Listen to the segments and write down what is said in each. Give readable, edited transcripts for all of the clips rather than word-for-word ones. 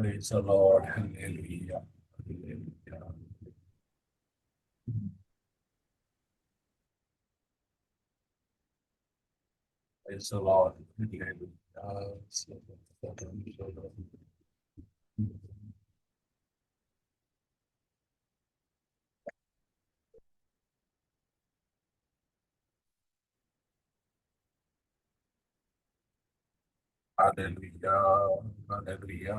Praise the Lord. Hallelujah. Hallelujah. Praise the Lord. Hallelujah. Hallelujah. Hallelujah.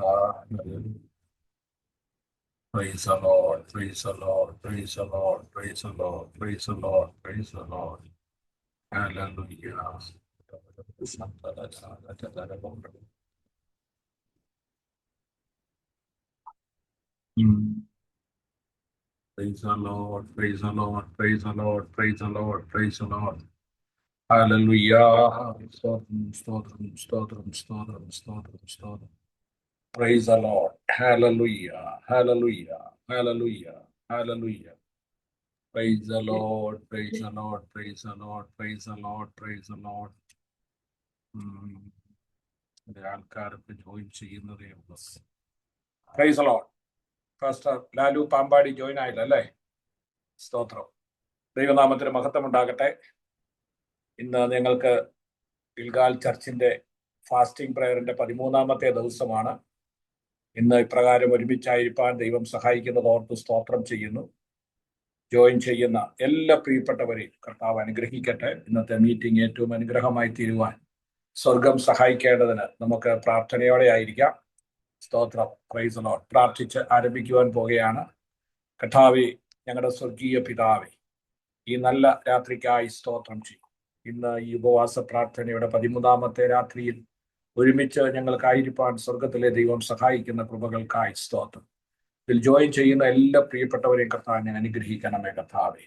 Hallelujah. Praise the Lord. Praise the Lord. Praise the Lord. Praise the Lord. Praise the Lord. Praise the Lord. Hallelujah. Praise the Lord. Praise the Lord. Praise the Lord. Praise the Lord. Praise the Lord. Hallelujah. Stotram, stotram, stotram, stotram, stotram, stotram. Praise the Lord. Hallelujah. Hallelujah. Hallelujah. Hallelujah. Praise the Lord. Praise the Lord. Praise the Lord. Praise the Lord. Praise the Lord. ആൾക്കാർക്ക് join ചെയ്യുന്നതേ ഉള്ളൂ. Praise the Lord. Pastor Lalu Pampady join ആയില്ല അല്ലേ? സ്തോത്രം. ദൈവനാമത്തിന് മഹത്വം ഉണ്ടാകട്ടെ. ഇന്ന് ഞങ്ങൾക്ക് ഗിൽഗാൽ ചർച്ചിന്റെ ഫാസ്റ്റിംഗ് പ്രയറിന്റെ 13ാമത്തെ ദിവസമാണ്. ഇന്ന് ഇപ്രകാരം ഒരുമിച്ചായിരിക്കാൻ ദൈവം സഹായിക്കുന്നത് ഓർത്ത് സ്തോത്രം ചെയ്യുന്നു. ജോയിൻ ചെയ്യുന്ന എല്ലാ പ്രിയപ്പെട്ടവരെയും കർത്താവ് അനുഗ്രഹിക്കട്ടെ. ഇന്നത്തെ മീറ്റിംഗ് ഏറ്റവും അനുഗ്രഹമായി തീരുവാൻ സ്വർഗം സഹായിക്കേണ്ടതിന് നമുക്ക് പ്രാർത്ഥനയോടെ ആയിരിക്കാം. സ്തോത്രം. Price the Lord. പ്രാർത്ഥിച്ച് ആരംഭിക്കുവാൻ പോകുകയാണ്. കർത്താവേ, ഞങ്ങളുടെ സ്വർഗീയ പിതാവേ, ഈ നല്ല രാത്രിക്കായി സ്തോത്രം ചെയ്യും. ഇന്ന് ഈ ഉപവാസ പ്രാർത്ഥനയുടെ 13ാമത്തെ രാത്രിയിൽ ഒരുമിച്ച് ഞങ്ങൾക്കായിരിക്കാൻ സ്വർഗത്തിലെ ദൈവം സഹായിക്കുന്ന കൃപകൾക്കായി സ്തോത്രം. ഇതിൽ ജോയിൻ ചെയ്യുന്ന എല്ലാ പ്രിയപ്പെട്ടവരെയും കർത്താവിനെ അനുഗ്രഹിക്കണമേ കർത്താവേ.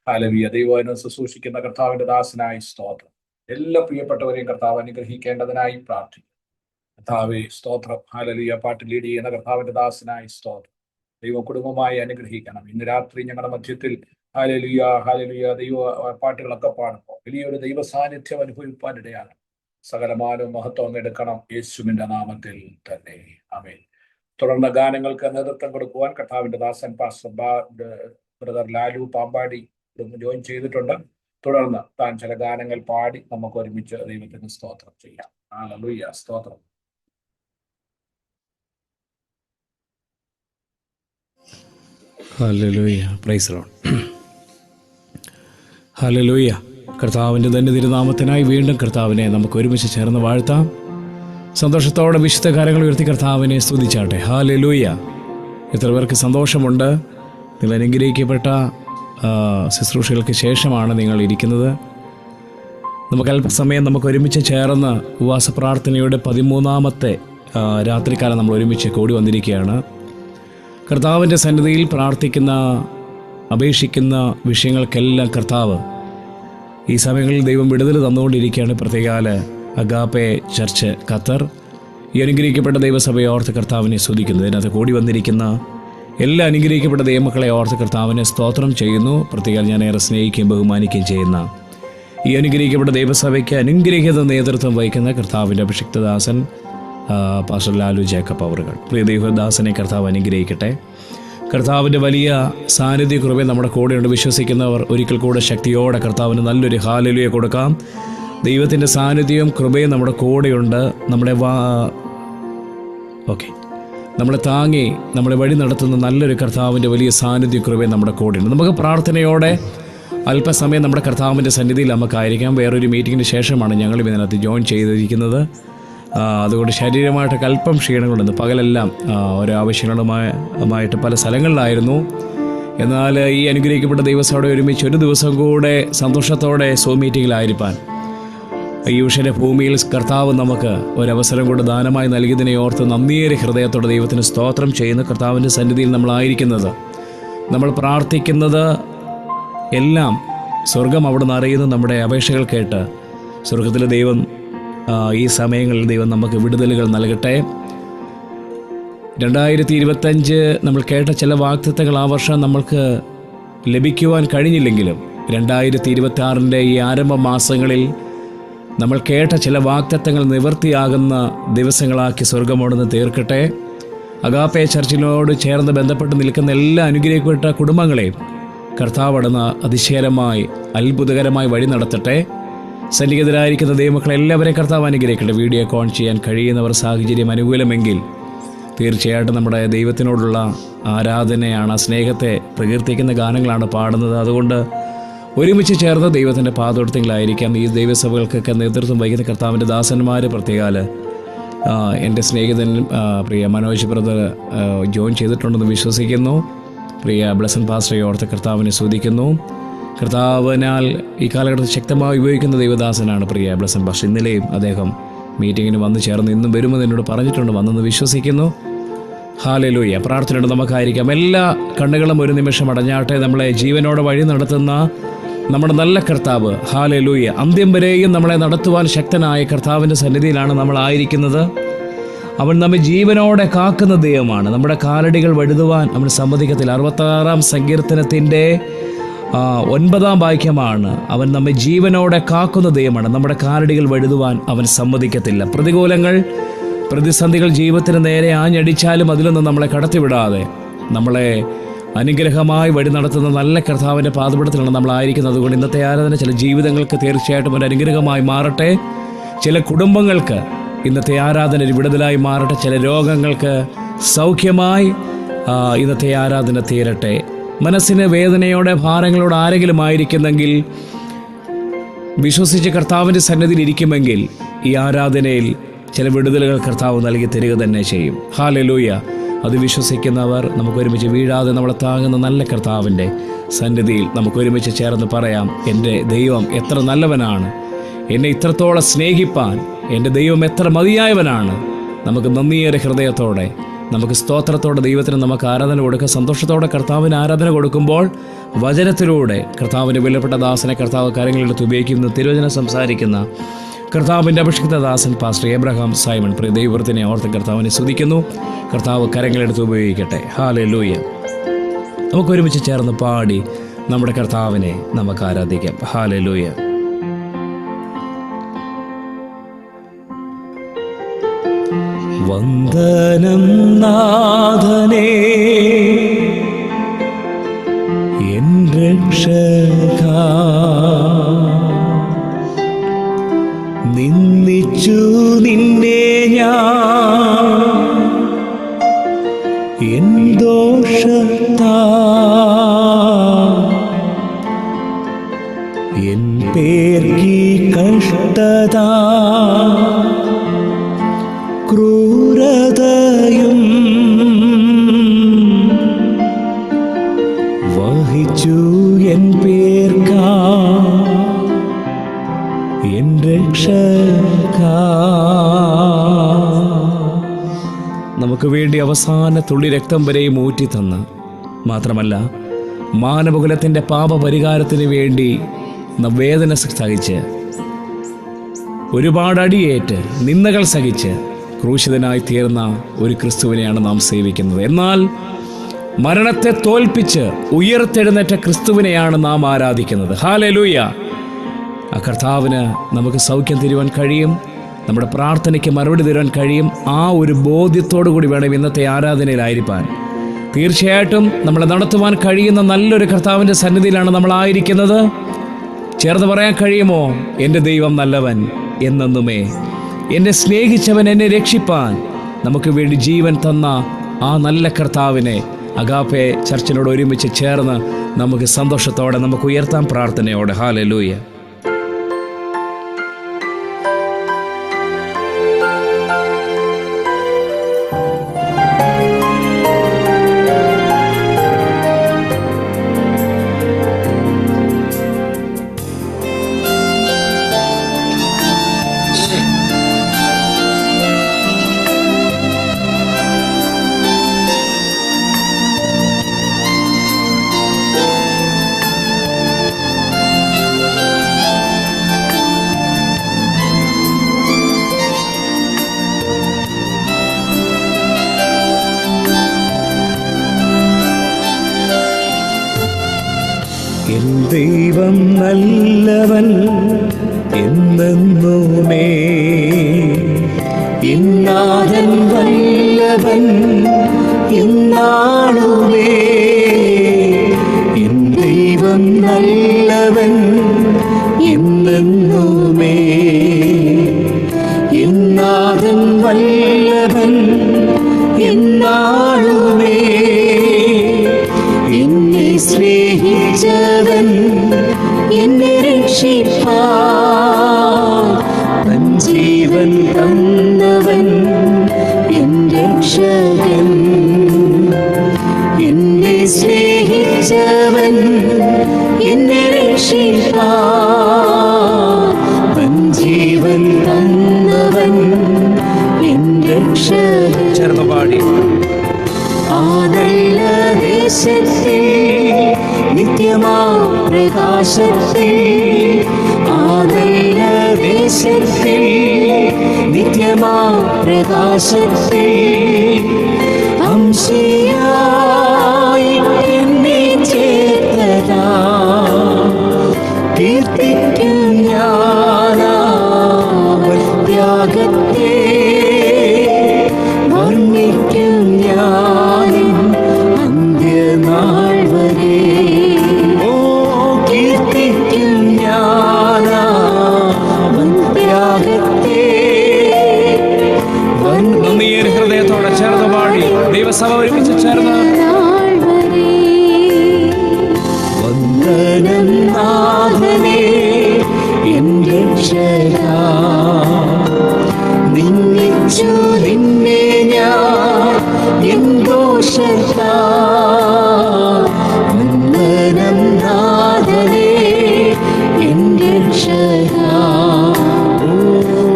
ഹല്ലേലൂയ. ദൈവവചനം ശുശ്രൂഷിക്കുന്ന കർത്താവിന്റെ ദാസനായി സ്തോത്രം. എല്ലാ പ്രിയപ്പെട്ടവരെയും കർത്താവ് അനുഗ്രഹിക്കേണ്ടതിനായി പ്രാർത്ഥിക്കും. കർത്താവേ സ്തോത്രം. ഹല്ലേലൂയ. പാട്ട് ലീഡ് ചെയ്യുന്ന കർത്താവിന്റെ ദാസനായി സ്തോത്രം. ദൈവ കുടുംബമായി അനുഗ്രഹിക്കണം. ഇന്ന് രാത്രി ഞങ്ങളുടെ മധ്യത്തിൽ ഹല്ലേലൂയ ഹല്ലേലൂയ ദൈവ പാട്ടുകളൊക്കെ പാടുമ്പോൾ വലിയൊരു ദൈവ സാന്നിധ്യം അനുഭവിപ്പാനിടയാണ്. സകലമാനവും മഹത്വം എടുക്കണം യേശുവിന്റെ നാമത്തിൽ തന്നെ. ആമേൻ. തുടർന്ന് ഗാനങ്ങൾക്ക് നേതൃത്വം കൊടുക്കുവാൻ കർത്താവിന്റെ ദാസൻ pastor brother Lalu Pampady join ചെയ്തിട്ടുണ്ട്. തുടർന്ന് താൻ ചില ഗാനങ്ങൾ പാടി നമുക്ക് ഒരുമിച്ച് ദൈവത്തിന് സ്തോത്രം ചെയ്യാം. ഹല്ലേലൂയ. സ്തോത്രം. Hallelujah. Praise the Lord. Hallelujah. കർത്താവിൻ്റെ തന്നെ തിരുനാമത്തിനായി വീണ്ടും കർത്താവിനെ നമുക്ക് ഒരുമിച്ച് ചേർന്ന് വാഴ്ത്താം. സന്തോഷത്തോടെ വിശുദ്ധ കാര്യങ്ങൾ ഉയർത്തി കർത്താവിനെ സ്തുതിച്ചാട്ടെ. ഹല്ലേലൂയ. എത്ര പേർക്ക് സന്തോഷമുണ്ട്. നിങ്ങൾ അനുഗ്രഹിക്കപ്പെട്ട ശുശ്രൂഷകൾക്ക് ശേഷമാണ് നിങ്ങൾ ഇരിക്കുന്നത്. നമുക്ക് അല്പസമയം നമുക്ക് ഒരുമിച്ച് ചേർന്ന് ഉപവാസ പ്രാർത്ഥനയുടെ 13ാമത്തെ രാത്രികാലം നമ്മൾ ഒരുമിച്ച് കൂടി വന്നിരിക്കുകയാണ്. കർത്താവിൻ്റെ സന്നിധിയിൽ പ്രാർത്ഥിക്കുന്ന അപേക്ഷിക്കുന്ന വിഷയങ്ങൾക്കെല്ലാം കർത്താവ് ഈ സമയങ്ങളിൽ ദൈവം വിടുതൽ തന്നുകൊണ്ടിരിക്കുകയാണ്. പ്രത്യേകാല അഗാപ്പെ ചർച്ച് ഖത്തർ ഈ അനുഗ്രഹിക്കപ്പെട്ട ദൈവസഭയെ ഓർത്ത് കർത്താവിനെ സ്തുതിക്കുന്നു. ഇതിനകത്ത് കൂടി വന്നിരിക്കുന്ന എല്ലാ അനുഗ്രഹിക്കപ്പെട്ട ദൈവമക്കളെ ഓർത്ത് കർത്താവിനെ സ്തോത്രം ചെയ്യുന്നു. പ്രത്യേകം ഞാൻ ഏറെ സ്നേഹിക്കുകയും ബഹുമാനിക്കുകയും ചെയ്യുന്ന ഈ അനുഗ്രഹിക്കപ്പെട്ട ദൈവസഭയ്ക്ക് അനുഗ്രഹിക്കുന്ന നേതൃത്വം വഹിക്കുന്ന കർത്താവിൻ്റെ അഭിഷിക്തദാസൻ പാസ്റ്റർ ലാലു ജേക്കബ് അവറുകൾ. പ്രിയ ദൈവദാസനെ കർത്താവ് അനുഗ്രഹിക്കട്ടെ. കർത്താവിൻ്റെ വലിയ സാന്നിധ്യ കൃപ നമ്മുടെ കൂടെയുണ്ട്. വിശ്വസിക്കുന്നവർ ഒരിക്കൽ കൂടെ ശക്തിയോടെ കർത്താവിന് നല്ലൊരു ഹല്ലേലൂയ കൊടുക്കാം. ദൈവത്തിൻ്റെ സാന്നിധ്യവും കൃപയും നമ്മുടെ കൂടെയുണ്ട്. നമ്മളെ താങ്ങി നമ്മളെ വഴി നടത്തുന്ന നല്ലൊരു കർത്താവിൻ്റെ വലിയ സാന്നിധ്യ കൃപയും നമ്മുടെ കൂടെയുണ്ട്. നമുക്ക് പ്രാർത്ഥനയോടെ അല്പസമയം നമ്മുടെ കർത്താവിൻ്റെ സന്നിധിയിൽ നമുക്കായിരിക്കാം. വേറൊരു മീറ്റിങ്ങിന് ശേഷമാണ് ഞങ്ങൾ ഇതിനകത്ത് ജോയിൻ ചെയ്തിരിക്കുന്നത്. അതുകൊണ്ട് ശാരീരികമായിട്ടൊക്കെ അല്പം ക്ഷീണങ്ങളുണ്ട്. പകലെല്ലാം ഓരോ ആവശ്യങ്ങളുമായിട്ട് പല സ്ഥലങ്ങളിലായിരുന്നു. എന്നാൽ ഈ അനുഗ്രഹിക്കപ്പെട്ട ദൈവസഭയോടെ ഒരുമിച്ച് ഒരു ദിവസം കൂടെ സന്തോഷത്തോടെ മീറ്റിങ്ങിലായിരിക്കാൻ ഈ ഉഷയുടെ ഭൂമിയിൽ കർത്താവ് നമുക്ക് ഒരവസരം കൊണ്ട് ദാനമായി നൽകിയതിനെ ഓർത്ത് നന്ദിയേറെ ഹൃദയത്തോടെ ദൈവത്തിന് സ്തോത്രം ചെയ്യുന്ന കർത്താവിൻ്റെ സന്നിധിയിൽ നമ്മളായിരിക്കുന്നത്. നമ്മൾ പ്രാർത്ഥിക്കുന്നത് എല്ലാം സ്വർഗം അവിടെ നിന്ന് അറിയുന്ന നമ്മുടെ അപേക്ഷകൾ കേട്ട് സ്വർഗത്തിലെ ദൈവം ഈ സമയങ്ങളിൽ ദൈവം നമുക്ക് വിടുതലുകൾ നൽകട്ടെ. 2025 നമ്മൾ കേട്ട ചില വാഗ്ദത്തങ്ങൾ ആ വർഷം നമ്മൾക്ക് ലഭിക്കുവാൻ കഴിഞ്ഞില്ലെങ്കിലും 2026 ഈ ആരംഭ മാസങ്ങളിൽ നമ്മൾ കേട്ട ചില വാഗ്ദത്തങ്ങൾ നിവൃത്തിയാകുന്ന ദിവസങ്ങളാക്കി സ്വർഗമോടുന്ന് തീർക്കട്ടെ. അഗാപ്പെ ചർച്ചിനോട് ചേർന്ന് ബന്ധപ്പെട്ട് നിൽക്കുന്ന എല്ലാ അനുഗ്രഹിക്കപ്പെട്ട കുടുംബങ്ങളെയും കർത്താവ് അടന്ന് അതിശയകരമായി അത്ഭുതകരമായി വഴി നടത്തട്ടെ. സന്നിഹിതരായിരിക്കുന്ന ദൈവമക്കളെ എല്ലാവരെയും കർത്താവ് അനുഗ്രഹിക്കട്ടെ. വീഡിയോ കോൺ ചെയ്യാൻ കഴിയുന്നവർ സാഹചര്യം അനുകൂലമെങ്കിൽ തീർച്ചയായിട്ടും നമ്മുടെ ദൈവത്തിനോടുള്ള ആരാധനയാണ്, സ്നേഹത്തെ പ്രകീർത്തിക്കുന്ന ഗാനങ്ങളാണ് പാടുന്നത്. അതുകൊണ്ട് ഒരുമിച്ച് ചേർന്ന് ദൈവത്തിൻ്റെ പാദോടത്തിലായിരിക്കാം. ഈ ദൈവസഭകൾക്കൊക്കെ നേതൃത്വം വഹിക്കുന്ന കർത്താവിൻ്റെ ദാസന്മാർ, പ്രത്യേകാൽ എൻ്റെ സ്നേഹിതൻ പ്രിയ മനോജ് ബ്രദർ ജോയിൻ ചെയ്തിട്ടുണ്ടെന്ന് വിശ്വസിക്കുന്നു. പ്രിയ ബ്ലസൻ പാസ്റ്ററെ ഓർത്ത് കർത്താവിനെ സ്തുതിക്കുന്നു. കർത്താവിനാൽ ഈ കാലഘട്ടത്തിൽ ശക്തമായി ഉപയോഗിക്കുന്ന ദൈവദാസനാണ് പ്രിയ ബ്ലസൻ പാസ്റ്റർ. ഇന്നലെയും അദ്ദേഹം മീറ്റിങ്ങിന് വന്നു ചേർന്ന് ഇന്നും വരുമെന്ന് എന്നോട് പറഞ്ഞിട്ടുണ്ട്, വന്നെന്ന് വിശ്വസിക്കുന്നു. ഹല്ലേലൂയ. പ്രാർത്ഥനയോടെ നമുക്കായിരിക്കാം. എല്ലാ കണ്ണുകളും ഒരു നിമിഷം അടഞ്ഞാട്ടെ. നമ്മളെ ജീവനോടെ വഴി നടത്തുന്ന നമ്മുടെ നല്ല കർത്താവ്, ഹല്ലേലൂയ, അന്ത്യം വരെയും നമ്മളെ നടത്തുവാൻ ശക്തനായ കർത്താവിൻ്റെ സന്നിധിയിലാണ് നമ്മളായിരിക്കുന്നത്. അവൻ നമ്മെ ജീവനോടെ കാക്കുന്ന ദൈവമാണ്. നമ്മുടെ കാലടികൾ വഴുതുവാൻ അവൻ സമ്മതിക്കത്തില്ല. 66-ാം സങ്കീർത്തനത്തിൻ്റെ 9-ാം വാക്യമാണ്, അവൻ നമ്മെ ജീവനോടെ കാക്കുന്ന ദൈവമാണ്. നമ്മുടെ കാലടികൾ വഴുതുവാൻ അവൻ സമ്മതിക്കത്തില്ല. പ്രതികൂലങ്ങൾ, പ്രതിസന്ധികൾ ജീവിതത്തിന് നേരെ ആഞ്ഞടിച്ചാലും അതിലൊന്നും നമ്മളെ കടത്തിവിടാതെ നമ്മളെ അനുഗ്രഹമായി വഴി നടത്തുന്ന നല്ല കർത്താവിൻ്റെ പാദപീഠത്തിലാണ് നമ്മളായിരിക്കുന്നത്. അതുകൊണ്ട് ഇന്നത്തെ ആരാധന ചില ജീവിതങ്ങൾക്ക് തീർച്ചയായിട്ടും ഒരു അനുഗ്രഹമായി മാറട്ടെ. ചില കുടുംബങ്ങൾക്ക് ഇന്നത്തെ ആരാധന ഒരു വിടുതലായി മാറട്ടെ. ചില രോഗങ്ങൾക്ക് സൗഖ്യമായി ഇന്നത്തെ ആരാധന തീരട്ടെ. മനസ്സിന് വേദനയോടെ ഭാരങ്ങളോട് ആരെങ്കിലും ആയിരിക്കുന്നെങ്കിൽ വിശ്വസിച്ച് കർത്താവിൻ്റെ സന്നിധിയിൽ ഇരിക്കുമെങ്കിൽ ഈ ആരാധനയിൽ ചില വിടുതലുകൾ കർത്താവ് നൽകി തരിക തന്നെ ചെയ്യും. ഹല്ലേലൂയ. അത് വിശ്വസിക്കുന്നവർ നമുക്കൊരുമിച്ച് വീഴാതെ നമ്മളെ താങ്ങുന്ന നല്ല കർത്താവിൻ്റെ സന്നിധിയിൽ നമുക്കൊരുമിച്ച് ചേർന്ന് പറയാം, എൻ്റെ ദൈവം എത്ര നല്ലവനാണ്, എന്നെ ഇത്രത്തോളം സ്നേഹിപ്പാൻ എൻ്റെ ദൈവം എത്ര മതിയായവനാണ്. നമുക്ക് നന്ദിയേറെ ഹൃദയത്തോടെ, നമുക്ക് സ്തോത്രത്തോടെ ദൈവത്തിന് നമുക്ക് ആരാധന കൊടുക്കുക. സന്തോഷത്തോടെ കർത്താവിന് ആരാധന കൊടുക്കുമ്പോൾ വചനത്തിലൂടെ കർത്താവിൻ്റെ വിലപ്പെട്ട ദാസനെ കർത്താവ് കാര്യങ്ങളെടുത്ത് ഉപയോഗിക്കുന്ന തിരുവചനം സംസാരിക്കുന്ന കർത്താവിൻ്റെ അഭിഷിക്ത ദാസൻ പാസ്റ്റർ എബ്രഹാം സൈമൺ പ്രിയ ദൈവത്തിനെ ഓർത്ത് കർത്താവിനെ സ്തുതിക്കുന്നു. കർത്താവ് കരങ്ങളെടുത്ത് ഉപയോഗിക്കട്ടെ. ഹല്ലേലൂയ. നമുക്കൊരുമിച്ച് ചേർന്ന് പാടി നമ്മുടെ കർത്താവിനെ നമുക്ക് ആരാധിക്കാം. ഹല്ലേലൂയ. വന്ദനം നാഥനേ എൻ രക്ഷകാ, നിന്ദിച്ചു നിന്നെ ഞാൻ എൻ ദോഷത്താ, എൻ പേർക്കി കഷ്ടത ക്രൂരതയും വഹിച്ചു എൻ പേർക്കാ എൻ രക്ഷകാ. നമുക്ക് വേണ്ടി അവസാന തുള്ളി രക്തം വരെയും ഊറ്റിത്തന്ന്, മാത്രമല്ല മാനവകുലത്തിൻ്റെ പാപപരിഹാരത്തിന് വേണ്ടി വേദന സഹിച്ച്, ഒരുപാട് അടിയേറ്റ് നിന്ദകൾ സഹിച്ച് ക്രൂശിതനായി തീർന്ന ഒരു ക്രിസ്തുവിനെയാണ് നാം സേവിക്കുന്നത്. എന്നാൽ മരണത്തെ തോൽപ്പിച്ച് ഉയർത്തെഴുന്നേറ്റ ക്രിസ്തുവിനെയാണ് നാം ആരാധിക്കുന്നത്. ഹല്ലേലൂയ. ആ കർത്താവിന് നമുക്ക് സൗഖ്യം തരുവാൻ കഴിയും, നമ്മുടെ പ്രാർത്ഥനയ്ക്ക് മറുപടി തരുവാൻ കഴിയും. ആ ഒരു ബോധ്യത്തോടു കൂടി വേണം ഇന്നത്തെ ആരാധനയിലായിരിക്കാൻ. തീർച്ചയായിട്ടും നമ്മളെ നടത്തുവാൻ കഴിയുന്ന നല്ലൊരു കർത്താവിൻ്റെ സന്നിധിയിലാണ് നമ്മളായിരിക്കുന്നത്. ചേർന്ന് പറയാൻ കഴിയുമോ? എൻ്റെ ദൈവം നല്ലവൻ എന്നെന്നുമേ, എന്നെ സ്നേഹിച്ചവൻ എന്നെ രക്ഷിപ്പാൻ നമുക്ക് വേണ്ടി ജീവൻ തന്ന ആ നല്ല കർത്താവിനെ അഗാപ്പെ ചർച്ചിനോട് ഒരുമിച്ച് ചേർന്ന് നമുക്ക് സന്തോഷത്തോടെ നമുക്ക് ഉയർത്താം പ്രാർത്ഥനയോടെ. ഹല്ലേലൂയ. ദൈവം നല്ലവൻ എന്നെന്നുമേ, ഇന്നാഥൻ വല്ലവൻ ഇന്നാളുമേ. എൻ ദൈവം നല്ലവൻ എന്നെന്നുമേ. എൻ നാഥൻ വല്ലഭൻ എന്നാളുമേ. എന്നെ സ്നേഹിച്ചവൻ എന്നെ രക്ഷിപ്പാൻ തൻ ജീവൻ തന്നവൻ എൻ രക്ഷകൻ. എന്നെ സ്നേഹിച്ചവൻ എന്നെ രക്ഷിപ്പാൻ തൻ ജീവൻ തന്നവൻ എൻ രക്ഷകൻ. ചേർന്ന് പാടി. ആ നല്ല ദേശത്തിൽ നിത്യമാ പ്രകാശത്തിൽ. ആ നല്ല ദേശത്തിൽ നിത്യമാ പ്രകാശത്തിൽ അംശിയായി എന്നെ ചേർത്തതാ. കീർത്തിക്കും ഞാനവൻ ത്യാഗത്തെ, വർണ്ണിക്കും ഞാനും അന്ത്യനാൾ വരെ. ഓ കീർത്തിക്കും ഞാനവൻ ത്യാഗത്തെ. നന്ദിയേറെ ഹൃദയത്തോടെ ചേർന്ന് പാടി. ദൈവസഭ ഒരുമിച്ച് ചേർന്ന് വന്ദനം നാഥനേ എൻ രക്ഷകാ. നിന്ദിച്ചു നിന്നെ ഞാൻ എൻ ദോഷത്താൽ. വന്ദനം നാഥനേ എൻ രക്ഷകാ.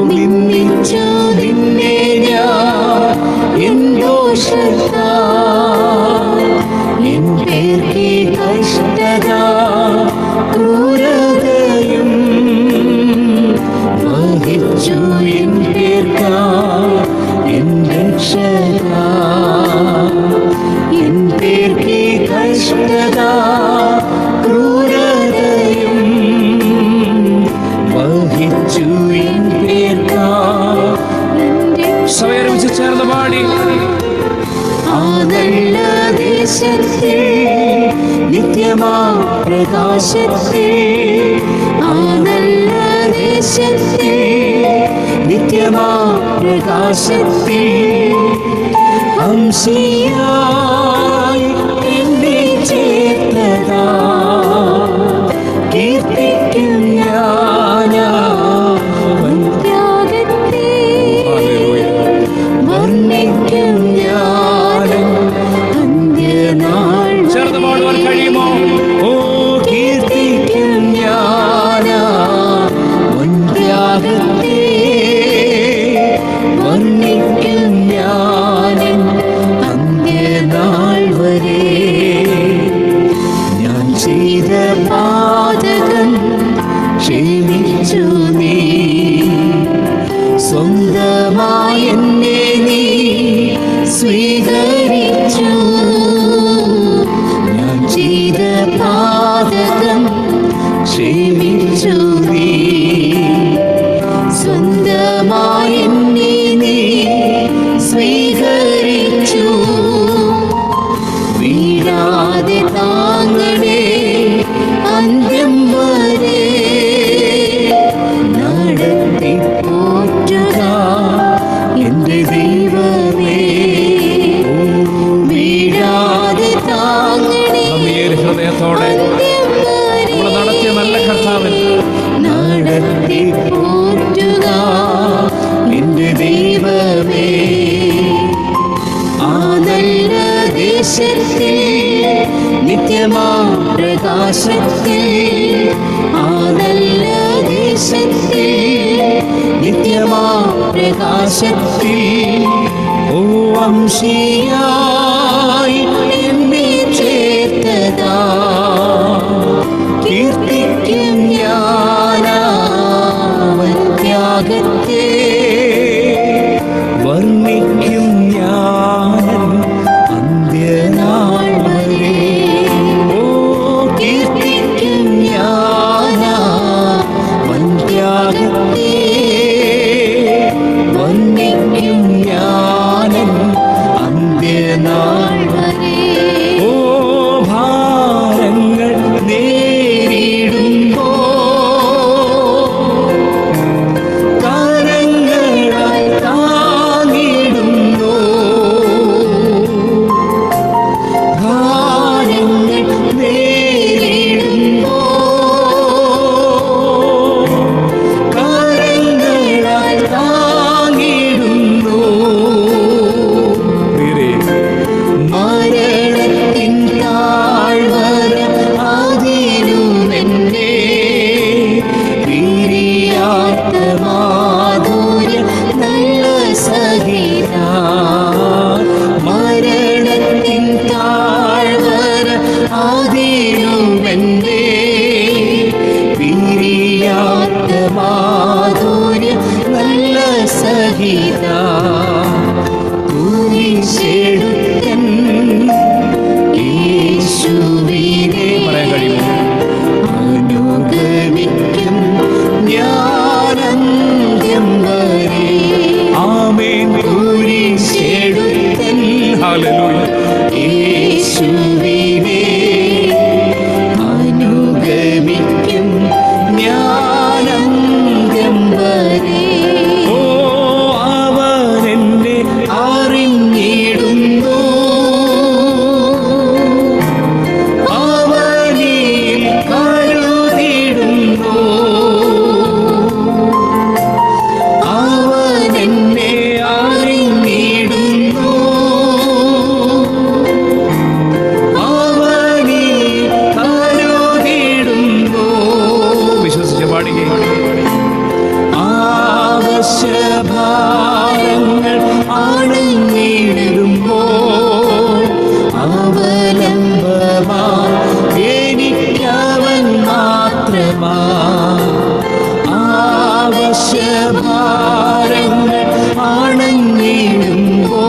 നിന്ദിച്ചു നിന്നെ ഞാൻ എൻ ദോഷത്താൽ. എൻ പേർക്ക് കഷ്ടത ക്രൂരതയും വഹിച്ചു എൻ പേർക്കാ എൻ രക്ഷകാ. എൻ പേർക്ക് കഷ്ടത ക്രൂരതയും വഹിച്ചു എൻ പേർക്കാ. സഭ ഒരുമിച്ച് ചേർന്ന് പാടി. ആ നല്ല ദേശത്തിൽ നിത്യമാ പ്രകാശത്തിൽ. ആ നല്ല ദേശത്തിൽ നിത്യമാ പ്രകാശത്തിൽ അംശിയായി എന്നെ ചേർത്തതാ. കീർത്തിക്കും ഞാനവൻ ത്യാഗത്തെ, വർണ്ണിക്കും ഞാനും അന്ത്യനാൾ. ചേർന്ന് പാടുവാൻ കഴിയുമോ? ഓ കീർത്തിക്കും ഞാനവൻ ത്യാഗത്തെ, വർണ്ണിക്കും ഞാനും അന്ത്യനാൾ വരെ. ഞാൻ ചെയ്ത പാതകം ക്ഷമിച്ചു നീ. സ്വന്തമായി എന്നെ നീ സ്വീകരിച്ചു. ഞാൻ ചെയ്ത പാതകം ക്ഷമിച്ചു നീ. സ്വന്തമായി എന്നെ നീ സ്വീകരിച്ചു. വീഴാതെ താങ്ങണേ അന്ത്യം വരെ. നടത്തി പോറ്റുക എന്റെ ദൈവമേ. വീഴാതെ താങ്ങണേ നന്ദിയേറെ ഹൃദയത്തോടെ നമ്മൾ നടത്തിയ നല്ല കർത്താവൻ. നടത്തി പോറ്റുക എന്റെ ദൈവമേ. ആ നല്ല ദേശത്തിൽ നിത്യമാ പ്രകാശത്തിൽ. ആ നല്ല ദേശത്തിൽ നിത്യമാ പ്രകാശത്തിൽ ഓ വംശീയായി എന്നെ ചേർത്തതാ. കീർത്തിക്കും ഞാനവൻ ത്യാഗത്തെ, വർണ്ണിക്കും ഞാൻ അന്ത്യനാൾ വരെ. ഓ കീർത്തിക്കും ഞാനവൻ ത്യാഗത്തെ, വർണ്ണിക്കും ഞാൻ അന്ത്യനാൾ മാധുര്യ നല്ല സഹിത മരണത്തിൻ താഴ്വര ആദിയുമെന്റെ പിരിയാത്ത മാധുര്യ നല്ല സഹിത കുരിശെടുത്തൻ യേശുവിനെ പറയാൻ കഴിയുമോ? അനുഗമിക്കും ഞാനന്ത്യം വരെ. ആമേൻ. കുരിശെടുത്തൻ ഹല്ലേലൂയ. യേശുവിനെ അനുഗമിക്കും ഞാനന്ത്യം വരെ. ഓ അവൻ എന്നെ അറിഞ്ഞിടുന്നു, അവനിൽ കരുതിടുന്നു. അവൻ എന്നെ അറിഞ്ഞിടുന്നു, അവനിൽ കരുതിടുന്നു. വിശ്വസിച്ച് പാടുകയും ആവശ്യഭാരങ്ങൾ അണഞ്ഞിടുമ്പോ അവലംബമാ എനിക്കവൻ മാത്രമാ. ആവശ്യഭാരങ്ങൾ അണഞ്ഞിടുമ്പോ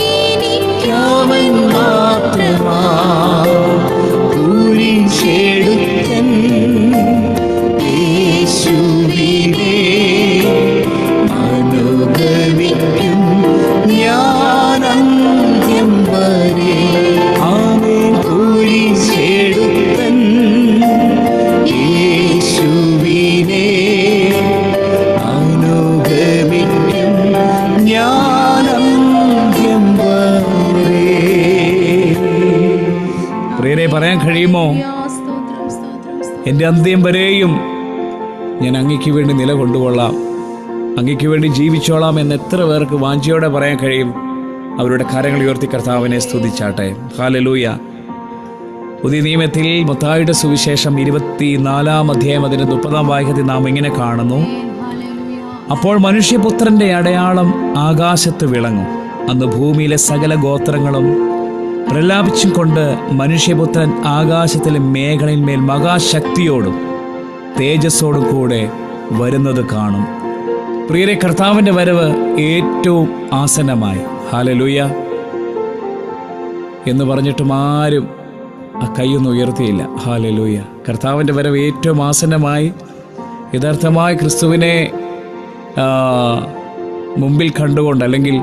എനിക്കവൻ മാത്രമാ. കുരിശെടുത്തൻ യേശുവിനെ അനുഗമിക്കും ഞാനന്ത്യം വരെ. ആമേൻ. കുരിശെടുത്തൻ യേശുവിനെ അനുഗമിക്കും ഞാനന്ത്യം വരെ. പ്രിയരെ, പറയാൻ കഴിയുമോ? എൻ്റെ അന്ത്യം വരെയും ഞാൻ അങ്ങയ്ക്ക് വേണ്ടി നിലകൊണ്ടുകൊള്ളാം, അങ്ങയ്ക്ക് വേണ്ടി ജീവിച്ചോളാം എന്ന് എത്ര പേർക്ക് വാഞ്ചയോടെ പറയാൻ കഴിയും? അവരുടെ കരങ്ങൾ ഉയർത്തി കർത്താവിനെ സ്തുതിച്ചാട്ടെ. ഹല്ലേലൂയ. പുതിയ നിയമത്തിൽ മത്തായിയുടെ സുവിശേഷം 24 അധ്യായം അതിന്റെ 30 വാക്യത്തിൽ നാം ഇങ്ങനെ കാണുന്നു: അപ്പോൾ മനുഷ്യപുത്രന്റെ അടയാളം ആകാശത്ത് വിളങ്ങും. അന്ന് ഭൂമിയിലെ സകല ഗോത്രങ്ങളും പ്രലാപിച്ചും കൊണ്ട് മനുഷ്യപുത്രൻ ആകാശത്തിലെ മേഘങ്ങളിന്മേൽ മഹാശക്തിയോടും തേജസ്സോടും കൂടെ വരുന്നത് കാണും. പ്രിയരെ, കർത്താവിൻ്റെ വരവ് ഏറ്റവും ആസന്നമായി. ഹല്ലേലൂയ എന്ന് പറഞ്ഞിട്ടും ആരും ആ കൈയൊന്നും ഉയർത്തിയില്ല. ഹല്ലേലൂയ. കർത്താവിൻ്റെ വരവ് ഏറ്റവും ആസന്നമായി. യഥാർത്ഥമായി ക്രിസ്തുവിനെ മുമ്പിൽ കണ്ടുകൊണ്ട്, അല്ലെങ്കിൽ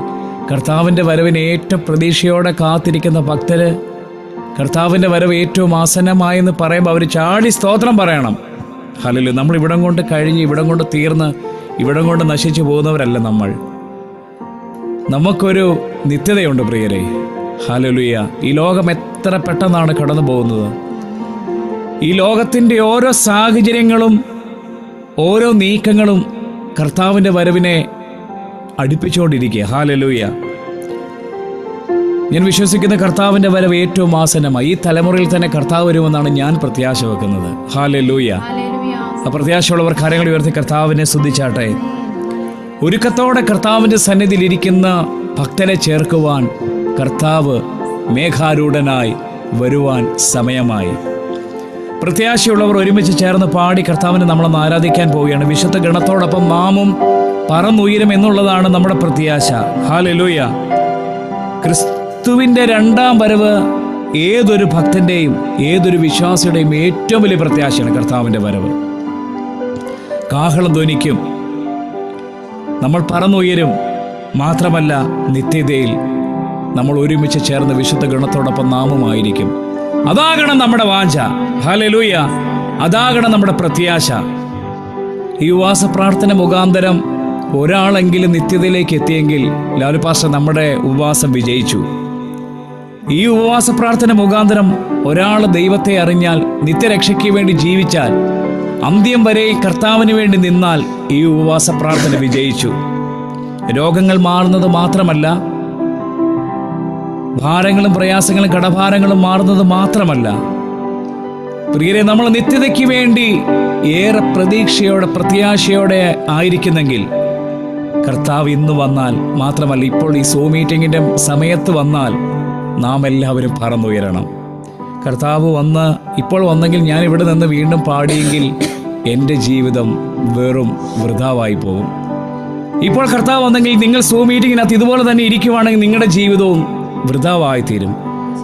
കർത്താവിൻ്റെ വരവിനെ ഏറ്റവും പ്രതീക്ഷയോടെ കാത്തിരിക്കുന്ന ഭക്തര് കർത്താവിൻ്റെ വരവ് ഏറ്റവും ആസന്നമായെന്ന് പറയുമ്പോൾ അവർ ചാടി സ്തോത്രം പറയണം. ഹല്ലേലൂയ. നമ്മൾ ഇവിടം കൊണ്ട് കഴിഞ്ഞ്, ഇവിടം കൊണ്ട് തീർന്ന്, ഇവിടം കൊണ്ട് നശിച്ചു പോകുന്നവരല്ല നമ്മൾ. നമുക്കൊരു നിത്യതയുണ്ട് പ്രിയരെ. ഹല്ലേലൂയ. ഈ ലോകം എത്ര പെട്ടെന്നാണ് കടന്നു പോകുന്നത്. ഈ ലോകത്തിൻ്റെ ഓരോ സാഹചര്യങ്ങളും ഓരോ നീക്കങ്ങളും കർത്താവിൻ്റെ വരവിനെ അടുപ്പിച്ചുകൊണ്ടിരിക്കുക. ഹല്ലേലൂയ. ഞാൻ വിശ്വസിക്കുന്ന കർത്താവിൻ്റെ വരവ് ഏറ്റവും ആസന്നമായി. ഈ തലമുറയിൽ തന്നെ കർത്താവ് വരുമെന്നാണ് ഞാൻ പ്രത്യാശ വെക്കുന്നത്. ഹല്ലേലൂയ. ആ പ്രത്യാശയുള്ളവർ കരങ്ങൾ ഉയർത്തി കർത്താവിനെ സ്തുതിച്ചാട്ടെ. ഒരുക്കത്തോടെ കർത്താവിൻ്റെ സന്നിധിയിൽ ഇരിക്കുന്ന ഭക്തരെ ചേർക്കുവാൻ കർത്താവ് മേഘാരൂഢനായി വരുവാൻ സമയമായി. പ്രത്യാശയുള്ളവർ ഒരുമിച്ച് ചേർന്ന് പാടി കർത്താവിനെ നമ്മളൊന്ന് ആരാധിക്കാൻ പോവുകയാണ്. വിശുദ്ധ ഗണത്തോടൊപ്പം നാമും പറന്നുയരും എന്നുള്ളതാണ് നമ്മുടെ പ്രത്യാശ. ഹല്ലേലൂയ. ക്രിസ്തുവിൻ്റെ രണ്ടാം വരവ് ഏതൊരു ഭക്തന്റെയും ഏതൊരു വിശ്വാസിയുടെയും ഏറ്റവും വലിയ പ്രത്യാശയാണ് കർത്താവിൻ്റെ വരവ്. കാഹളം ധ്വനിക്കും, നമ്മൾ പറന്നുയരും. മാത്രമല്ല, നിത്യതയിൽ നമ്മൾ ഒരുമിച്ച് ചേർന്ന് വിശുദ്ധ ഗണത്തോടൊപ്പം നാമുമായിരിക്കും. അതാകണം നമ്മുടെ വാഞ്ച. ഹല്ലേലൂയ. അതാകണം നമ്മുടെ പ്രത്യാശ. ഈ ഉപവാസ പ്രാർത്ഥന മുഖാന്തരം ഒരാളെങ്കിലും നിത്യതയിലേക്ക് എത്തിയെങ്കിൽ ലാലു പാസ്റ്റർ നമ്മുടെ ഉപവാസം വിജയിച്ചു. ഈ ഉപവാസ പ്രാർത്ഥന മുഖാന്തരം ഒരാൾ ദൈവത്തെ അറിഞ്ഞാൽ, നിത്യരക്ഷയ്ക്ക് വേണ്ടി ജീവിച്ചാൽ, അന്ത്യം വരെ കർത്താവിന് വേണ്ടി നിന്നാൽ ഈ ഉപവാസ പ്രാർത്ഥന വിജയിച്ചു. രോഗങ്ങൾ മാറുന്നത് മാത്രമല്ല, ഭാരങ്ങളും പ്രയാസങ്ങളും കടഭാരങ്ങളും മാറുന്നത് മാത്രമല്ല, പ്രിയരെ, നമ്മൾ നിത്യതയ്ക്ക് വേണ്ടി ഏറെ പ്രതീക്ഷയോടെ പ്രത്യാശയോടെ ആയിരിക്കുന്നെങ്കിൽ കർത്താവ് ഇന്ന് വന്നാൽ, മാത്രമല്ല ഇപ്പോൾ ഈ സൂം മീറ്റിങ്ങിൻ്റെ സമയത്ത് വന്നാൽ, നാം എല്ലാവരും പറന്നുയരണം. കർത്താവ് ഇപ്പോൾ വന്നെങ്കിൽ ഞാൻ ഇവിടെ നിന്ന് വീണ്ടും പാടിയെങ്കിൽ എൻ്റെ ജീവിതം വെറും വൃഥാവായി പോകും. ഇപ്പോൾ കർത്താവ് വന്നെങ്കിൽ നിങ്ങൾ സൂം മീറ്റിങ്ങിനകത്ത് ഇതുപോലെ തന്നെ ഇരിക്കുവാണെങ്കിൽ നിങ്ങളുടെ ജീവിതവും വൃഥാവായിത്തീരും.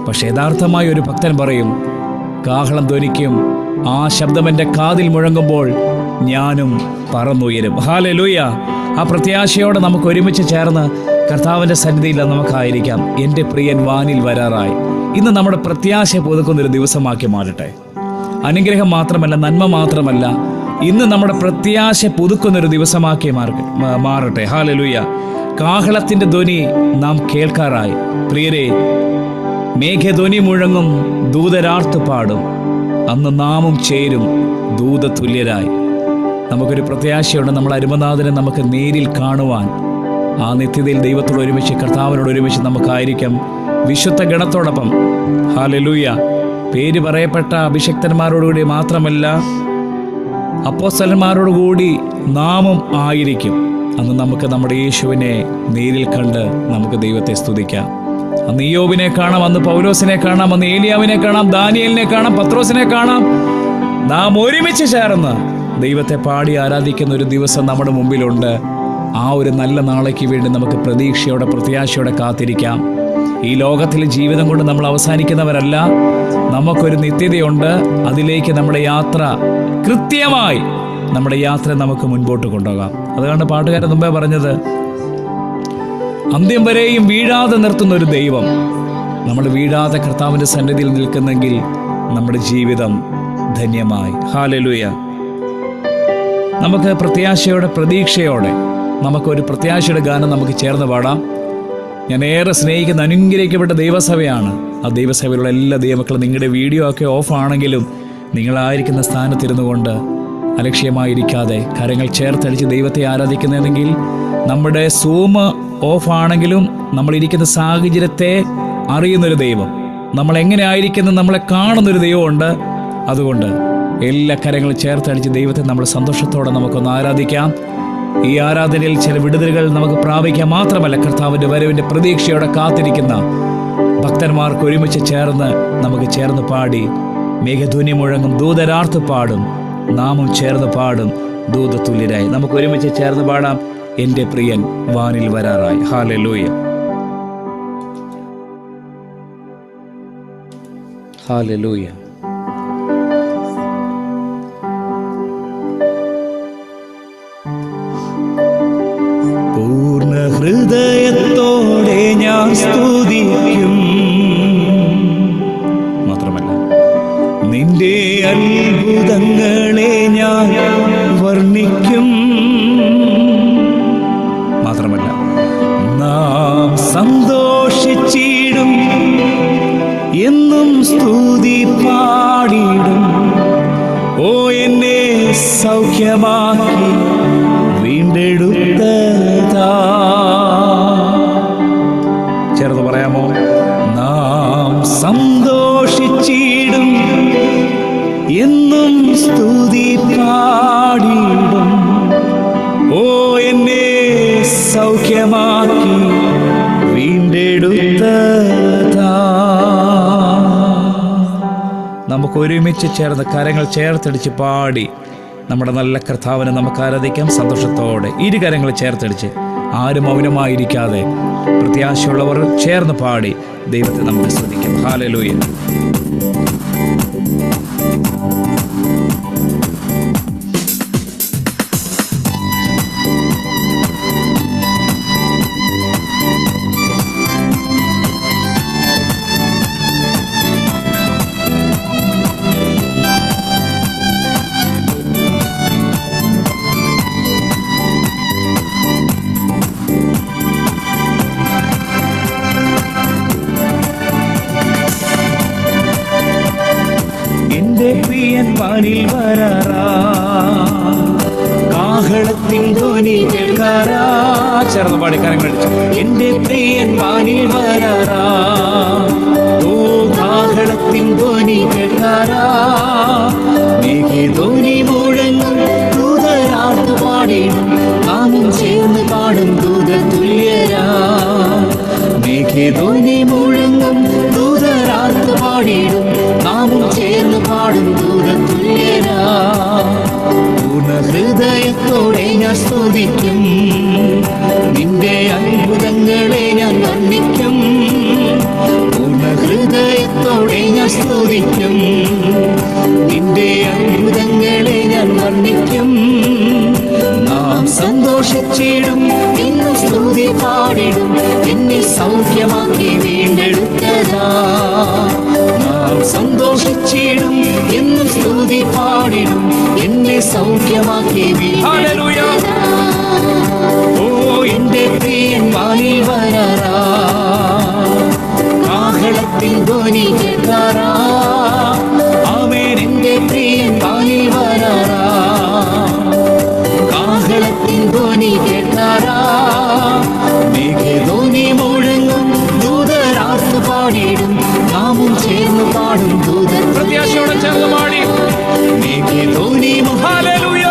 പക്ഷെ യഥാർത്ഥമായ ഒരു ഭക്തൻ പറയും, കാഹളം ധ്വനിക്കും, ആ ശബ്ദം എൻ്റെ കാതിൽ മുഴങ്ങുമ്പോൾ ഞാനും പറന്നുയരും. ഹല്ലേലൂയ! ആ പ്രത്യാശയോടെ നമുക്ക് ഒരുമിച്ച് ചേർന്ന് കർത്താവിൻ്റെ സന്നിധിയിൽ നമുക്കായിരിക്കാം. എൻ്റെ പ്രിയൻ വാനിൽ വരാറായി. ഇന്ന് നമ്മുടെ പ്രത്യാശ പുതുക്കുന്നൊരു ദിവസമാക്കി മാറട്ടെ. അനുഗ്രഹം മാത്രമല്ല, നന്മ മാത്രമല്ല, ഇന്ന് നമ്മുടെ പ്രത്യാശ പുതുക്കുന്നൊരു ദിവസമാക്കി മാറട്ടെ. ഹല്ലേലൂയ! കാഹളത്തിൻ്റെ ധ്വനി നാം കേൾക്കാറായി. പ്രിയരെ, മേഘധ്വനി മുഴങ്ങും, ദൂതരാർത്ത് പാടും, അന്ന് നാമും ചേരും ദൂതതുല്യരായി. നമുക്കൊരു പ്രത്യാശയുണ്ട്, നമ്മൾ അരുമനാഥനെ നമുക്ക് നേരിൽ കാണുവാൻ. ആ നിത്യതയിൽ ദൈവത്തോട് ഒരുമിച്ച്, കർത്താവിനോട് ഒരുമിച്ച് നമുക്കായിരിക്കാം വിശുദ്ധ ഗണത്തോടൊപ്പം. ഹല്ലേലൂയ! പേര് പറയപ്പെട്ട അഭിഷക്തന്മാരോടുകൂടി മാത്രമല്ല, അപ്പോസ്തലന്മാരോടുകൂടി നാമും ആയിരിക്കും. അന്ന് നമുക്ക് നമ്മുടെ യേശുവിനെ നേരിൽ കണ്ട് നമുക്ക് ദൈവത്തെ സ്തുതിക്കാം. അന്ന് ഇയ്യോബിനെ കാണാം, അന്ന് പൗലോസിനെ കാണാം, അന്ന് ഏലിയാവിനെ കാണാം, ദാനിയേലിനെ കാണാം, പത്രോസിനെ കാണാം. നാം ഒരുമിച്ച് ചേർന്ന് ദൈവത്തെ പാടി ആരാധിക്കുന്ന ഒരു ദിവസം നമ്മുടെ മുമ്പിലുണ്ട്. ആ ഒരു നല്ല നാളേക്ക് വേണ്ടി നമുക്ക് പ്രതീക്ഷയോടെ പ്രത്യാശയോടെ കാത്തിരിക്കാം. ഈ ലോകത്തിലെ ജീവിതം കൊണ്ട് നമ്മൾ അവസാനിക്കുന്നവരല്ല. നമുക്കൊരു നിത്യതയുണ്ട്. അതിലേക്ക് നമ്മുടെ യാത്ര കൃത്യമായി നമ്മുടെ യാത്ര നമുക്ക് മുൻപോട്ട് കൊണ്ടുപോകാം. അതുകൊണ്ട് പാട്ടുകാരൻ മുമ്പേ പറഞ്ഞത്, അന്ത്യം വരെയും വീഴാതെ നിർത്തുന്ന ഒരു ദൈവം. നമ്മൾ വീഴാതെ കർത്താവിൻ്റെ സന്നിധിയിൽ നിൽക്കുന്നെങ്കിൽ നമ്മുടെ ജീവിതം ധന്യമായി. ഹല്ലേലൂയ! നമുക്ക് പ്രത്യാശയോടെ പ്രതീക്ഷയോടെ നമുക്കൊരു പ്രത്യാശയുടെ ഗാനം നമുക്ക് ചേർന്ന് പാടാം. ഞാൻ ഏറെ സ്നേഹിക്കുന്ന അനുഗ്രഹിക്കപ്പെട്ട ദൈവസഭയാണ്. ആ ദൈവസഭയിലുള്ള എല്ലാ ദൈവമക്കളും, നിങ്ങളുടെ വീഡിയോ ഒക്കെ ഓഫ് ആണെങ്കിലും നിങ്ങളായിരിക്കുന്ന സ്ഥാനത്തിരുന്നു കൊണ്ട് അലക്ഷ്യമായിരിക്കാതെ കരങ്ങൾ ചേർത്തടിച്ച് ദൈവത്തെ ആരാധിക്കുന്നതെങ്കിൽ, നമ്മുടെ സൂം ഓഫ് ആണെങ്കിലും നമ്മളിരിക്കുന്ന സാഹചര്യത്തെ അറിയുന്നൊരു ദൈവം, നമ്മളെങ്ങനെ ആയിരിക്കുന്നത് നമ്മളെ കാണുന്നൊരു ദൈവമുണ്ട്. അതുകൊണ്ട് എല്ലാ കരങ്ങളും ചേർത്തടിച്ച് ദൈവത്തെ നമ്മൾ സന്തോഷത്തോടെ നമുക്കൊന്ന് ആരാധിക്കാം. ഈ ആരാധനയിൽ ചില വിടുതലുകൾ നമുക്ക് പ്രാപിക്കാം. മാത്രമല്ല, കർത്താവിൻ്റെ വരവിൻ്റെ പ്രതീക്ഷയോടെ കാത്തിരിക്കുന്ന ഭക്തന്മാർക്ക് ഒരുമിച്ച് ചേർന്ന് നമുക്ക് ചേർന്ന് പാടി, മേഘധ്വനി മുഴങ്ങും, ദൂതരാർത്ത് പാടും, നാമും ചേർന്ന് പാടും ദൂതതുല്യരായി. നമുക്ക് ഒരുമിച്ച് ചേർന്ന് പാടാം, എൻ്റെ പ്രിയൻ വാനിൽ വരാറായി. ഹല്ലേലൂയ! ഹല്ലേലൂയ! പൂർണ്ണ ഹൃദയത്തോടെ ഞാൻ സ്തുതിക്കും. മാത്രമല്ല, നിന്റെ അത്ഭുതങ്ങളെ ഞാൻ വർണ്ണിക്കും. മാത്രമല്ല, നാം സന്തോഷിച്ചിടും, എന്നും സ്തുതി പാടിടും. ഓ, എന്നെ സൗഖ്യമാക്കി വീണ്ടെടുത്തതാ. ചേർന്ന് പറയാമോ? നാം സന്തോഷിച്ചിടും, എന്നും സ്തുതി പാടിടും. ഓ, എന്നെ സൗഖ്യമാക്കി വീണ്ടെടുത്തതാ. നമുക്ക് ഒരുമിച്ച് ചേർന്ന് കരങ്ങൾ ചേർത്തടിച്ച് പാടി നമ്മുടെ നല്ല കർത്താവിനെ നമുക്ക് ആരാധിക്കാം സന്തോഷത്തോടെ. ഇരു കരങ്ങൾ ചേർത്തടിച്ച്, ആരും മൗനമായിരിക്കാതെ പ്രത്യാശയുള്ളവർ ചേർന്ന് പാടി ദൈവത്തെ നമുക്ക് സ്തുതിക്കാം. ഹല്ലേലൂയ! വാനിൽ വരാറാ, കാഹളത്തിൻ ധ്വനി കേൾക്കാറാ. ചേർന്ന് പാടി കരങ്ങൾ എന്റെ പ്രിയൻ വാനിൽ വരാറാ. ഓ കാഹളത്തിൻ ധ്വനി കേൾക്കാറാ. മേഘധ്വനി മുഴങ്ങും ദൂതരാർത്തു പാടിടും, നാമും ചേർന്ന് പാടും ദൂതതുല്യരാ. മേഘധ്വനി മുഴങ്ങും ദൂതരാർത്തു പാടിടും, നാമും ചേർന്ന് പാടും ദൂതതുല്യരാ. പൂർണ്ണ ഹൃദയത്തോടെ ഞാൻ സ്തുതിക്കും, നിന്റെ അത്ഭുതങ്ങളെ ഞാൻ വർണ്ണിക്കും. പൂർണ്ണ ഹൃദയത്തോടെ ഞാൻ സ്തുതിക്കും, നിന്റെ അത്ഭുതങ്ങളെ ഞാൻ വർണ്ണിക്കും. നാം സന്തോഷിച്ചിടും, എന്നും സ്തുതി പാടിടും, എന്നെ സൗഖ്യമാക്കി വീണ്ടെടുത്തതാ. നാം സന്തോഷിച്ചിടും, എന്നും സ്തുതി പാടിടും, എന്നെ സൗഖ്യമാക്കി വീണ്ടെടുത്തതാ. ഓ എന്റെ പ്രിയൻ വാനിൽ വരാറാ, കാഹളത്തിൻ ധ്വനി കേൾക്കാറാ. ആമേൻ, എന്റെ പ്രിയൻ വാനിൽ വരാറാ, കാഹളത്തിൻ ധ്വനി കേൾക്കാറാ. മേഘധ്വനി മുഴങ്ങും ദൂതരാർത്തു പാടിടും, നാമും ചേർന്ന് പാടും ദൂതർ. പ്രത്യാശയോടെ ചേർന്ന് പാടി മേഘധ്വനി ഹല്ലേലൂയ.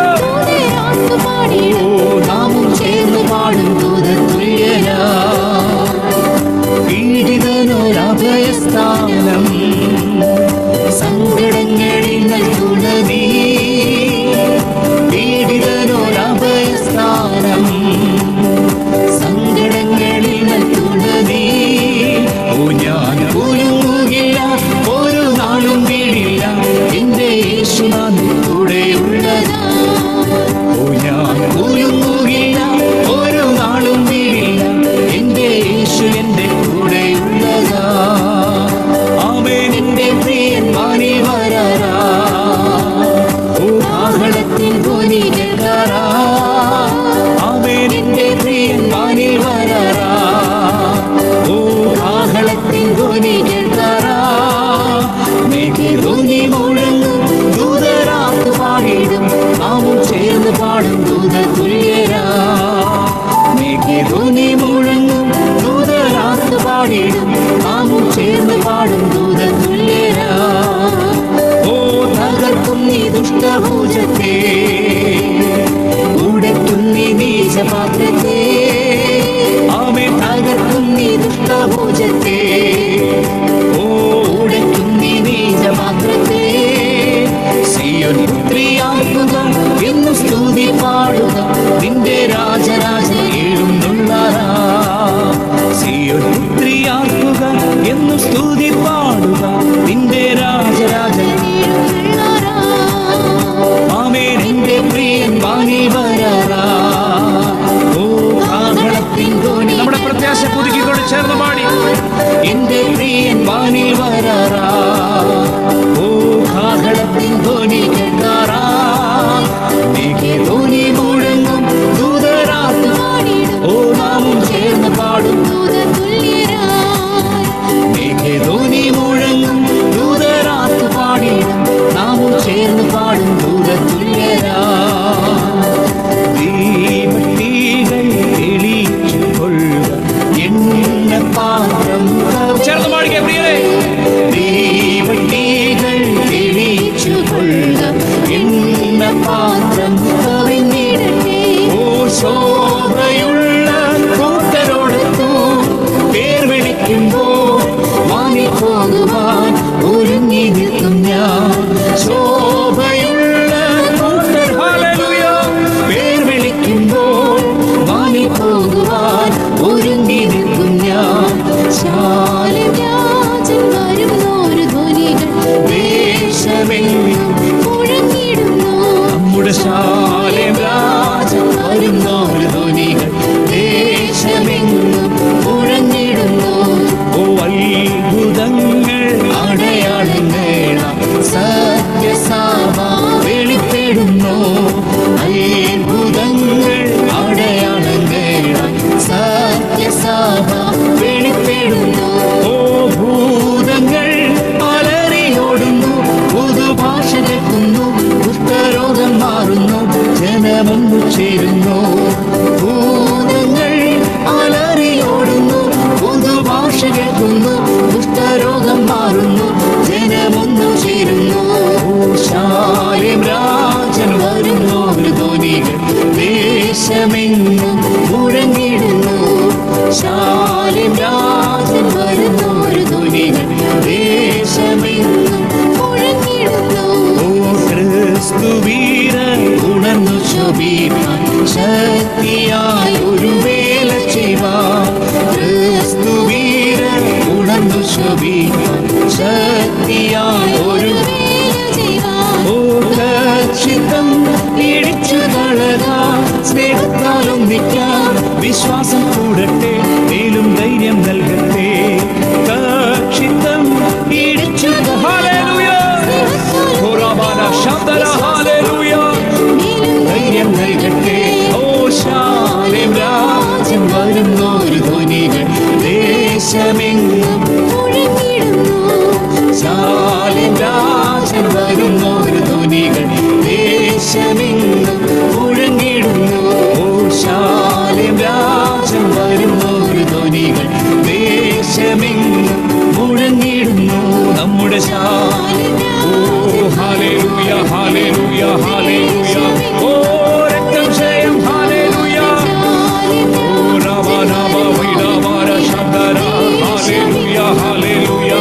നാമും ചേർന്ന് പാടും ദൂതതുല്യരാ. പീഡിതനൊരഭയസ്ഥാനം, സങ്കടങ്ങളിൽ നൽകുന്ന നീ. പീഡിതനൊരഭയസ്ഥാനം, സങ്കടങ്ങളിൽ നൽകുന്ന നീ. ഓ ഞാൻ കുലുങ്ങുകില്ല, ഒരു നാളും വീഴില്ല, എന്റെ യേശുനാഥൻ കൂടെയുള്ളതാ. ഓ ഞാൻ കുലുങ്ങുകില്ല, ഒരു നാളും വീഴില്ല, എന്റെ യേശു എന്റെ കൂടെയുള്ളതാ. ആമേൻ, എന്റെ പ്രിയൻ വാനിൽ വരാറാ. ഓ കാഹളത്തിൻ ധ്വനി കേൾക്കാറാ. ആമേൻ, എന്റെ പ്രിയൻ വാനിൽ വരാറാ. ഓ കാഹളത്തിൻ ധ്വനി കേൾക്കാറാ. മേഘധ്വനി മുഴങ്ങും ദൂതരാർത്തു പാടിടും, നാമും ചേർന്ന് പാടും ദൂതതുല്യരാ. മേഘധ്വനി മുഴങ്ങും ദൂതരാർത്തു പാടിടും, നാമും ചേർന്ന് പാടും ദൂതതുല്യരാ. ഓ തകർക്കും നീ ദുഷ്ടഭൂജത്തെ, ഉടയ്ക്കും നീ നീചപാത്രത്തെ. ആമേൻ, തകർക്കും നീ ദുഷ്ടഭൂജത്തെ, ഓ ഉടയ്ക്കും നീ നീചപാത്രത്തെ. സിയോൻ പുത്രിയാകുക, എന്നും സ്തുതി പാടുക, നിന്റെ രാജരാജൻ എഴുന്നള്ളാറാ. സിയോൻ പുത്രിയാകുക, എന്നും സ്തുതി പാടുക, നിന്റെ രാജരാജൻ എഴുന്നള്ളാറാ. ആമേൻ, എന്റെ പ്രിയൻ വാനിൽ വരാറാ. ഓ കാഹളത്തിൻ ധ്വനി. നമ്മുടെ പ്രത്യാശ പുതുക്കിക്കൊണ്ട് ചേർന്ന് പാടി എന്റെ പ്രിയൻ വാനിൽ വരാറാ. ഓ കാഹളത്തിൻ ധ്വനി കേൾക്കാറാ. മേഘധ്വനി മുഴങ്ങും ദൂതരാർത്തു പാടിടും, ഓ നാമും ചേർന്ന് പാടും ദൂതതുല്യരാ. മേഘധ്വനി മുഴങ്ങും ദൂതരാർത്തു പാടിടും, നാമും ചേർന്ന് പാടും ദൂതതുല്യരാ. ദീപത്തികൾ തെളിയിച്ചു കൊള്ളുക, എണ്ണ പാത്രം ചേർന്ന് പാടിക്കേ പ്രിയരെ. ദീപത്തികൾ തെളിയിച്ചു കൊള്ളുക, എണ്ണ പാത്രം കവിഞ്ഞിടട്ടെ. ഓ ശോഭയുള്ള കൂട്ടരോടൊത്തു പേർ വിളിക്കുമ്പോൾ വാനിൽ പോകുവാൻ ഒരുങ്ങി നിൽക്കും ഞാൻ. ശോഭയുള്ള കൂട്ടർ പേർ വിളിക്കുമ്പോൾ വാനിൽ പോകുവാൻ ഒരുങ്ങി നിൽക്കും ഞാൻ. ശാലരാജൻ വരുന്നൊരു ധ്വനികൾ ദേശമെങ്ങും മുഴങ്ങിടുന്നു. നമ്മുടെ ശാലം രാജൻ വരുന്നൊരു ധ്വനികൾ ദേശമെങ്ങും മുഴങ്ങിടുന്നു. ഓ അത്ഭുതങ്ങൾ അടയാളങ്ങൾ സത്യസഭ വെളിപ്പെടുന്നു. അത്ഭുതങ്ങൾ അടയാളങ്ങൾ സത്യസഭ വെളിപ്പെടുന്നു. ഓ ഭൂതങ്ങൾ അലറിയോടുന്നു, പുതുഭാഷ കേൾക്കുന്നു, കുഷ്ഠരോഗം മാറുന്നു, ജനമൊന്നു ചേരുന്നു. ഭൂതങ്ങൾ അലറിയോടുന്നു, പുതുഭാഷ കേൾക്കുന്നു, കുഷ്ഠരോഗം മാറുന്നു, ജീവിപ്പാൻ ശക്തിയായി ഒരു വേല ചെയ്യുവാൻ ക്രിസ്തുവീര ഉണർന്നു ശോഭിപ്പാൻ ശക്തിയായി ഒരു ചിത്തം പിടിച്ചു കളകാൻ സ്നേഹത്താലും നിൽക്കാൻ വിശ്വാസം കൂടട്ടെ മേലും ധൈര്യം നൽകട്ടെ ചിത്തം പിടിച്ചു ധൈര്യം നൽകട്ടെ ഓ ശാലേം രാജ്യം വരുന്നൊരു ധ്വനികൾ ദേശമെങ്ങും ശാലേം രാജ്യം വരുന്നൊരു ധ്വനികൾ ദേശമെങ്ങും മുഴങ്ങിടുന്നു ഓ ശാലേം രാജ്യം വരുന്നൊരു ധ്വനികൾ ദേശമെങ്ങും മുഴങ്ങിടുന്നു നമ്മുടെ ഓ ഹല്ലേലൂയ ഹല്ലേലൂയ ഹല്ലേലൂയ ഓ രക്തം ജയം ഹല്ലേലൂയ ഓ നമ നമ വൈഡാവര ശബ്ദര ഹല്ലേലൂയ ഹല്ലേലൂയ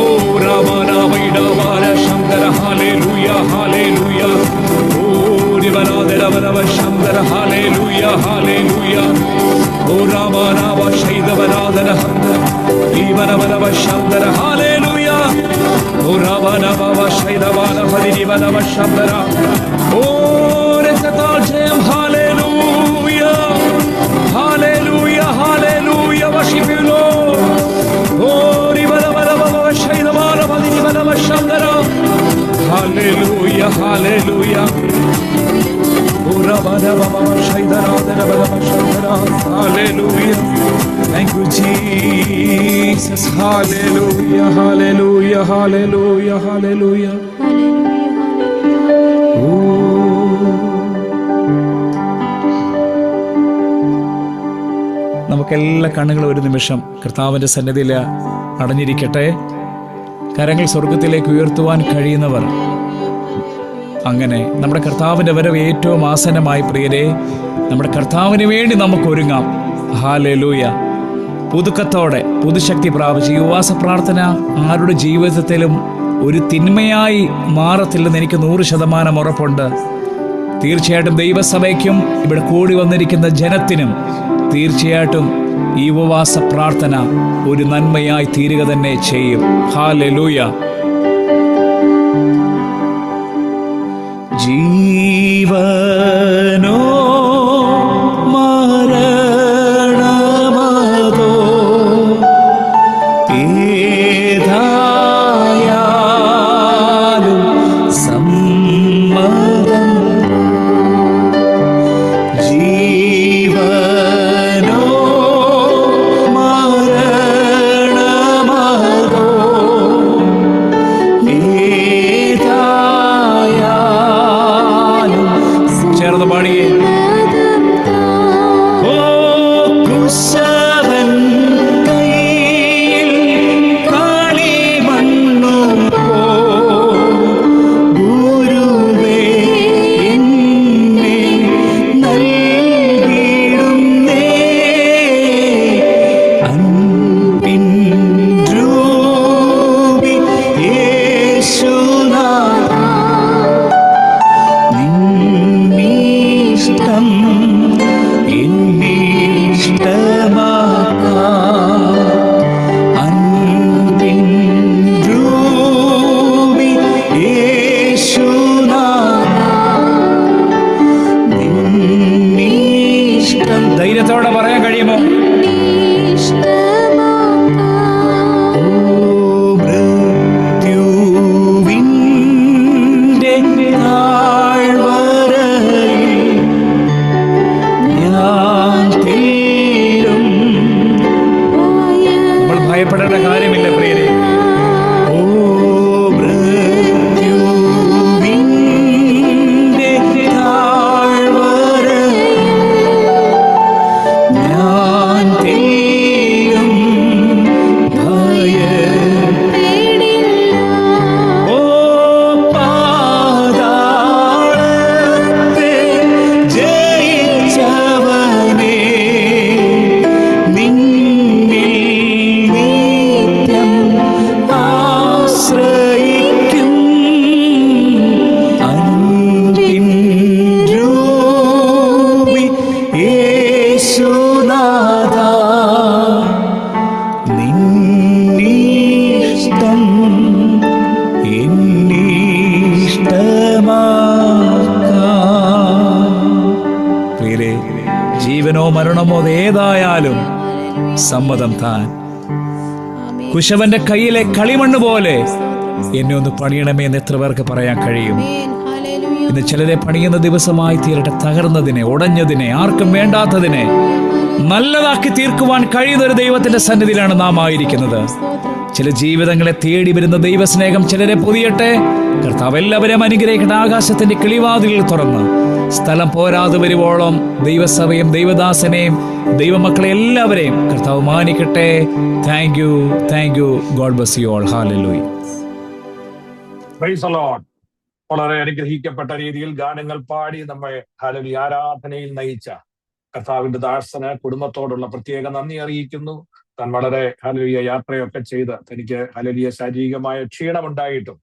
ഓ നമ നമ വൈഡാവര ശബ്ദര ഹല്ലേലൂയ ഹല്ലേലൂയ ഓ ദിവനാദര വരവ ശബ്ദര ഹല്ലേലൂയ ഹല്ലേലൂയ ഓ നമ നമ ശൈദവനാദര ഈവനവരവ ശബ്ദര ഹല്ലേലൂയ ഓ നമ ശൈദവന ഹരിവനവ ശബ്ദര ഓ രക്തത്താൽ ജയം hallelujah hallelujah hallelujah worship you Lord ഓ റിവനവരവ ശൈദവന ഹരിവനവ ശബ്ദര ഹല്ലേലൂയ ഹല്ലേലൂയ ഓ നമ ശൈദനാദര വരവ ശബ്ദര hallelujah Thank you, Jesus. Hallelujah, hallelujah, hallelujah, hallelujah. നമുക്കെല്ലാ കണ്ണുകളും ഒരു നിമിഷം കർത്താവിൻ്റെ സന്നിധിയിൽ അടഞ്ഞിരിക്കട്ടെ. കരങ്ങൾ സ്വർഗത്തിലേക്ക് ഉയർത്തുവാൻ കഴിയുന്നവർ അങ്ങനെ നമ്മുടെ കർത്താവിൻ്റെ വരവ് ഏറ്റവും ആസന്നമായി പ്രിയരെ, നമ്മുടെ കർത്താവിന് വേണ്ടി നമുക്ക് ഒരുങ്ങാം. ഹല്ലേലൂയ. പുതുക്കത്തോടെ പുതുശക്തി പ്രാപിച്ച് ഈ ഉപവാസ പ്രാർത്ഥന ആരുടെ ജീവിതത്തിലും ഒരു തിന്മയായി മാറത്തില്ലെന്ന് എനിക്ക് 100% ഉറപ്പുണ്ട്. തീർച്ചയായിട്ടും ദൈവസഭയ്ക്കും ഇവിടെ കൂടി വന്നിരിക്കുന്ന ജനത്തിനും തീർച്ചയായിട്ടും ഈ ഉപവാസ പ്രാർത്ഥന ഒരു നന്മയായി തീരുക തന്നെ ചെയ്യും. ഹല്ലേലൂയ. ജീവനോ മരണമതോ ഏതായാലും സമ്മതം. ജീവനോ മരണമതോ ഏതായാലും ജീവനോ മരണമോ ഏതായാലും സമ്മതം താൻ. കുശവന്റെ കയ്യിലെ കളിമണ്ണ് പോലെ എന്നെ ഒന്ന് പണിയണമേ എന്ന് എത്ര പേർക്ക് പറയാൻ കഴിയും? ഇന്ന് ചിലരെ പണിയുന്ന ദിവസമായി തീരട്ടെ. തകർന്നതിനെ, ഉടഞ്ഞതിനെ, ആർക്കും വേണ്ടാത്തതിനെ നല്ലതാക്കി തീർക്കുവാൻ കഴിയുന്ന ഒരു ദൈവത്തിന്റെ സന്നിധിയിലാണ് നാം ആയിരിക്കുന്നത്. ചില ജീവിതങ്ങളെ തേടി വരുന്ന ദൈവസ്നേഹം ചിലരെ പൊതിയട്ടെ. കർത്താവ് എല്ലാവരെയും അനുഗ്രഹിക്കട്ടെ. ആകാശത്തിന്റെ കിളിവാതിലുകൾ തുറന്ന് സ്ഥലം പോരാതെ വരുവോളം ദൈവസഭയും ദൈവദാസനെയും ദൈവമക്കളെ എല്ലാവരെയും കർത്താവ് മാനിക്കട്ടെ. Thank you, thank you. God bless you all. Hallelujah. Praise the Lord. വളരെ അനുഗ്രഹിക്കപ്പെട്ട രീതിയിൽ ഗാനങ്ങൾ പാടി നമ്മെ ഹല്ലേലൂയ ആരാധനയിൽ നയിച്ച കർത്താവിന്റെ ദാസന് കുടുംബത്തോടുള്ള പ്രത്യേക നന്ദി അറിയിക്കുന്നു. താൻ വളരെ ഹല്ലേലൂയ യാത്രയൊക്കെ ചെയ്ത് തനിക്ക് ഹല്ലേലൂയ ശാരീരികമായ ക്ഷീണമുണ്ടായിട്ടും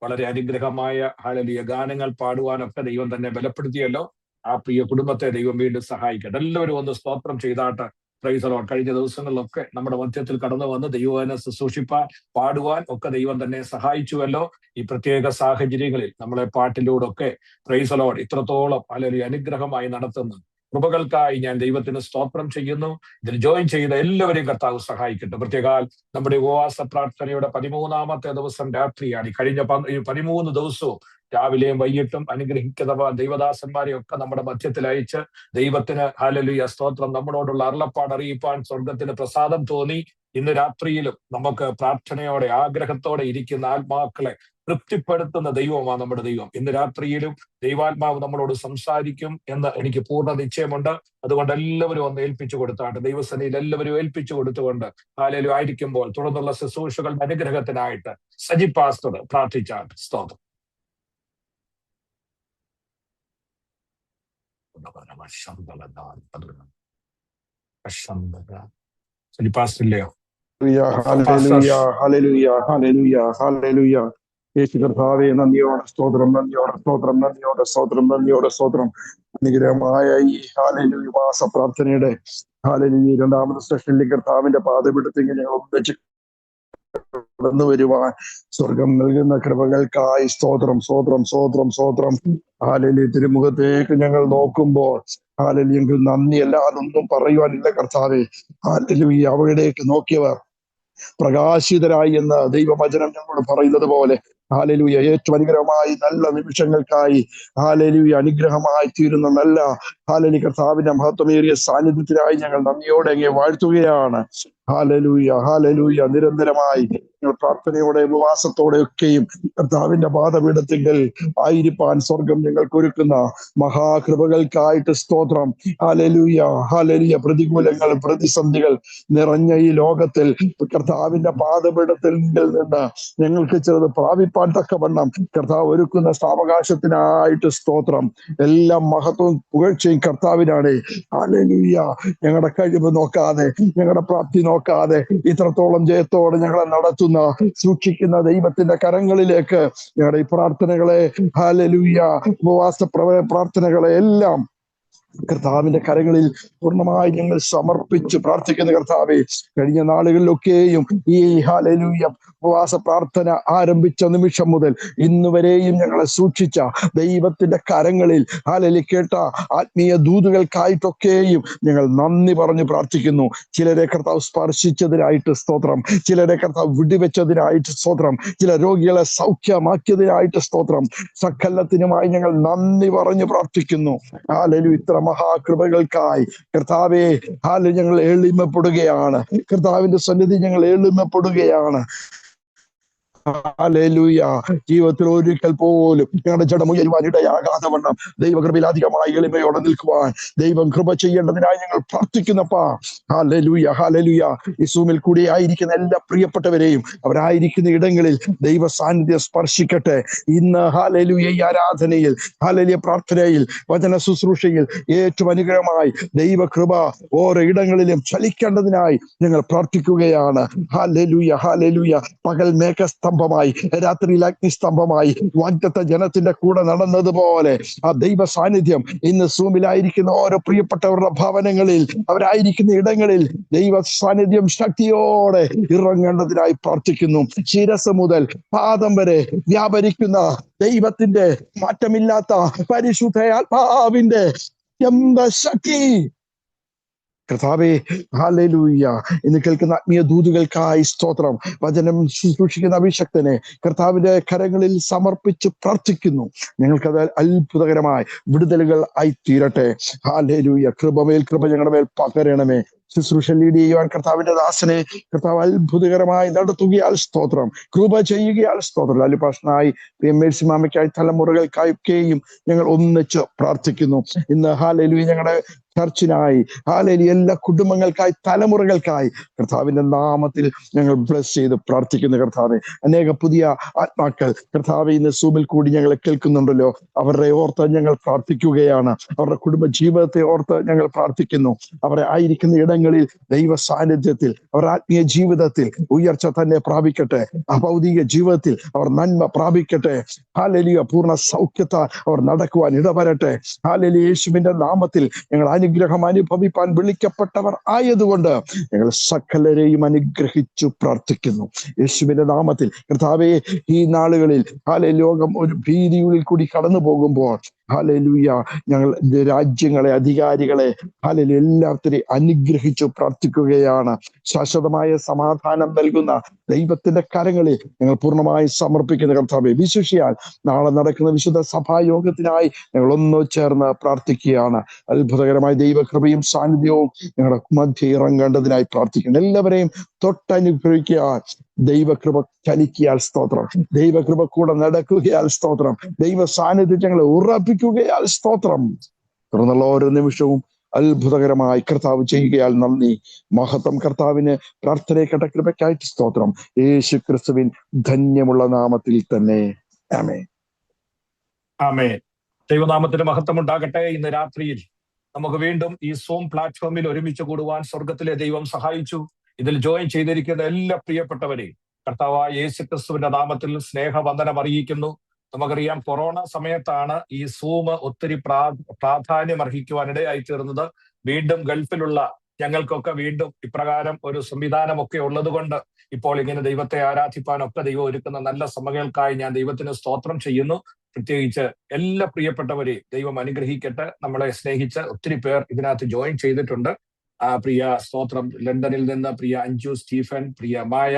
വളരെ അനുഗ്രഹമായ ഹല്ലേലൂയ ഗാനങ്ങൾ പാടുവാനൊക്കെ ദൈവം തന്നെ ബലപ്പെടുത്തിയല്ലോ. ആ പ്രിയ കുടുംബത്തെ ദൈവം വീണ്ടും സഹായിക്കട്ടെ. എല്ലാവരും ഒന്ന് സ്തോത്രം ചെയ്താട്ട്. Price the Lord. കഴിഞ്ഞ ദിവസങ്ങളിലൊക്കെ നമ്മുടെ മധ്യത്തിൽ കടന്നു വന്ന് ദൈവവചനം ശുശ്രൂഷിപ്പാൻ, പാടുവാൻ ഒക്കെ ദൈവം തന്നെ സഹായിച്ചുവല്ലോ. ഈ പ്രത്യേക സാഹചര്യങ്ങളിൽ നമ്മളെ പാട്ടിലൂടെ ഒക്കെ പ്രൈസ് ദി ലോർഡ് ഇത്രത്തോളം ഹല്ലേലൂയ അനുഗ്രഹമായി നടത്തുന്നു കൃപകൾക്കായി ഞാൻ ദൈവത്തിന് സ്തോത്രം ചെയ്യുന്നു. ഇതിൽ ജോയിൻ ചെയ്ത എല്ലാവരെയും കർത്താവ് സഹായിക്കട്ടെ. പ്രത്യേകാൽ നമ്മുടെ ഉപവാസ പ്രാർത്ഥനയുടെ 13ാമത്തെ ദിവസം രാത്രിയാണ്. ഈ കഴിഞ്ഞ 13 ദിവസവും രാവിലെയും വൈകിട്ടും അനുഗ്രഹിക്കുന്ന ദൈവദാസന്മാരെ ഒക്കെ നമ്മുടെ മധ്യത്തിൽ അയച്ച് ദൈവത്തിന് ഹല്ലേലൂയ സ്തോത്രം നമ്മളോടുള്ള അരുളപ്പാട് അറിയിപ്പാൻ സ്വർഗത്തിന് പ്രസാദം തോന്നി. ഇന്ന് രാത്രിയിലും നമുക്ക് പ്രാർത്ഥനയോടെ ആഗ്രഹത്തോടെ ഇരിക്കുന്ന ആത്മാക്കളെ തൃപ്തിപ്പെടുത്തുന്ന ദൈവമാണ് നമ്മുടെ ദൈവം. ഇന്ന് രാത്രിയിലും ദൈവാത്മാവ് നമ്മളോട് സംസാരിക്കും എന്ന് എനിക്ക് പൂർണ്ണ നിശ്ചയമുണ്ട്. അതുകൊണ്ട് എല്ലാവരും ഒന്ന് ഏൽപ്പിച്ചു കൊടുത്താട്ട് ദൈവസന്നിധിയിൽ എല്ലാവരും ഏൽപ്പിച്ചു കൊടുത്തുകൊണ്ട് ഹല്ലേലൂയ ആയിരിക്കുമ്പോൾ തുടർന്നുള്ള ശുശ്രൂഷകളുടെ അനുഗ്രഹത്തിനായിട്ട് സജി പാസ്റ്റർ പ്രാർത്ഥിച്ചാട്ട്. സ്തോത്രം. സജി പാസ്റ്റർ ഇല്ലയോ? Hallelujah, hallelujah, hallelujah, hallelujah. യേശു കർത്താവേ, നന്ദിയോടെ സ്തോത്രം, നന്ദിയോടെ സ്തോത്രം, നന്ദിയോടെ സ്തോത്രം, നന്ദിയോടെ സ്തോത്രം. അനുഗ്രഹമായ ഈ ഹല്ലേലൂയ ഉപവാസ പ്രാർത്ഥനയുടെ ഹല്ലേലൂയ 2ാമത്തെ സെഷനിൽ കർത്താവിന്റെ പാദപീഠത്തിൽ ഞങ്ങൾ ഒന്നിച്ച് കടന്നു വരുവാൻ സ്വർഗം നൽകുന്ന കൃപകൾക്കായി സ്തോത്രം, സ്തോത്രം, സ്തോത്രം, സ്തോത്രം. ഹല്ലേലൂയ തിരുമുഖത്തേക്ക് ഞങ്ങൾ നോക്കുമ്പോൾ ഹല്ലേലൂയ നന്ദി അല്ലാതൊന്നും പറയുവാനില്ല കർത്താവേ. ഹല്ലേലൂയ അവിടേക്ക് നോക്കിയവർ പ്രകാശിതരായി എന്ന് ദൈവവചനം ഞങ്ങളോട് പറയുന്നത് പോലെ ഹല്ലേലൂയ ഏറ്റവും അനുഗ്രഹമായി നല്ല നിമിഷങ്ങൾക്കായി ഹല്ലേലൂയ അനുഗ്രഹമായി തീരുന്ന നല്ല ഹല്ലേലൂയ കർത്താവിന്റെ മഹത്വമേറിയ സാന്നിധ്യത്തിനായി ഞങ്ങൾ നന്ദിയോടെ അങ്ങേ വാഴ്ത്തുകയാണ്. Hallelujah, hallelujah. നിരന്തരമായി ഞങ്ങൾ പ്രാർത്ഥനയോടെ ഉപവാസത്തോടെ ഒക്കെയും കർത്താവിന്റെ പാദപീഠത്തിങ്കൽ ആയിരിക്കാൻ സ്വർഗം ഞങ്ങൾക്ക് ഒരുക്കുന്ന മഹാകൃപകൾക്കായിട്ട് സ്തോത്രം. Hallelujah, hallelujah. പ്രതികൂലങ്ങൾ, പ്രതിസന്ധികൾ നിറഞ്ഞ ഈ ലോകത്തിൽ കർത്താവിന്റെ പാദപീഠത്തിൽ നിന്ന് ഞങ്ങൾക്ക് ചെറുത് പ്രാപിപ്പാൻ തക്കവണ്ണം കർത്താവ് ഒരുക്കുന്ന സാവകാശത്തിനായിട്ട് സ്തോത്രം. എല്ലാം മഹത്വവും പുകഴ്ചയും കർത്താവിനാണ്. ഹല്ലേലൂയ. ഞങ്ങളുടെ കഴിവ് നോക്കാതെ, ഞങ്ങളുടെ പ്രാപ്തി നോക്കാതെ ഇത്രത്തോളം ജയത്തോടെ ഞങ്ങളെ നടത്തുന്ന സൂക്ഷിക്കുന്ന ദൈവത്തിന്റെ കരങ്ങളിലേക്ക് ഞങ്ങളുടെ ഈ പ്രാർത്ഥനകളെ ഹല്ലേലൂയ ഉപവാസ പ്രാർത്ഥനകളെ എല്ലാം കർത്താവിന്റെ കരങ്ങളിൽ പൂർണ്ണമായി ഞങ്ങൾ സമർപ്പിച്ച് പ്രാർത്ഥിക്കുന്ന കർത്താവേ, കഴിഞ്ഞ നാളുകളിലൊക്കെയും ഈ ഹല്ലേലൂയ ഉപവാസ പ്രാർത്ഥന ആരംഭിച്ച നിമിഷം മുതൽ ഇന്ന് വരെയും ഞങ്ങളെ സൂക്ഷിച്ച ദൈവത്തിന്റെ കരങ്ങളിൽ ഹല്ലേലൂയ കേട്ട ആത്മീയ ദൂതുകൾക്കായിട്ടൊക്കെയും ഞങ്ങൾ നന്ദി പറഞ്ഞു പ്രാർത്ഥിക്കുന്നു. ചിലരെ കർത്താവ് സ്പർശിച്ചതിനായിട്ട് സ്തോത്രം, ചിലരെ കർത്താവ് വിടുവെച്ചതിനായിട്ട് സ്തോത്രം, ചില രോഗികളെ സൗഖ്യമാക്കിയതിനായിട്ട് സ്തോത്രം. സകലത്തിനുമായി ഞങ്ങൾ നന്ദി പറഞ്ഞു പ്രാർത്ഥിക്കുന്നു. ഹല്ലേലൂയ ഇത്ര മഹാകൃപകൾക്കായി കർത്താവേ ഹല്ലേലൂയ ഞങ്ങൾ എളിമപ്പെടുകയാണ്. കർത്താവിന്റെ സന്നിധി ഞങ്ങൾ എളിമപ്പെടുകയാണ്. ഹല്ലേലൂയ. ജീവിതത്തിൽ ഒരിക്കൽ പോലും ഞങ്ങളുടെ ജഡം ഉയരുവാൻ ഇടയാകാതെ വണ്ണം ദൈവകൃപയിൽ അധികമായി എളിമയോടെ നിൽക്കുവാൻ ദൈവം കൃപ ചെയ്യേണ്ടതിനായി ഞങ്ങൾ പ്രാർത്ഥിക്കുന്നപ്പാ. Hallelujah, hallelujah. ഈ സൂമിൽ കൂടി ആയിരിക്കുന്ന എല്ലാ പ്രിയപ്പെട്ടവരെയും അവരായിരിക്കുന്ന ഇടങ്ങളിൽ ദൈവ സാന്നിധ്യം സ്പർശിക്കട്ടെ. ഇന്ന് ഹല്ലേലൂയ ഈ ആരാധനയിൽ ഹല്ലേലൂയ പ്രാർത്ഥനയിൽ വചന ശുശ്രൂഷയിൽ ഏറ്റവും അനുഗ്രഹമായി ദൈവകൃപ ഓരോ ഇടങ്ങളിലും ചലിക്കേണ്ടതിനായി ഞങ്ങൾ പ്രാർത്ഥിക്കുകയാണ്. Hallelujah, hallelujah. പകൽ മേഘസ്തംഭമായി, രാത്രിയിൽ അഗ്നിസ്തംഭമായി വാഗ്ദത്ത ജനത്തിന്റെ കൂടെ നടന്നതുപോലെ ആ ദൈവ സാന്നിധ്യം ഇന്ന് സൂമിലായിരിക്കുന്ന ഓരോ പ്രിയപ്പെട്ടവരുടെ ഭവനങ്ങളിൽ അവരായിരിക്കുന്ന ഇടങ്ങളിൽ ദൈവ സാന്നിധ്യം ശക്തിയോടെ ഇറങ്ങേണ്ടതിനായി പ്രാർത്ഥിക്കുന്നു. ശിരസ് മുതൽ പാദം വരെ വ്യാപരിക്കുന്ന ദൈവത്തിന്റെ മാറ്റമില്ലാത്ത പരിശുദ്ധ ആത്മാവിന്റെ ശക്തി കർത്താവേ, ഹല്ലേലൂയ. ഇന്ന് കേൾക്കുന്ന ആത്മീയ ദൂതുകൾക്കായി സ്തോത്രം. വചനം ശുശ്രൂഷിക്കുന്ന അഭിഷക്തനെ കർത്താവിന്റെ കരങ്ങളിൽ സമർപ്പിച്ച് പ്രാർത്ഥിക്കുന്നു. ഞങ്ങൾക്കത് അത്ഭുതകരമായി വിടുതലുകൾ ആയി തീരട്ടെ. ഹല്ലേലൂയ. കൃപമേൽ കൃപ ഞങ്ങളുടെ മേൽ പകരണമേ. ശുശ്രൂഷ ലീഡ് ചെയ്യുവാൻ കർത്താവിന്റെ ദാസനെ കർത്താവ് അത്ഭുതകരമായി നടത്തുകയാൽ സ്തോത്രം. കൃപ ചെയ്യുകയാൽ സ്തോത്രം. ലാലുപാഷനായി മേഴ്സി മാമയ്ക്കായി തലമുറകൾക്കായൊക്കെയും ഞങ്ങൾ ഒന്നിച്ച് പ്രാർത്ഥിക്കുന്നു. ഇന്ന് ഹല്ലേലൂയ ഞങ്ങളുടെ ചർച്ചിനായി, ഹല്ലേലൂയ എല്ലാ കുടുംബങ്ങൾക്കായി, തലമുറകൾക്കായി കർത്താവിന്റെ നാമത്തിൽ ഞങ്ങൾ ബ്ലസ് ചെയ്ത് പ്രാർത്ഥിക്കുന്നു. കർത്താവെ, അനേക പുതിയ ആത്മാക്കൾ കർത്താവെ ഇന്ന് സൂമിൽ കൂടി ഞങ്ങളെ കേൾക്കുന്നുണ്ടല്ലോ. അവരുടെ ഓർത്ത് ഞങ്ങൾ പ്രാർത്ഥിക്കുകയാണ്. അവരുടെ കുടുംബ ജീവിതത്തെ ഓർത്ത് ഞങ്ങൾ പ്രാർത്ഥിക്കുന്നു. അവരെ ആയിരിക്കുന്ന ഇടങ്ങളിൽ ദൈവ സാന്നിധ്യത്തിൽ, അവരുടെ ആത്മീയ ജീവിതത്തിൽ ഉയർച്ച തന്നെ പ്രാപിക്കട്ടെ. ഭൗതിക ജീവിതത്തിൽ അവർ നന്മ പ്രാപിക്കട്ടെ. ഹല്ലേലൂയ. പൂർണ്ണ സൗഖ്യത്താൽ അവർ നടക്കുവാൻ ഇടവരട്ടെ. ഹല്ലേലൂയ. യേശുവിന്റെ നാമത്തിൽ ഞങ്ങൾ അനുഗ്രഹം അനുഭവിപ്പാൻ വിളിക്കപ്പെട്ടവർ ആയതുകൊണ്ട് ഞങ്ങൾ സകലരെയും അനുഗ്രഹിച്ചു പ്രാർത്ഥിക്കുന്നു. യേശുവിന്റെ നാമത്തിൽ കർത്താവേ, ഈ നാളുകളിൽ ഹല്ലേലൂയ ലോകം ഒരു ഭീതിയുള്ളിൽ കൂടി കടന്നു പോകുമ്പോൾ ഹല്ലേലൂയ ഞങ്ങൾ രാജ്യങ്ങളെ, അധികാരികളെ ഹല്ലേലൂയ എല്ലാവരെയും അനുഗ്രഹിച്ചു പ്രാർത്ഥിക്കുകയാണ്. ശാശ്വതമായ സമാധാനം നൽകുന്ന ദൈവത്തിന്റെ കരങ്ങളിൽ ഞങ്ങൾ പൂർണ്ണമായി സമർപ്പിക്കുന്ന കർത്താവെ, വിശുഷിയാൽ നാളെ നടക്കുന്ന വിശുദ്ധ സഭായോഗത്തിനായി ഞങ്ങൾ ഒന്നു ചേർന്ന് പ്രാർത്ഥിക്കുകയാണ്. അത്ഭുതകരമായ ദൈവകൃപയും സാന്നിധ്യവും ഞങ്ങളുടെ മധ്യ ഇറങ്ങേണ്ടതിനായി പ്രാർത്ഥിക്കുന്നു. എല്ലാവരെയും തൊട്ടനുഭവിക്കാൻ ദൈവകൃപ ചലിക്കിയാൽ സ്തോത്രം. ദൈവകൃപ കൂടെ നടക്കുകയാൽ സ്തോത്രം. ദൈവ സാന്നിധ്യം ഞങ്ങളെ ഉറപ്പിക്കുകയാൽ സ്തോത്രം. തുടർന്നുള്ള ഓരോ നിമിഷവും അത്ഭുതകരമായി കർത്താവ് ചെയ്യുകയാൽ നന്ദി. മഹത്വം കർത്താവിന്. പ്രാർത്ഥനയ്ക്കട്ട കൃപയ്ക്കായിട്ട് സ്തോത്രം. യേശു ക്രിസ്തുവിൻ ധന്യമുള്ള നാമത്തിൽ തന്നെ. ആമേൻ. ആമേൻ. ദൈവനാമത്തിന് മഹത്വം ഉണ്ടാകട്ടെ. ഇന്ന് രാത്രിയിൽ നമുക്ക് വീണ്ടും ഈ സൂം പ്ലാറ്റ്ഫോമിൽ ഒരുമിച്ച് കൂടുവാൻ സ്വർഗത്തിലെ ദൈവം സഹായിച്ചു. ഇതിൽ ജോയിൻ ചെയ്തിരിക്കുന്ന എല്ലാ പ്രിയപ്പെട്ടവരെയും കർത്താവായ യേശു ക്രിസ്തുവിന്റെ നാമത്തിൽ സ്നേഹവന്ദനം അറിയിക്കുന്നു. നമുക്കറിയാം, കൊറോണ സമയത്താണ് ഈ സൂം ഒത്തിരി പ്രാധാന്യം അർഹിക്കുവാനിടയായി തീർന്നത്. വീണ്ടും ഗൾഫിലുള്ള ഞങ്ങൾക്കൊക്കെ വീണ്ടും ഇപ്രകാരം ഒരു സംവിധാനമൊക്കെ ഉള്ളത് കൊണ്ട് ഇപ്പോൾ ഇങ്ങനെ ദൈവത്തെ ആരാധിപ്പാനൊക്കെ ദൈവം ഒരുക്കുന്ന നല്ല സമയങ്ങൾക്കായി ഞാൻ ദൈവത്തിന് സ്തോത്രം ചെയ്യുന്നു. പ്രത്യേകിച്ച് എല്ലാ പ്രിയപ്പെട്ടവരെയും ദൈവം അനുഗ്രഹിക്കട്ടെ. നമ്മളെ സ്നേഹിച്ച് ഒത്തിരി പേർ ഇതിനകത്ത് ജോയിൻ ചെയ്തിട്ടുണ്ട്. പ്രിയ സ്തോത്രം. ലണ്ടനിൽ നിന്ന് പ്രിയ അഞ്ജു സ്റ്റീഫൻ, പ്രിയ മായ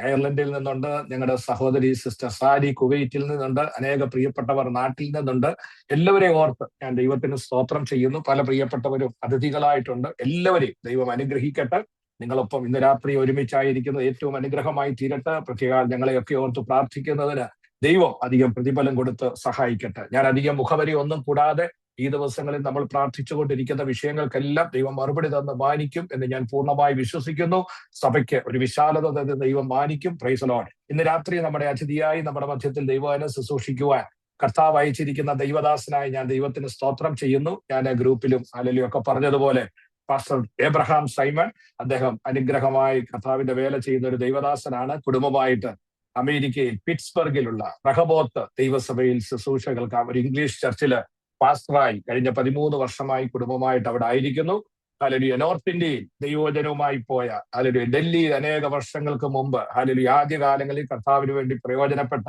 അയർലൻഡിൽ നിന്നുണ്ട്, ഞങ്ങളുടെ സഹോദരി സിസ്റ്റർ സാരി കുവൈറ്റിൽ നിന്നുണ്ട്, അനേക പ്രിയപ്പെട്ടവർ നാട്ടിൽ നിന്നുണ്ട്. എല്ലാവരെയും ഓർത്ത് ഞാൻ ദൈവത്തിന് സ്തോത്രം ചെയ്യുന്നു. പല പ്രിയപ്പെട്ടവരും അതിഥികളായിട്ടുണ്ട്. എല്ലാവരെയും ദൈവം അനുഗ്രഹിക്കട്ടെ. നിങ്ങളൊപ്പം ഇന്ന് രാത്രി ഒരുമിച്ചായിരിക്കുന്നത് ഏറ്റവും അനുഗ്രഹമായി തീരട്ടെ. പ്രത്യേക ഞങ്ങളെയൊക്കെ ഓർത്ത് പ്രാർത്ഥിക്കുന്നതിന് ദൈവം അധികം പ്രതിഫലം കൊടുത്ത് സഹായിക്കട്ടെ. ഞാൻ അധികം മുഖവരി ഒന്നും കൂടാതെ ഈ ദിവസങ്ങളിൽ നമ്മൾ പ്രാർത്ഥിച്ചുകൊണ്ടിരിക്കുന്ന വിഷയങ്ങൾക്കെല്ലാം ദൈവം മറുപടി തന്ന് മാനിക്കും എന്ന് ഞാൻ പൂർണ്ണമായി വിശ്വസിക്കുന്നു. സഭയ്ക്ക് ഒരു വിശാലത തന്ന് ദൈവം മാനിക്കും. Price the Lord. ഇന്ന് രാത്രി നമ്മുടെ അതിഥിയായി നമ്മുടെ മധ്യത്തിൽ ദൈവവചനം ശുശ്രൂഷിക്കുവാൻ കർത്താവ് അയച്ചിരിക്കുന്ന ദൈവദാസനായി ഞാൻ ദൈവത്തിന് സ്തോത്രം ചെയ്യുന്നു. ഞാൻ ഗ്രൂപ്പിലും അലലിയൊക്കെ പറഞ്ഞതുപോലെ പാസ്റ്റർ എബ്രഹാം സൈമൺ, അദ്ദേഹം അനുഗ്രഹമായി കർത്താവിന്റെ വേല ചെയ്യുന്ന ഒരു ദൈവദാസനാണ്. കുടുംബമായിട്ട് അമേരിക്കയിൽ പിറ്റ്സ്ബർഗിലുള്ള റഹബോത്ത് ദൈവസഭയിൽ ശുശ്രൂഷ കേൾക്കാം. ഒരു ഇംഗ്ലീഷ് ചർച്ചില് പാസ്റ്ററായി കഴിഞ്ഞ 13 വർഷമായി കുടുംബമായിട്ട് അവിടെ ആയിരിക്കുന്നു. ഹല്ലേലൂയ. നോർത്ത് ഇന്ത്യയിൽ ദൈവവചനവുമായി പോയ ഹല്ലേലൂയ ഡൽഹിയിൽ അനേക വർഷങ്ങൾക്ക് മുമ്പ് ഹല്ലേലൂയ ആദ്യകാലങ്ങളിൽ കർത്താവിന് വേണ്ടി പ്രയോജനപ്പെട്ട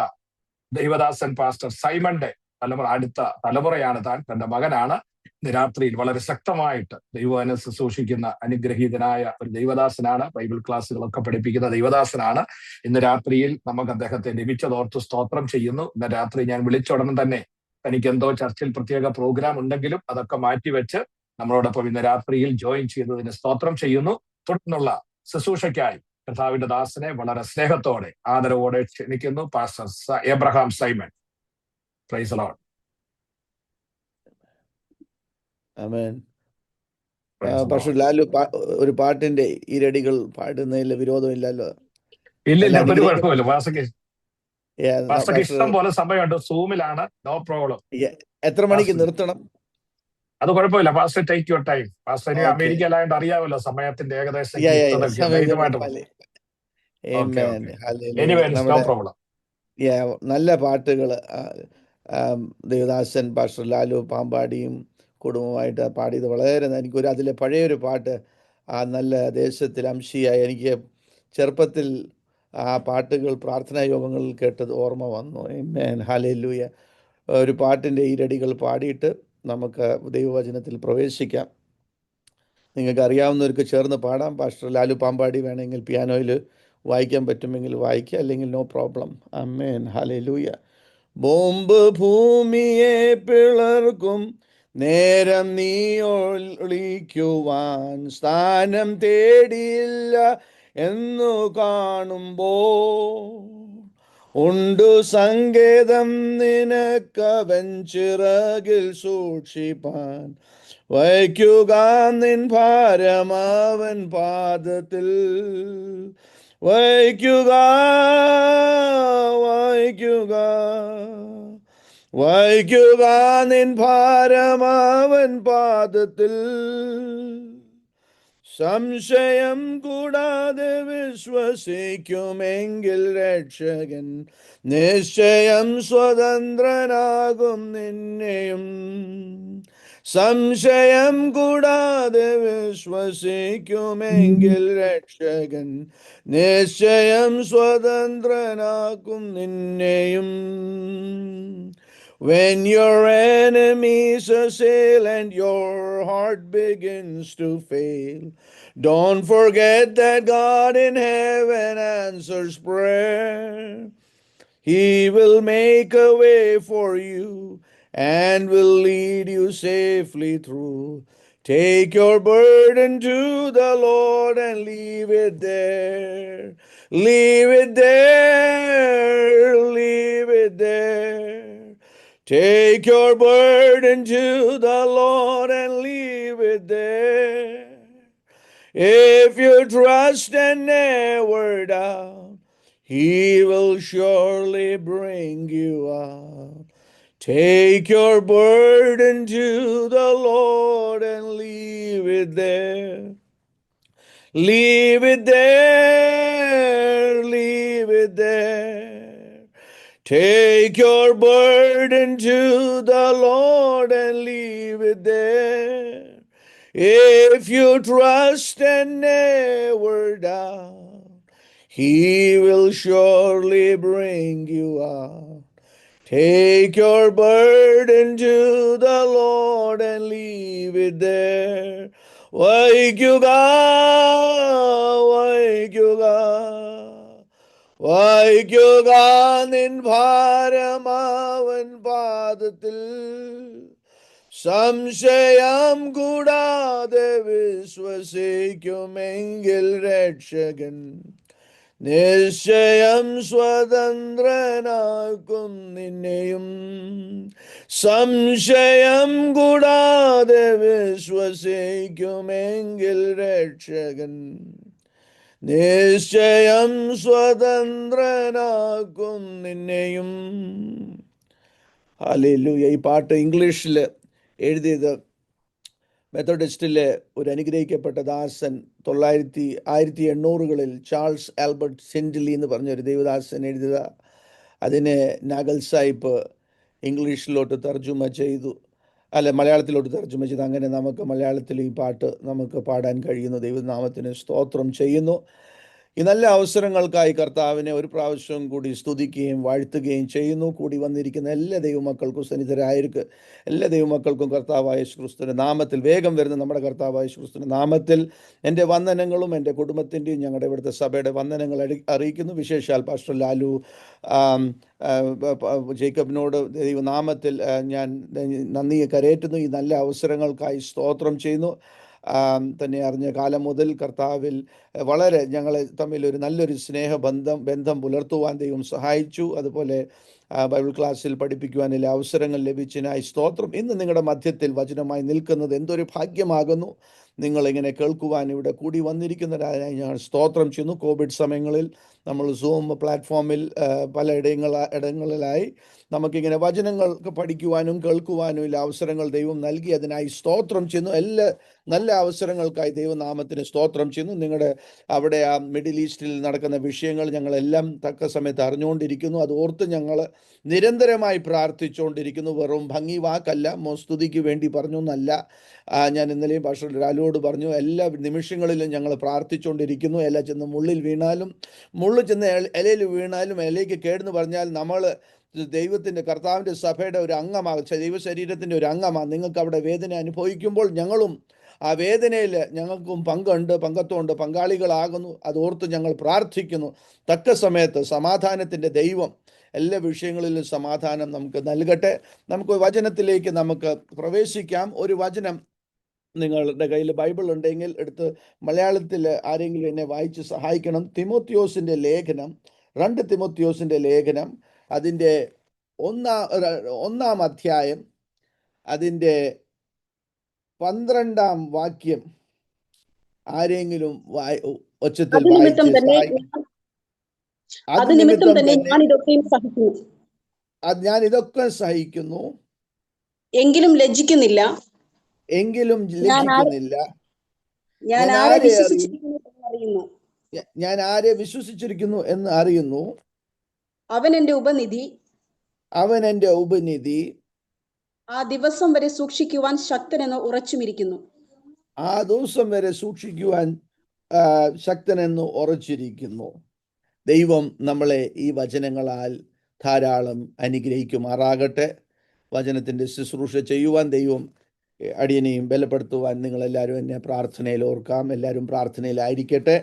ദൈവദാസൻ പാസ്റ്റർ സൈമന്റെ അടുത്ത തലമുറയാണ് താൻ. തന്റെ മകനാണ്. ഇന്ന് രാത്രിയിൽ വളരെ ശക്തമായിട്ട് ദൈവവചനം ശുശ്രൂഷിക്കുന്ന അനുഗ്രഹീതനായ ഒരു ദൈവദാസനാണ്. ബൈബിൾ ക്ലാസ്സുകളൊക്കെ പഠിപ്പിക്കുന്ന ദൈവദാസനാണ്. ഇന്ന് രാത്രിയിൽ നമുക്ക് അദ്ദേഹത്തെ ലഭിച്ചതോർത്ത് സ്തോത്രം ചെയ്യുന്നു. ഇന്ന് രാത്രി ഞാൻ വിളിച്ച ഉടനെ തന്നെ തനിക്ക് എന്തോ ചർച്ചിൽ പ്രത്യേക പ്രോഗ്രാം ഉണ്ടെങ്കിലും അതൊക്കെ മാറ്റിവെച്ച് നമ്മളോടൊപ്പം ഇന്ന് രാത്രിയിൽ ജോയിൻ ചെയ്തതിന് സ്തോത്രം ചെയ്യുന്നു. തുടർന്നുള്ള ശുശ്രൂഷയ്ക്കായി കർത്താവിന്റെ ദാസനെ വളരെ സ്നേഹത്തോടെ ആദരവോടെ ക്ഷണിക്കുന്നു. Pastor Abraham Simon. Praise the Lord. Amen. പക്ഷെ ലാലു ഒരു പാട്ടിന്റെ ഈരടികൾ പാടുന്നതിൽ വിരോധമില്ലല്ലോ? ഇല്ല, ഒരു കുഴപ്പമില്ല. പാസ്റ്റർക്ക് ഇഷ്ടം പോലെ സമയമുണ്ട്. സൂമിലാണ്, നോ പ്രോബ്ലം. എത്ര മണിക്ക് നിർത്തണം? അത് കുഴപ്പമില്ല. Pastor take your time. Pastor അമേരിക്കയിലായോണ്ട് അറിയാമല്ലോ സമയത്തിന്റെ ഏകദേശം. നല്ല പാട്ടുകൾ ദേവദാസൻ പാസ്റ്റർ ലാലു പാമ്പാടിയും കുടുംബമായിട്ട് പാടിയത് വളരെ എനിക്കൊരു അതിലെ പഴയൊരു പാട്ട് ആ നല്ല ദേശത്തിൽ അംശിയായി എനിക്ക് ചെറുപ്പത്തിൽ ആ പാട്ടുകൾ പ്രാർത്ഥനാ യോഗങ്ങളിൽ കേട്ടത് ഓർമ്മ വന്നു. ആമേൻ. ഹല്ലേലൂയ. ഒരു പാട്ടിൻ്റെ ഈരടികൾ പാടിയിട്ട് നമുക്ക് ദൈവവചനത്തിൽ പ്രവേശിക്കാം. നിങ്ങൾക്ക് അറിയാവുന്നവർക്ക് ചേർന്ന് പാടാം. പാസ്റ്റർ ലാലു പാമ്പാടി വേണമെങ്കിൽ പിയാനോയിൽ വായിക്കാൻ പറ്റുമെങ്കിൽ വായിക്കുക, അല്ലെങ്കിൽ നോ പ്രോബ്ലം. ആമേൻ. ഹല്ലേലൂയ. ബോംബ് ഭൂമിയെ പിളർക്കും നേരം നീ ഒളിക്കുവാൻ സ്ഥാനം തേടിയില്ല എന്നു കാണുമ്പോൾ ഉണ്ടു സങ്കേതം നിനക്കവൻ ചിറകിൽ സൂക്ഷിപ്പാൻ. വയ്ക്കുക നിൻ ഭാരമവൻ പാദത്തിൽ. വയ്ക്കുക വയ്ക്കുക വയ്ക്കുക നിൻ ഭാരമവൻ പാദത്തിൽ. സംശയം കൂടാതെ വിശ്വസിക്കുമെങ്കിൽ രക്ഷകൻ നിശ്ചയം സ്വതന്ത്രനാകും നിന്നെയും. സംശയം കൂടാതെ വിശ്വസിക്കുമെങ്കിൽ രക്ഷകൻ നിശ്ചയം സ്വതന്ത്രനാക്കും നിന്നെയും. When your enemies assail and your heart begins to fail, don't forget that God in heaven answers prayer. He will make a way for you and will lead you safely through. Take your burden to the Lord and leave it there. Leave it there. Leave it there. Take your burden to the Lord and leave it there. If you trust and never doubt, He will surely bring you out. Take your burden to the Lord and leave it there. Leave it there. Leave it there. Take your burden to the Lord and leave it there. If you trust and never doubt, He will surely bring you out. Take your burden to the Lord and leave it there. വയ്ക്കുക വയ്ക്കുക വയ്ക്കുക നിൻ ഭാരമവൻ പാദത്തിൽ. സംശയം കൂടാതെ വിശ്വസിക്കുമെങ്കിൽ രക്ഷകൻ നിശ്ചയം സ്വതന്ത്രനാക്കും നിന്നെയും. സംശയം കൂടാതെ വിശ്വസിക്കുമെങ്കിൽ രക്ഷകൻ നിശ്ചയം സ്വതന്ത്രനാക്കും നിന്നെയും. ഹല്ലേലൂയ. ഈ പാട്ട് ഇംഗ്ലീഷിൽ എഴുതിയത് മെത്തഡിസ്റ്റിലെ ഒരു അനുഗ്രഹിക്കപ്പെട്ട ദാസൻ 1800-കളിൽ ചാൾസ് ആൽബർട്ട് സിൻഡിലി എന്ന് പറഞ്ഞൊരു ദൈവദാസൻ എഴുതിയത. അതിനെ നാഗൽ സാഹിബ് ഇംഗ്ലീഷിലോട്ട് തർജ്ജമ ചെയ്തു, മലയാളത്തിലോട്ട് തർജ്ജമ ചെയ്തു. അങ്ങനെ നമുക്ക് മലയാളത്തിൽ ഈ പാട്ട് നമുക്ക് പാടാൻ കഴിയുന്നു. ദൈവനാമത്തിന് സ്തോത്രം ചെയ്യുന്നു. ഈ നല്ല അവസരങ്ങൾക്കായി കർത്താവിനെ ഒരു പ്രാവശ്യം കൂടി സ്തുതിക്കുകയും വാഴ്ത്തുകയും ചെയ്യുന്നു. കൂടി വന്നിരിക്കുന്ന എല്ലാ ദൈവമക്കൾക്കും, സന്നിധരായിരിക്കും എല്ലാ ദൈവമക്കൾക്കും കർത്താവായ യേശു ക്രിസ്തുവിൻ്റെ നാമത്തിൽ, വേഗം വരുന്ന നമ്മുടെ കർത്താവായ യേശു ക്രിസ്തുവിൻ്റെ നാമത്തിൽ എൻ്റെ വന്ദനങ്ങളും എൻ്റെ കുടുംബത്തിൻ്റെയും ഞങ്ങളുടെ ഇവിടുത്തെ സഭയുടെ വന്ദനങ്ങൾ അറിയിക്കുന്നു. വിശേഷാൽ പാസ്റ്റർ ലാലു ജേക്കബിനോട് ദൈവനാമത്തിൽ ഞാൻ നന്ദി കരേറ്റുന്നു. ഈ നല്ല അവസരങ്ങൾക്കായി സ്തോത്രം ചെയ്യുന്നു. തന്നെ അറിഞ്ഞ കാലം മുതൽ കർത്താവിൽ വളരെ ഞങ്ങളെ തമ്മിൽ ഒരു നല്ലൊരു ബന്ധം പുലർത്തുവാൻ ദൈവം സഹായിച്ചു. അതുപോലെ ബൈബിൾ ക്ലാസ്സിൽ പഠിപ്പിക്കുവാൻ എല്ലാ അവസരങ്ങൾ ലഭിച്ചതിനായി സ്തോത്രം. ഇന്ന് നിങ്ങളുടെ മധ്യത്തിൽ വചനമായി നിൽക്കുന്നത് എന്തൊരു ഭാഗ്യമാകുന്നു. നിങ്ങളിങ്ങനെ കേൾക്കുവാൻ ഇവിടെ കൂടി വന്നിരിക്കുന്നതിനായി ഞാൻ സ്തോത്രം ചെയ്യുന്നു. കോവിഡ് സമയങ്ങളിൽ നമ്മൾ സൂം പ്ലാറ്റ്ഫോമിൽ പല ഇടങ്ങളിലായി നമുക്കിങ്ങനെ വചനങ്ങൾക്ക് പഠിക്കുവാനും കേൾക്കുവാനും എല്ലാ അവസരങ്ങൾ ദൈവം നൽകി. അതിനായി സ്തോത്രം ചെയ്യുന്നു. എല്ലാ നല്ല അവസരങ്ങൾക്കായി ദൈവനാമത്തിന് സ്തോത്രം ചെയ്യുന്നു. നിങ്ങളുടെ അവിടെ ആ മിഡിൽ ഈസ്റ്റിൽ നടക്കുന്ന വിഷയങ്ങൾ ഞങ്ങളെല്ലാം തക്ക സമയത്ത് അറിഞ്ഞുകൊണ്ടിരിക്കുന്നു. അത് ഓർത്ത് ഞങ്ങൾ നിരന്തരമായി പ്രാർത്ഥിച്ചുകൊണ്ടിരിക്കുന്നു. വെറും ഭംഗി വാക്കല്ല, സ്തുതിക്ക് വേണ്ടി പറഞ്ഞു എന്നല്ല. ഞാൻ ഇന്നലെയും പാസ്റ്റർ ലാലുവോട് പറഞ്ഞു, എല്ലാ നിമിഷങ്ങളിലും ഞങ്ങൾ പ്രാർത്ഥിച്ചുകൊണ്ടിരിക്കുന്നു. ഇല ചെന്ന് മുള്ളിൽ വീണാലും, മുള്ളു ചെന്ന് ഇലയിൽ വീണാലും ഇലയ്ക്ക് കേടെന്ന് പറഞ്ഞാൽ നമ്മൾ ദൈവത്തിൻ്റെ കർത്താവിൻ്റെ സഭയുടെ ഒരു അംഗമാകും, ദൈവശരീരത്തിൻ്റെ ഒരു അംഗമാണ്. നിങ്ങൾക്ക് അവിടെ വേദന അനുഭവിക്കുമ്പോൾ ഞങ്ങളും ആ വേദനയിൽ ഞങ്ങൾക്കും പങ്കത്വമുണ്ട്, പങ്കാളികളാകുന്നു. അതോർത്ത് ഞങ്ങൾ പ്രാർത്ഥിക്കുന്നു. തക്ക സമയത്ത് സമാധാനത്തിൻ്റെ ദൈവം എല്ലാ വിഷയങ്ങളിലും സമാധാനം നമുക്ക് നൽകട്ടെ. നമുക്ക് വചനത്തിലേക്ക് നമുക്ക് പ്രവേശിക്കാം. ഒരു വചനം നിങ്ങളുടെ കയ്യിൽ ബൈബിൾ ഉണ്ടെങ്കിൽ എടുത്ത് മലയാളത്തിൽ ആരെങ്കിലും എന്നെ വായിച്ച് സഹായിക്കണം. തിമോത്തിയോസിൻ്റെ ലേഖനം, 2 തിമോത്തിയോസിൻ്റെ ലേഖനം, അതിൻ്റെ 1-ാം അധ്യായം, അതിൻ്റെ 12-ാം വാക്യം ആരെങ്കിലും ഒച്ചത്തിൽ വായിച്ച് ഞാൻ ഇതൊക്കെ സഹിക്കുന്നു, എങ്കിലും ലജ്ജിക്കുന്നില്ല. ഞാൻ ആരെ വിശ്വസിച്ചിരിക്കുന്നു എന്ന് അറിയുന്നു. അവൻ എന്റെ ഉപനിധി, ആ ദിവസം വരെ സൂക്ഷിക്കുവാൻ ശക്തനെന്ന് ഉറച്ചുമിരിക്കുന്നു. ആ ദിവസം വരെ സൂക്ഷിക്കുവാൻ ശക്തനെന്ന് ഉറച്ചിരിക്കുന്നു. ദൈവം നമ്മളെ ഈ വചനങ്ങളാൽ ധാരാളം അനുഗ്രഹിക്കുമാറാകട്ടെ. വചനത്തിൻ്റെ ശുശ്രൂഷ ചെയ്യുവാൻ ദൈവം അടിയനെയും ബലപ്പെടുത്തുവാൻ നിങ്ങളെല്ലാവരും എന്നെ പ്രാർത്ഥനയിൽ ഓർക്കാം. എല്ലാവരും പ്രാർത്ഥനയിലായിരിക്കട്ടെ.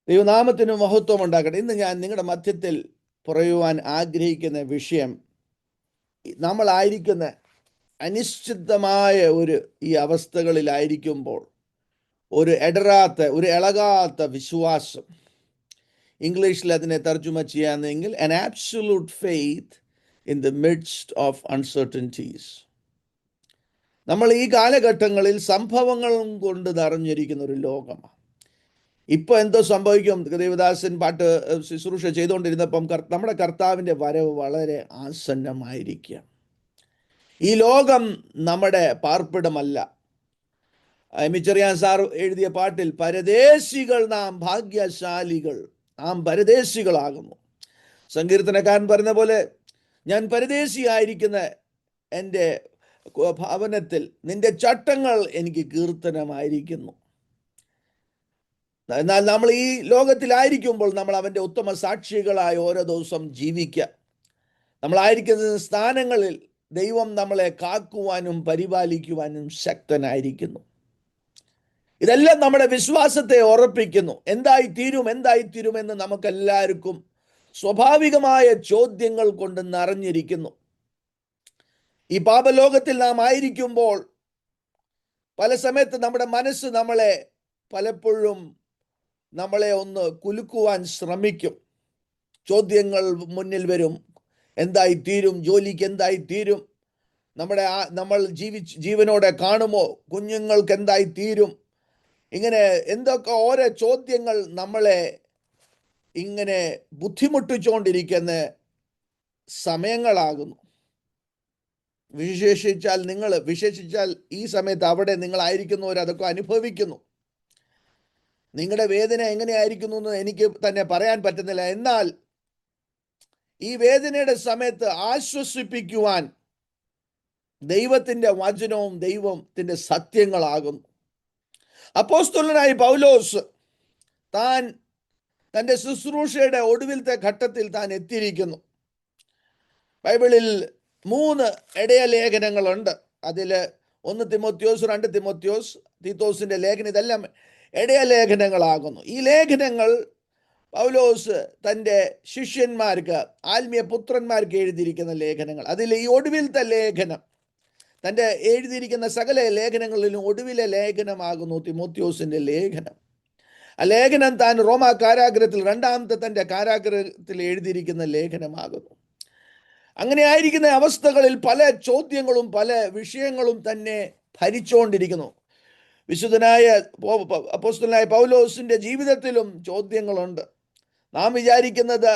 ദൈവനാമത്തിന് മഹത്വം ഉണ്ടാകട്ടെ. ഇന്ന് ഞാൻ നിങ്ങളുടെ മധ്യത്തിൽ പറയുവാൻ ആഗ്രഹിക്കുന്ന വിഷയം, നമ്മളായിരിക്കുന്ന അനിശ്ചിതമായ ഈ അവസ്ഥകളിലായിരിക്കുമ്പോൾ ഒരു ഇളകാത്ത വിശ്വാസം, ഇംഗ്ലീഷിൽ അതിനെ തർജ്ജമ ചെയ്യാമെങ്കിൽ an absolute faith in the midst of uncertainties. നമ്മൾ ഈ കാലഘട്ടങ്ങളിൽ സംഭവങ്ങളും കൊണ്ട് നിറഞ്ഞിരിക്കുന്ന ഒരു ലോകമാണ്. ഇപ്പോൾ എന്തോ സംഭവിക്കും. ദേവദാസൻ പാട്ട് ശുശ്രൂഷ ചെയ്തുകൊണ്ടിരുന്നപ്പം നമ്മുടെ കർത്താവിൻ്റെ വരവ് വളരെ ആസന്നമായിരിക്കുക. ഈ ലോകം നമ്മുടെ പാർപ്പിടമല്ല. മിച്ചറിയാൻ സാർ എഴുതിയ പാട്ടിൽ പരദേശികൾ നാം, ഭാഗ്യശാലികൾ നാം പരദേശികളാകുന്നു. സങ്കീർത്തനക്കാരൻ പറഞ്ഞ പോലെ, ഞാൻ പരദേശിയായിരിക്കുന്ന എൻ്റെ ഭവനത്തിൽ നിന്റെ ചട്ടങ്ങൾ എനിക്ക് കീർത്തനമായിരിക്കുന്നു. എന്നാൽ നമ്മൾ ഈ ലോകത്തിലായിരിക്കുമ്പോൾ നമ്മൾ അവൻ്റെ ഉത്തമ സാക്ഷികളായി ഓരോ ദിവസം ജീവിക്കുക. നമ്മളായിരിക്കുന്ന സ്ഥാനങ്ങളിൽ ദൈവം നമ്മളെ കാക്കുവാനും പരിപാലിക്കുവാനും ശക്തനായിരിക്കുന്നു. ഇതെല്ലാം നമ്മുടെ വിശ്വാസത്തെ ഉറപ്പിക്കുന്നു. എന്തായിത്തീരുമെന്ന് നമുക്കെല്ലാവർക്കും സ്വാഭാവികമായ ചോദ്യങ്ങൾ കൊണ്ട് നിറഞ്ഞിരിക്കുന്നു. ഈ പാപലോകത്തിൽ നാം ആയിരിക്കുമ്പോൾ പല സമയത്ത് നമ്മുടെ മനസ്സ് പലപ്പോഴും നമ്മളെ ഒന്ന് കുലുക്കുവാൻ ശ്രമിക്കും. ചോദ്യങ്ങൾ മുന്നിൽ വരും. എന്തായിത്തീരും? ജോലിക്ക് എന്തായിത്തീരും? നമ്മൾ ജീവനോടെ കാണുമോ? കുഞ്ഞുങ്ങൾക്ക് എന്തായിത്തീരും? ഇങ്ങനെ എന്തൊക്കെ ഓരോ ചോദ്യങ്ങൾ നമ്മളെ ഇങ്ങനെ ബുദ്ധിമുട്ടിച്ചുകൊണ്ടിരിക്കുന്ന സമയങ്ങളാകുന്നു. വിശേഷിച്ചാൽ ഈ സമയത്ത് അവിടെ നിങ്ങളായിരിക്കുന്നവർ അതൊക്കെ അനുഭവിക്കുന്നു. നിങ്ങളുടെ വേദന എങ്ങനെയായിരിക്കുന്നു എന്ന് എനിക്ക് തന്നെ പറയാൻ പറ്റുന്നില്ല. എന്നാൽ ഈ വേദനയുടെ സമയത്ത് ആശ്വസിപ്പിക്കുവാൻ ദൈവത്തിൻ്റെ വചനവും ദൈവത്തിൻ്റെ സത്യങ്ങളാകുന്നു. അപ്പോസ്തലനായ പൗലോസ് തൻ്റെ ശുശ്രൂഷയുടെ ഒടുവിലത്തെ ഘട്ടത്തിൽ താൻ എത്തിയിരിക്കുന്നു. ബൈബിളിൽ 3 ഇടയലേഖനങ്ങളുണ്ട്. അതിൽ 1 തിമോത്തിയോസ്, 2 തിമോത്തിയോസ്, തീത്തോസിൻ്റെ ലേഖനം, ഇതെല്ലാം ഇടയലേഖനങ്ങളാകുന്നു. ഈ ലേഖനങ്ങൾ പൗലോസ് തൻ്റെ ശിഷ്യന്മാർക്ക്, ആത്മീയ പുത്രന്മാർക്ക് എഴുതിയിരിക്കുന്ന ലേഖനങ്ങൾ. അതിൽ ഈ ഒടുവിലത്തെ ലേഖനം, തൻ്റെ എഴുതിയിരിക്കുന്ന സകല ലേഖനങ്ങളിലും ഒടുവിലെ ലേഖനമാകുന്നു തിമോത്തിയോസിൻ്റെ ലേഖനം. ആ ലേഖനം താൻ റോമാ കാരാഗ്രഹത്തിൽ, 2ാമത്തെ തൻ്റെ കാരാഗ്രഹത്തിൽ എഴുതിയിരിക്കുന്ന ലേഖനമാകുന്നു. അങ്ങനെ ആയിരിക്കുന്ന അവസ്ഥകളിൽ പല ചോദ്യങ്ങളും പല വിഷയങ്ങളും തന്നെ ഭരിച്ചുകൊണ്ടിരിക്കുന്നു. അപ്പോസ്തലനായ പൗലോസിൻ്റെ ജീവിതത്തിലും ചോദ്യങ്ങളുണ്ട്. നാം വിചാരിക്കുന്നത്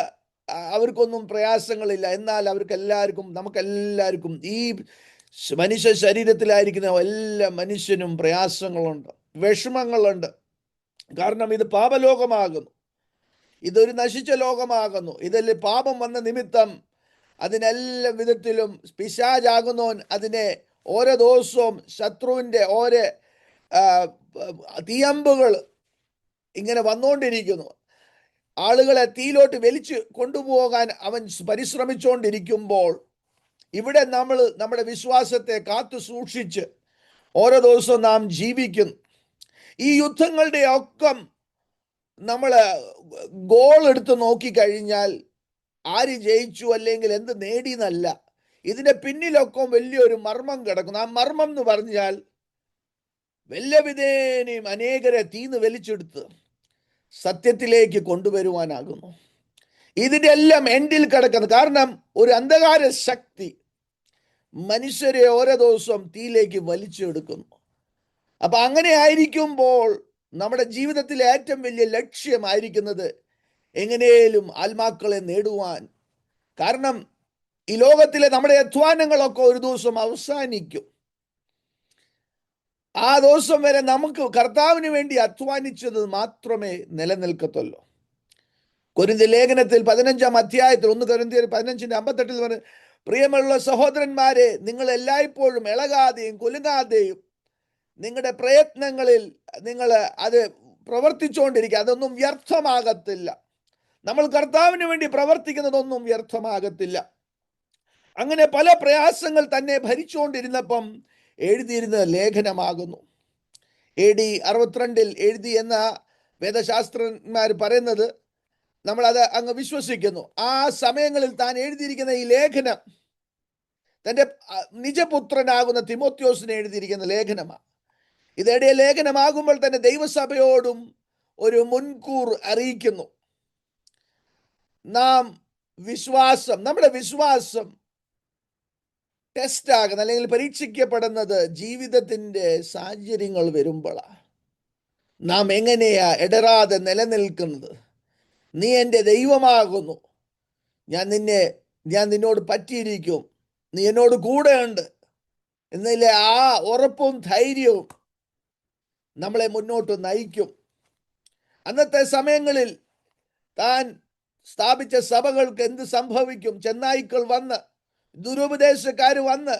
അവർക്കൊന്നും പ്രയാസങ്ങളില്ല. എന്നാൽ നമുക്കെല്ലാവർക്കും ഈ മനുഷ്യ ശരീരത്തിലായിരിക്കുന്ന എല്ലാ മനുഷ്യനും പ്രയാസങ്ങളുണ്ട്, വിഷമങ്ങളുണ്ട്. കാരണം ഇത് പാപലോകമാകുന്നു, ഇതൊരു നശിച്ച ലോകമാകുന്നു. ഇതിൽ പാപം വന്ന നിമിത്തം അതിനെല്ലാം വിധത്തിലും പിശാചാകുന്നവൻ അതിനെ ഓരോ ദിവസവും ശത്രുവിൻ്റെ ഓരോ തീയമ്പുകൾ ഇങ്ങനെ വന്നുകൊണ്ടിരിക്കുന്നു. ആളുകളെ തീയിലോട്ട് വലിച്ചു കൊണ്ടുപോകാൻ അവൻ പരിശ്രമിച്ചുകൊണ്ടിരിക്കുമ്പോൾ ഇവിടെ നമ്മൾ നമ്മുടെ വിശ്വാസത്തെ കാത്തു സൂക്ഷിച്ച് ഓരോ ദിവസവും നാം ജീവിക്കുന്നു. ഈ യുദ്ധങ്ങളുടെ ഒക്കെ നമ്മൾ ഗോൾ എടുത്ത് നോക്കിക്കഴിഞ്ഞാൽ ആര് ജയിച്ചു അല്ലെങ്കിൽ എന്ത് നേടി എന്നല്ല, ഇതിന്റെ പിന്നിലൊക്കെ വലിയൊരു മർമ്മം കിടക്കുന്നു. ആ മർമ്മം എന്ന് പറഞ്ഞാൽ വല്ലവിധേനയും അനേകരെ തീന്ന് വലിച്ചെടുത്ത് സത്യത്തിലേക്ക് കൊണ്ടുവരുവാനാകുന്നു. ഇതിന്റെ എല്ലാം എൻഡിൽ കിടക്കുന്നു. കാരണം ഒരു അന്ധകാര ശക്തി മനുഷ്യരെ ഓരോ ദിവസവും തീയിലേക്ക് വലിച്ചെടുക്കുന്നു. അപ്പൊ അങ്ങനെ ആയിരിക്കുമ്പോൾ നമ്മുടെ ജീവിതത്തിലെ ഏറ്റവും വലിയ ലക്ഷ്യമായിരിക്കുന്നത് എങ്ങനെയും ആത്മാക്കളെ നേടുവാൻ. കാരണം ഈ ലോകത്തിലെ നമ്മുടെ അധ്വാനങ്ങളൊക്കെ ഒരു ദിവസം അവസാനിക്കും. ആ ദിവസം വരെ നമുക്ക് കർത്താവിന് വേണ്ടി അധ്വാനിച്ചത് മാത്രമേ നിലനിൽക്കത്തുള്ളൂ. കൊരിന്ത്യർ ലേഖനത്തിൽ 15-ാം അധ്യായത്തിൽ 1 കൊരിന്ത്യർ 15:58 പറഞ്ഞ്, പ്രിയമുള്ള സഹോദരന്മാരെ, നിങ്ങൾ എല്ലായ്പ്പോഴും ഇളകാതെയും കുലുങ്ങാതെയും നിങ്ങളുടെ പ്രയത്നങ്ങളിൽ നിങ്ങൾ അത് പ്രവർത്തിച്ചുകൊണ്ടിരിക്കുക. അതൊന്നും വ്യർത്ഥമാകത്തില്ല. നമ്മൾ കർത്താവിന് വേണ്ടി പ്രവർത്തിക്കുന്നതൊന്നും വ്യർത്ഥമാകത്തില്ല. അങ്ങനെ പല പ്രയാസങ്ങൾ തന്നെ ഭരിച്ചുകൊണ്ടിരുന്നപ്പം എഴുതിയിരുന്ന ലേഖനമാകുന്നു. AD 62 എഴുതി എന്ന വേദശാസ്ത്രന്മാർ പറയുന്നത് നമ്മളത് അങ്ങ് വിശ്വസിക്കുന്നു. ആ സമയങ്ങളിൽ താൻ എഴുതിയിരിക്കുന്ന ഈ ലേഖനം തൻ്റെ നിജപുത്രനാകുന്ന തിമോത്തിയോസിന് എഴുതിയിരിക്കുന്ന ലേഖനമാണ്. ഇതെഴുതിയ ലേഖനമാകുമ്പോൾ തന്നെ ദൈവസഭയോടും ഒരു മുൻകൂർ അറിയിക്കുന്നു. നമ്മുടെ വിശ്വാസം ടെസ്റ്റ് ആകുന്ന അല്ലെങ്കിൽ പരീക്ഷിക്കപ്പെടുന്നത് ജീവിതത്തിൻ്റെ സാഹചര്യങ്ങൾ വരുമ്പോഴാണ്. നാം എങ്ങനെയാ ഇടറാതെ നിലനിൽക്കുന്നത്? നീ എൻ്റെ ദൈവമാകുന്നു, ഞാൻ നിന്നോട് പറ്റിയിരിക്കും, നീ എന്നോട് കൂടെ ഉണ്ട് എന്നില്ലേ ആ ഉറപ്പും ധൈര്യവും നമ്മളെ മുന്നോട്ട് നയിക്കും. അന്നത്തെ സമയങ്ങളിൽ താൻ സ്ഥാപിച്ച സഭകൾക്ക് എന്ത് സംഭവിക്കും? ചെന്നായ്ക്കൾ വന്ന്, ദുരുപദേശക്കാർ വന്ന്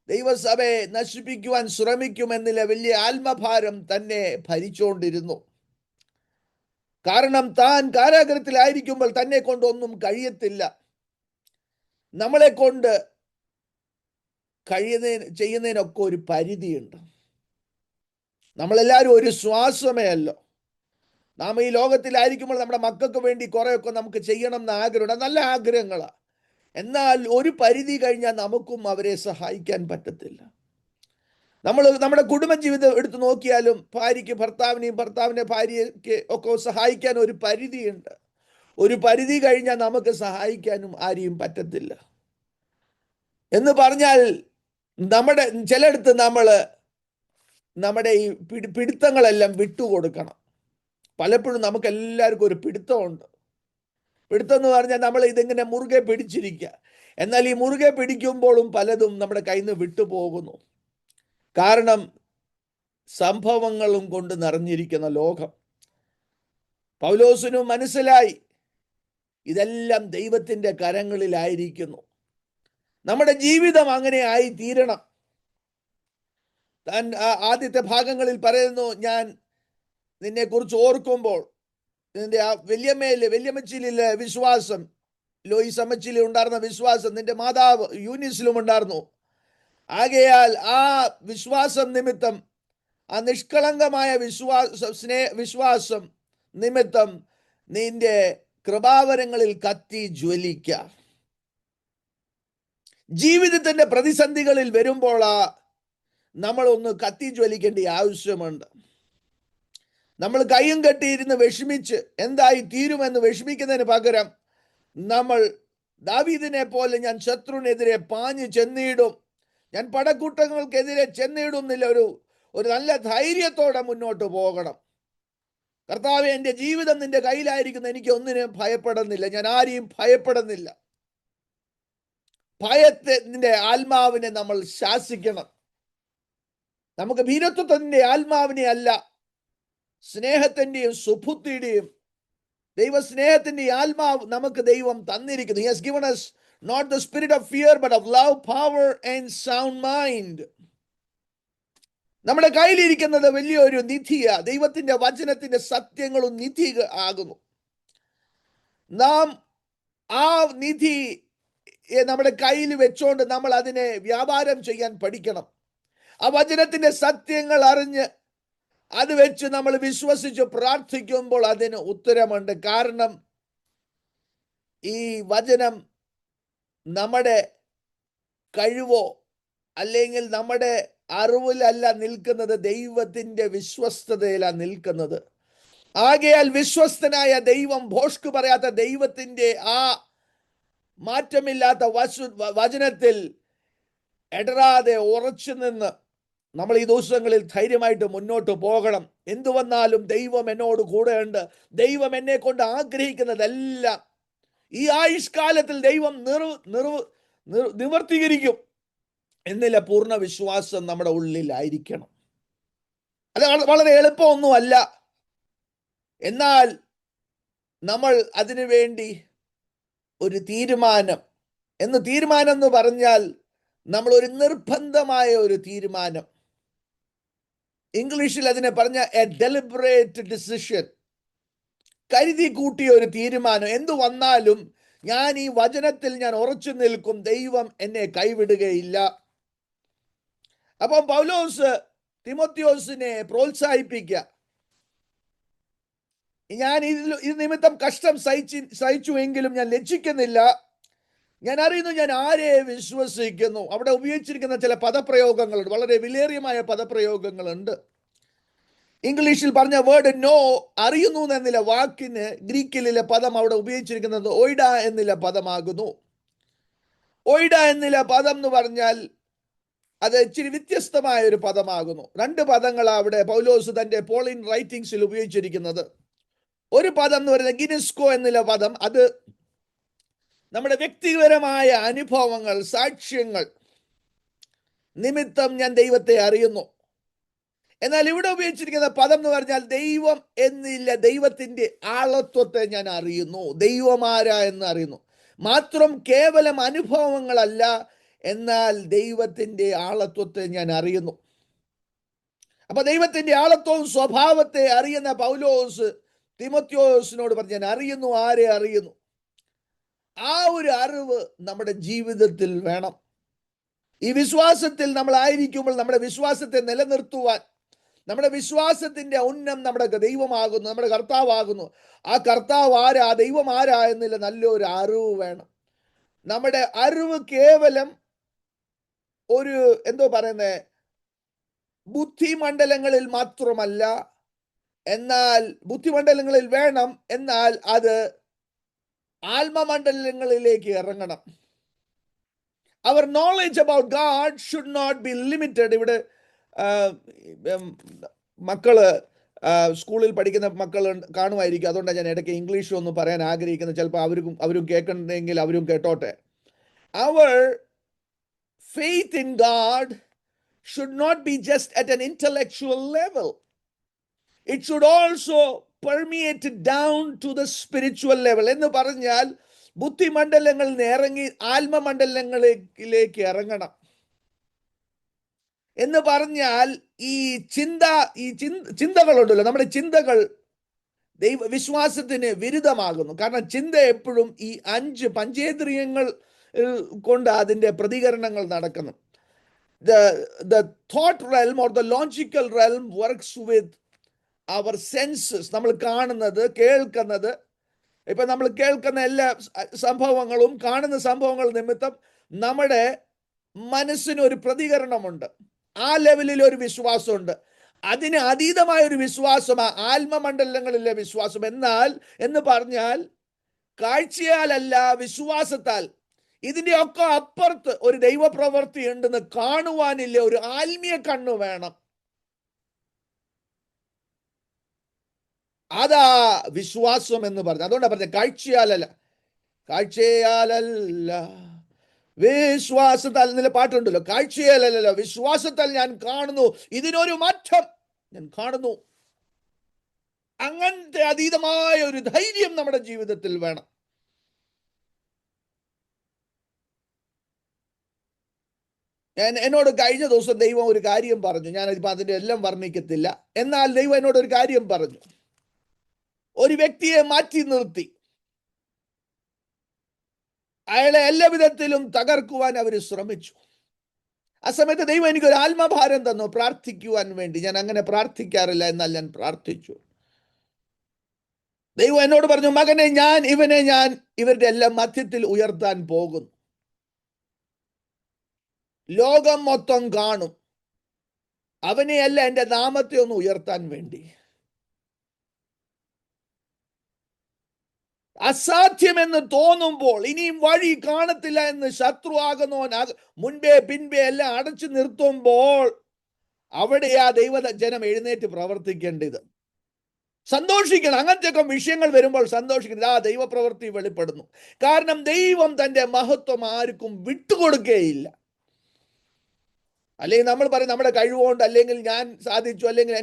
ദൈവസഭയെ നശിപ്പിക്കുവാൻ ശ്രമിക്കുമെന്നില്ല വലിയ ആത്മഭാരം തന്നെ ഭരിച്ചുകൊണ്ടിരുന്നു. കാരണം താൻ കാരാഗ്രഹത്തിലായിരിക്കുമ്പോൾ തന്നെ കൊണ്ടൊന്നും കഴിയത്തില്ല. നമ്മളെ കൊണ്ട് ചെയ്യുന്നതിനൊക്കെ ഒരു പരിധിയുണ്ട്. നമ്മളെല്ലാവരും ഒരു ശ്വാസമേ അല്ലോ. നാം ഈ ലോകത്തിലായിരിക്കുമ്പോൾ നമ്മുടെ മക്കൾക്ക് വേണ്ടി കുറേയൊക്കെ നമുക്ക് ചെയ്യണം എന്ന് ആഗ്രഹമുണ്ട്. നല്ല ആഗ്രഹങ്ങളാണ്. എന്നാൽ ഒരു പരിധി കഴിഞ്ഞാൽ നമുക്കും അവരെ സഹായിക്കാൻ പറ്റത്തില്ല. നമ്മൾ നമ്മുടെ കുടുംബജീവിതം എടുത്തു നോക്കിയാലും ഭാര്യയ്ക്ക് ഭർത്താവിനെയും ഭർത്താവിനെ ഭാര്യയ്ക്ക് ഒക്കെ സഹായിക്കാൻ ഒരു പരിധിയുണ്ട്. ഒരു പരിധി കഴിഞ്ഞാൽ നമുക്ക് സഹായിക്കാനും ആരെയും പറ്റത്തില്ല. എന്ന് പറഞ്ഞാൽ ചിലയിടത്ത് നമ്മുടെ ഈ പിടുത്തങ്ങളെല്ലാം വിട്ടുകൊടുക്കണം. പലപ്പോഴും നമുക്ക് എല്ലാവർക്കും ഒരു പിടുത്തമുണ്ട്. പിടുത്തം എന്ന് പറഞ്ഞാൽ നമ്മൾ ഇതിങ്ങനെ മുറുകെ പിടിച്ചിരിക്കുക. എന്നാൽ ഈ മുറുകെ പിടിക്കുമ്പോഴും പലതും നമ്മുടെ കയ്യിൽ നിന്ന് വിട്ടുപോകുന്നു. കാരണം സംഭവങ്ങളും കൊണ്ട് നിറഞ്ഞിരിക്കുന്ന ലോകം. പൗലോസിനും മനസ്സിലായി ഇതെല്ലാം ദൈവത്തിൻ്റെ കരങ്ങളിലായിരിക്കുന്നു. നമ്മുടെ ജീവിതം അങ്ങനെ ആയി തീരണം. താൻ ആദ്യത്തെ ഭാഗങ്ങളിൽ പറയുന്നു, ഞാൻ നിന്നെക്കുറിച്ച് ഓർക്കുമ്പോൾ നിന്റെ ആ വല്യമ്മച്ചിലെ വിശ്വാസം, ലോയിസ് അമ്മച്ചിയിൽ ഉണ്ടായിരുന്ന വിശ്വാസം നിന്റെ മാതാവ് യൂനിസിലും ഉണ്ടായിരുന്നു. ആകയാൽ ആ വിശ്വാസം നിമിത്തം, ആ നിഷ്കളങ്കമായ വിശ്വാസം നിമിത്തം നിന്റെ കൃപാവരങ്ങളിൽ കത്തി ജ്വലിക്ക. ജീവിതത്തിന്റെ പ്രതിസന്ധികളിൽ വരുമ്പോൾ നമ്മളൊന്ന് കത്തി ജ്വലിക്കേണ്ട ആവശ്യമുണ്ട്. നമ്മൾ കയ്യും കെട്ടിയിരുന്ന് വിഷമിച്ച് എന്തായി തീരുമെന്ന് വിഷമിക്കുന്നതിന് പകരം നമ്മൾ ദാവീദിനെ പോലെ ഞാൻ ശത്രുവിനെതിരെ പാഞ്ഞു ചെന്നിടും, ഞാൻ പടക്കൂട്ടങ്ങൾക്കെതിരെ ചെന്നിടുന്നില്ല, ഒരു നല്ല ധൈര്യത്തോടെ മുന്നോട്ട് പോകണം. കർത്താവേ, എൻ്റെ ജീവിതം നിന്റെ കയ്യിലായിരിക്കുന്നു, എനിക്ക് ഒന്നിനും ഭയപ്പെടുന്നില്ല, ഞാൻ ആരെയും ഭയപ്പെടുന്നില്ല. ഭയത്തിന്റെ ആത്മാവിനെ നമ്മൾ ശാസിക്കണം. നമുക്ക് ഭീരത്വത്തിന്റെ ആത്മാവിനെ അല്ല, സ്നേഹത്തിന്റെയും സുബുദ്ധിയുടെയും ദൈവസ്നേഹത്തിന്റെ ആത്മാവ് നമുക്ക് ദൈവം തന്നിരിക്കുന്നു. He has given us not the spirit of fear but of love, power and sound mind. നമ്മുടെ കയ്യിലിരിക്കുന്നത് വലിയൊരു നിധിയ, ദൈവത്തിന്റെ വചനത്തിന്റെ സത്യങ്ങളും നിധി ആകുന്നു. നാം ആ നിധി നമ്മുടെ കയ്യിൽ വെച്ചോണ്ട് നമ്മൾ അതിനെ വ്യാപാരം ചെയ്യാൻ പഠിക്കണം. ആ വചനത്തിന്റെ സത്യങ്ങൾ അറിഞ്ഞ് അത് വെച്ച് നമ്മൾ വിശ്വസിച്ച് പ്രാർത്ഥിക്കുമ്പോൾ അതിന് ഉത്തരമുണ്ട്. കാരണം ഈ വചനം നമ്മുടെ കഴിവോ അല്ലെങ്കിൽ നമ്മുടെ അറിവിലല്ല നിൽക്കുന്നത്, ദൈവത്തിന്റെ വിശ്വസ്തതയിലാണ് നിൽക്കുന്നത്. ആകയാൽ വിശ്വസ്തനായ ദൈവം, ഭോഷ്ക് പറയാത്ത ദൈവത്തിന്റെ ആ മാറ്റമില്ലാത്ത വചനത്തിൽ ഇടറാതെ ഉറച്ചു നിന്ന് നമ്മൾ ഈ ദിവസങ്ങളിൽ ധൈര്യമായിട്ട് മുന്നോട്ട് പോകണം. എന്തു വന്നാലും ദൈവം എന്നോട് കൂടെയുണ്ട്. ദൈവം എന്നെ കൊണ്ട് ആഗ്രഹിക്കുന്നതെല്ലാം ഈ ആയുഷ്കാലത്തിൽ ദൈവം നിവർത്തീകരിക്കും എന്നില്ല പൂർണ്ണ വിശ്വാസം നമ്മുടെ ഉള്ളിലായിരിക്കണം. അത് വളരെ എളുപ്പമൊന്നുമല്ല. എന്നാൽ നമ്മൾ അതിനു വേണ്ടി ഒരു തീരുമാനം എന്ന് പറഞ്ഞാൽ നമ്മൾ ഒരു നിർബന്ധമായ ഒരു തീരുമാനം, ഇംഗ്ലീഷിൽ അതിനെ പറഞ്ഞ എ ഡെലിബറേറ്റ് ഡിസിഷൻ, കരുതി കൂട്ടിയ ഒരു തീരുമാനം. എന്തു വന്നാലും ഞാൻ ഈ വചനത്തിൽ ഞാൻ ഉറച്ചു നിൽക്കും, ദൈവം എന്നെ കൈവിടുകയില്ല. അപ്പം പൗലോസ് തിമോത്തിയോസിനെ പ്രോത്സാഹിപ്പിക്കുക. ഞാൻ ഇത് നിമിത്തം കഷ്ടം സഹിച്ചുവെങ്കിലും ഞാൻ ലജ്ജിക്കുന്നില്ല. ഞാൻ അറിയുന്നു ഞാൻ ആരെ വിശ്വസിക്കുന്നു. അവിടെ ഉപയോഗിച്ചിരിക്കുന്ന ചില പദപ്രയോഗങ്ങളുണ്ട്, വളരെ വിലേറിയമായ പദപ്രയോഗങ്ങളുണ്ട്. ഇംഗ്ലീഷിൽ പറഞ്ഞ വേർഡ് നോ, അറിയുന്നു എന്നില്ല വാക്കിന് ഗ്രീക്കിലെ പദം അവിടെ ഉപയോഗിച്ചിരിക്കുന്നത് ഓയിഡ എന്നില്ല പദമാകുന്നു. ഓയിഡ എന്നില്ല പദം എന്ന് പറഞ്ഞാൽ അത് ഇച്ചിരി വ്യത്യസ്തമായ ഒരു പദമാകുന്നു. രണ്ട് പദങ്ങളാണ് അവിടെ പൗലോസ് തന്റെ പോളിൻ റൈറ്റിംഗ്സിൽ ഉപയോഗിച്ചിരിക്കുന്നത്. ഒരു പദം എന്ന് പറയുന്നത് ഗിനിസ്കോ എന്നുള്ള പദം, അത് നമ്മുടെ വ്യക്തിപരമായ അനുഭവങ്ങൾ, സാക്ഷ്യങ്ങൾ നിമിത്തം ഞാൻ ദൈവത്തെ അറിയുന്നു. എന്നാൽ ഇവിടെ ഉപയോഗിച്ചിരിക്കുന്ന പദം എന്ന് പറഞ്ഞാൽ ദൈവം എന്നില്ല, ദൈവത്തിന്റെ ആളത്വത്തെ ഞാൻ അറിയുന്നു, ദൈവമാരാ എന്ന് അറിയുന്നു. മാത്രം കേവലം അനുഭവങ്ങളല്ല, എന്നാൽ ദൈവത്തിന്റെ ആളത്വത്തെ ഞാൻ അറിയുന്നു. അപ്പൊ ദൈവത്തിന്റെ ആളത്വവും സ്വഭാവത്തെ അറിയുന്ന പൗലോസ് തിമോത്തിയോസിനോട് പറഞ്ഞു, ഞാൻ അറിയുന്നു, ആരെ അറിയുന്നു. ആ ഒരു അറിവ് നമ്മുടെ ജീവിതത്തിൽ വേണം. ഈ വിശ്വാസത്തിൽ നമ്മൾ ആയിരിക്കുമ്പോൾ നമ്മുടെ വിശ്വാസത്തെ നിലനിർത്തുവാൻ, നമ്മുടെ വിശ്വാസത്തിന്റെ ഉന്നം നമ്മുടെ ദൈവമാകുന്നു, നമ്മുടെ കർത്താവാകുന്നു. ആ കർത്താവ് ആരാ, ദൈവം ആരാ എന്നുള്ള നല്ലൊരു അറിവ് വേണം. നമ്മുടെ അറിവ് കേവലം ഒരു ബുദ്ധിമണ്ഡലങ്ങളിൽ മാത്രമല്ല, എന്നാൽ ബുദ്ധിമണ്ഡലങ്ങളിൽ വേണം, എന്നാൽ അത് ആത്മമണ്ഡലങ്ങളിലേക്ക് ഇറങ്ങണം. അവർ knowledge about God should not be limited. ഇവിടെ മക്കള് സ്കൂളിൽ പഠിക്കുന്ന മക്കൾ കാണുമായിരിക്കും, അതുകൊണ്ടാണ് ഞാൻ ഇടയ്ക്ക് ഇംഗ്ലീഷ് ഒന്ന് പറയാൻ ആഗ്രഹിക്കുന്നത്. ചിലപ്പോൾ അവരും കേൾക്കണമെങ്കിൽ അവരും കേട്ടോട്ടെ. അവർ faith in God should not be just at an intellectual level. It should also permeate down to the spiritual level. എന്ന് പറഞ്ഞാൽ ബുദ്ധിമണ്ഡലങ്ങളിൽ നിന്ന് ഇറങ്ങി ആത്മമണ്ഡലങ്ങളിലേക്ക് ഇറങ്ങണം എന്ന് പറഞ്ഞാൽ ഈ ചിന്തകളുണ്ടല്ലോ, നമ്മുടെ ചിന്തകൾ വിശ്വാസത്തിന് വിരുദ്ധമാകുന്നു. കാരണം ചിന്ത എപ്പോഴും ഈ 5 പഞ്ചേന്ദ്രിയങ്ങൾ കൊണ്ട് അതിൻ്റെ പ്രതികരണങ്ങൾ നടക്കുന്നു. The thought realm or the logical realm works with our senses. നമ്മൾ കാണുന്നത്, കേൾക്കുന്നത്, ഇപ്പൊ നമ്മൾ കേൾക്കുന്ന എല്ലാ സംഭവങ്ങളും കാണുന്ന സംഭവങ്ങൾ നിമിത്തം നമ്മുടെ മനസ്സിന് ഒരു പ്രതികരണമുണ്ട്. ആ ലെവലിൽ ഒരു വിശ്വാസമുണ്ട്. അതിന് അതീതമായ ഒരു വിശ്വാസമാണ് ആത്മമണ്ഡലങ്ങളിലെ വിശ്വാസം. എന്ന് പറഞ്ഞാൽ കാഴ്ചയാലല്ല, വിശ്വാസത്താൽ. ഇതിന്റെ ഒക്കെ അപ്പുറത്ത് ഒരു ദൈവപ്രവൃത്തി ഉണ്ടെന്ന് കാണുവാനില്ല, ഒരു ആത്മീയ കണ്ണ് വേണം. അതാ വിശ്വാസം എന്ന് പറഞ്ഞു. അതുകൊണ്ടാണ് പറഞ്ഞത് കാഴ്ചയാലല്ല വിശ്വാസത്താൽ. എന്നുള്ള പാട്ടുണ്ടല്ലോ, കാഴ്ചയാലല്ല വിശ്വാസത്താൽ ഞാൻ കാണുന്നു, ഇതിനൊരു മാറ്റം ഞാൻ കാണുന്നു. അങ്ങനത്തെ അതീതമായ ഒരു ധൈര്യം നമ്മുടെ ജീവിതത്തിൽ വേണം. എന്നോട് കഴിഞ്ഞ ദിവസം ദൈവം ഒരു കാര്യം പറഞ്ഞു. ഞാനിപ്പോൾ അതിൻ്റെ എല്ലാം വർണ്ണിക്കത്തില്ല. എന്നാൽ ദൈവം എന്നോട് ഒരു കാര്യം പറഞ്ഞു. ഒരു വ്യക്തിയെ മാറ്റി നിർത്തി. അയാളെ എല്ലാ വിധത്തിലും തകർക്കുവാൻ അവർ ശ്രമിച്ചു. ആ സമയത്ത് ദൈവം എനിക്കൊരു ആത്മഭാരം തന്നു പ്രാർത്ഥിക്കുവാൻ വേണ്ടി. ഞാൻ അങ്ങനെ പ്രാർത്ഥിക്കാറില്ല, എന്നാൽ ഞാൻ പ്രാർത്ഥിച്ചു. ദൈവം എന്നോട് പറഞ്ഞു, മകനെ, ഇവനെ ഞാൻ ഇവരുടെ എല്ലാം മധ്യത്തിൽ ഉയർത്താൻ പോകുന്നു. ലോകം മൊത്തം കാണും. അവനെയല്ല, എൻ്റെ നാമത്തെ ഒന്ന് ഉയർത്താൻ വേണ്ടി. അസാധ്യമെന്ന് തോന്നുമ്പോൾ, ഇനിയും വഴി കാണത്തില്ല എന്ന് ശത്രു ആകുന്നവൻ മുൻപേ പിൻപേ എല്ലാം അടച്ചു നിർത്തുമ്പോൾ, അവിടെയാ ദൈവജനം എഴുന്നേറ്റ് പ്രവർത്തിക്കേണ്ടത്. സന്തോഷിക്കണം. അങ്ങനത്തെ വിഷയങ്ങൾ വരുമ്പോൾ സന്തോഷിക്കണം. ആ ദൈവപ്രവൃത്തി വെളിപ്പെടുന്നു. കാരണം ദൈവം തന്റെ മഹത്വം ആർക്കും വിട്ടുകൊടുക്കുകയില്ല. അല്ലെങ്കിൽ നമ്മൾ പറയും നമ്മുടെ കഴിവുകൊണ്ട്, അല്ലെങ്കിൽ ഞാൻ സാധിച്ചു, അല്ലെങ്കിൽ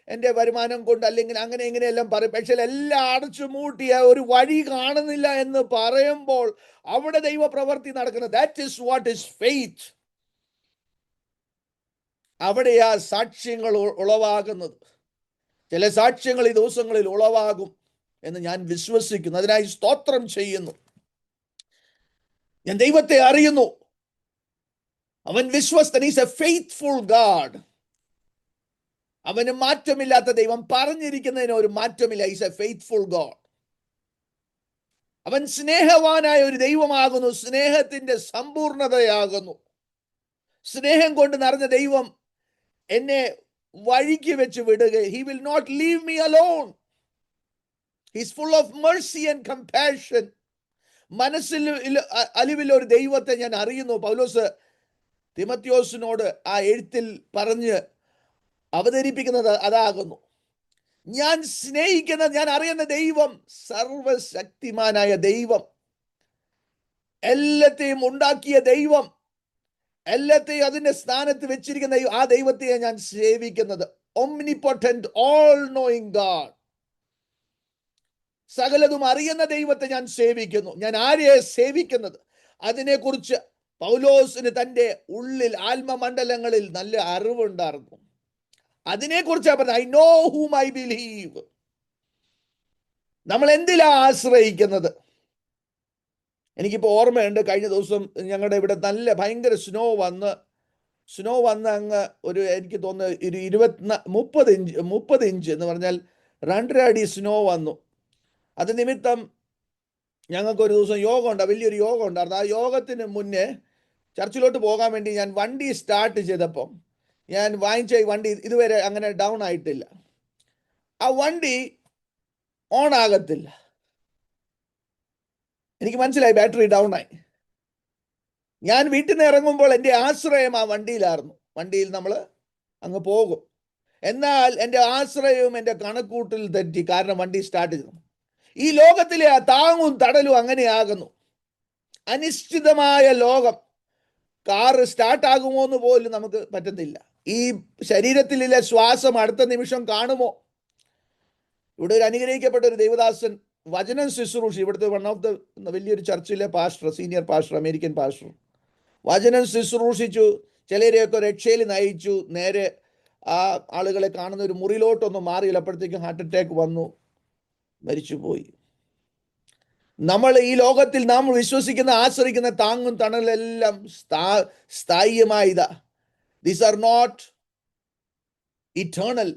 എൻ്റെ വരുമാനം കൊണ്ട്, അല്ലെങ്കിൽ അങ്ങനെ ഇങ്ങനെയെല്ലാം പറയും. പക്ഷെ എല്ലാം അടച്ചു മൂട്ടിയ ഒരു വഴി കാണുന്നില്ല എന്ന് പറയുമ്പോൾ അവിടെ ദൈവപ്രവൃത്തി നടക്കുന്നത്. That is what is faith. അവിടെയാ സാക്ഷ്യങ്ങൾ ഉളവാകുന്നത്. ചില സാക്ഷ്യങ്ങൾ ഈ ദിവസങ്ങളിൽ ഉളവാകും എന്ന് ഞാൻ വിശ്വസിക്കുന്നു. അതിനായി സ്തോത്രം ചെയ്യുന്നു. ഞാൻ ദൈവത്തെ അറിയുന്നു. അവൻ വിശ്വസ്തൻ. Is a faithful God. അവന് മാറ്റമില്ലാത്ത ദൈവം. പറഞ്ഞിരിക്കുന്നതിന് ഒരു മാറ്റമില്ല. Is a faithful God. അവൻ സ്നേഹവാനായ ഒരു ദൈവമാകുന്നു. സ്നേഹത്തിന്റെ സമ്പൂർണതയാകുന്നു. സ്നേഹം കൊണ്ട് നിറഞ്ഞ ദൈവം എന്നെ വഴിക്ക് വെച്ച് വിടുക. He will not leave me alone. He's full of mercy and compassion. മനസ്സിൽ അലിവിൽ ഒരു ദൈവത്തെ ഞാൻ അറിയുന്നു. പൗലോസ് തിമത്യോസിനോട് ആ എഴുത്തിൽ പറഞ്ഞ് അവതരിപ്പിക്കുന്നത് അതാകുന്നു. ഞാൻ സ്നേഹിക്കുന്ന, ഞാൻ അറിയുന്ന ദൈവം സർവശക്തിമാനായ ദൈവം, എല്ലാത്തെയും ഉണ്ടാക്കിയ ദൈവം, എല്ലാത്തെയും അതിന്റെ സ്ഥാനത്ത് വെച്ചിരിക്കുന്ന ആ ദൈവത്തെ ഞാൻ സേവിക്കുന്നത്. omnipotent, all knowing God. സകലതും അറിയുന്ന ദൈവത്തെ ഞാൻ സേവിക്കുന്നു. ഞാൻ ആരെയെ സേവിക്കുന്നത്? അതിനെക്കുറിച്ച് പൗലോസിന് തൻ്റെ ഉള്ളിൽ ആത്മമണ്ഡലങ്ങളിൽ നല്ല അറിവുണ്ടായിരുന്നു. അതിനെക്കുറിച്ചാണ് പറഞ്ഞത്. I know whom I believe. നമ്മൾ എന്തിലാ ആശ്രയിക്കുന്നത്? എനിക്കിപ്പോൾ ഓർമ്മയുണ്ട്, കഴിഞ്ഞ ദിവസം ഞങ്ങളുടെ ഇവിടെ നല്ല ഭയങ്കര സ്നോ വന്ന് അങ്ങ് ഒരു, എനിക്ക് തോന്നുന്നു 30 ഇഞ്ച് എന്ന് പറഞ്ഞാൽ 2.5 അടി സ്നോ വന്നു. അത് നിമിത്തം ഞങ്ങൾക്ക് ഒരു ദിവസം യോഗം ഉണ്ടായിരുന്നു, വലിയൊരു യോഗം ഉണ്ടായിരുന്നു. ആ യോഗത്തിന് മുന്നേ ചർച്ചിലോട്ട് പോകാൻ വേണ്ടി ഞാൻ വണ്ടി സ്റ്റാർട്ട് ചെയ്തപ്പം, ഞാൻ വാങ്ങിച്ച ഈ വണ്ടി ഇതുവരെ അങ്ങനെ ഡൗൺ ആയിട്ടില്ല. ആ വണ്ടി ഓൺ ആകത്തില്ല. എനിക്ക് മനസ്സിലായി ബാറ്ററി ഡൗൺ ആയി. ഞാൻ വീട്ടിൽ നിന്ന് ഇറങ്ങുമ്പോൾ എൻ്റെ ആശ്രയം ആ വണ്ടിയിലായിരുന്നു. വണ്ടിയിൽ നമ്മൾ അങ്ങ് പോകും. എന്നാൽ എൻ്റെ ആശ്രയവും എൻ്റെ കണക്കൂട്ടിൽ തെറ്റി. കാരണം വണ്ടി സ്റ്റാർട്ട് ചെയ്തു. ഈ ലോകത്തിലെ ആ താങ്ങും തടലും അങ്ങനെയാകുന്നു. അനിശ്ചിതമായ ലോകം. കാറ് സ്റ്റാർട്ടാകുമോ എന്ന് പോലും നമുക്ക് പറ്റത്തില്ല. ഈ ശരീരത്തിലെ ശ്വാസം അടുത്ത നിമിഷം കാണുമോ? ഇവിടെ ഒരു അനുഗ്രഹിക്കപ്പെട്ട ഒരു ദൈവദാസൻ വചനം ശുശ്രൂഷ, ഇവിടുത്തെ വൺ ഓഫ് ദ വലിയൊരു ചർച്ചിലെ pastor, senior pastor, American pastor, വചനം ശുശ്രൂഷിച്ചു. ചിലരെയൊക്കെ രക്ഷയിൽ നയിച്ചു. നേരെ ആ ആളുകളെ കാണുന്ന ഒരു മുറിയിലോട്ടൊന്നും മാറിയില്ല. അപ്പോഴത്തേക്കും ഹാർട്ട് അറ്റാക്ക് വന്നു, മരിച്ചുപോയി. നമ്മൾ ഈ ലോകത്തിൽ നാം വിശ്വസിക്കുന്ന, ആശ്രയിക്കുന്ന താങ്ങും തണലെല്ലാം സ്ഥായിയായതാ. These are not eternal.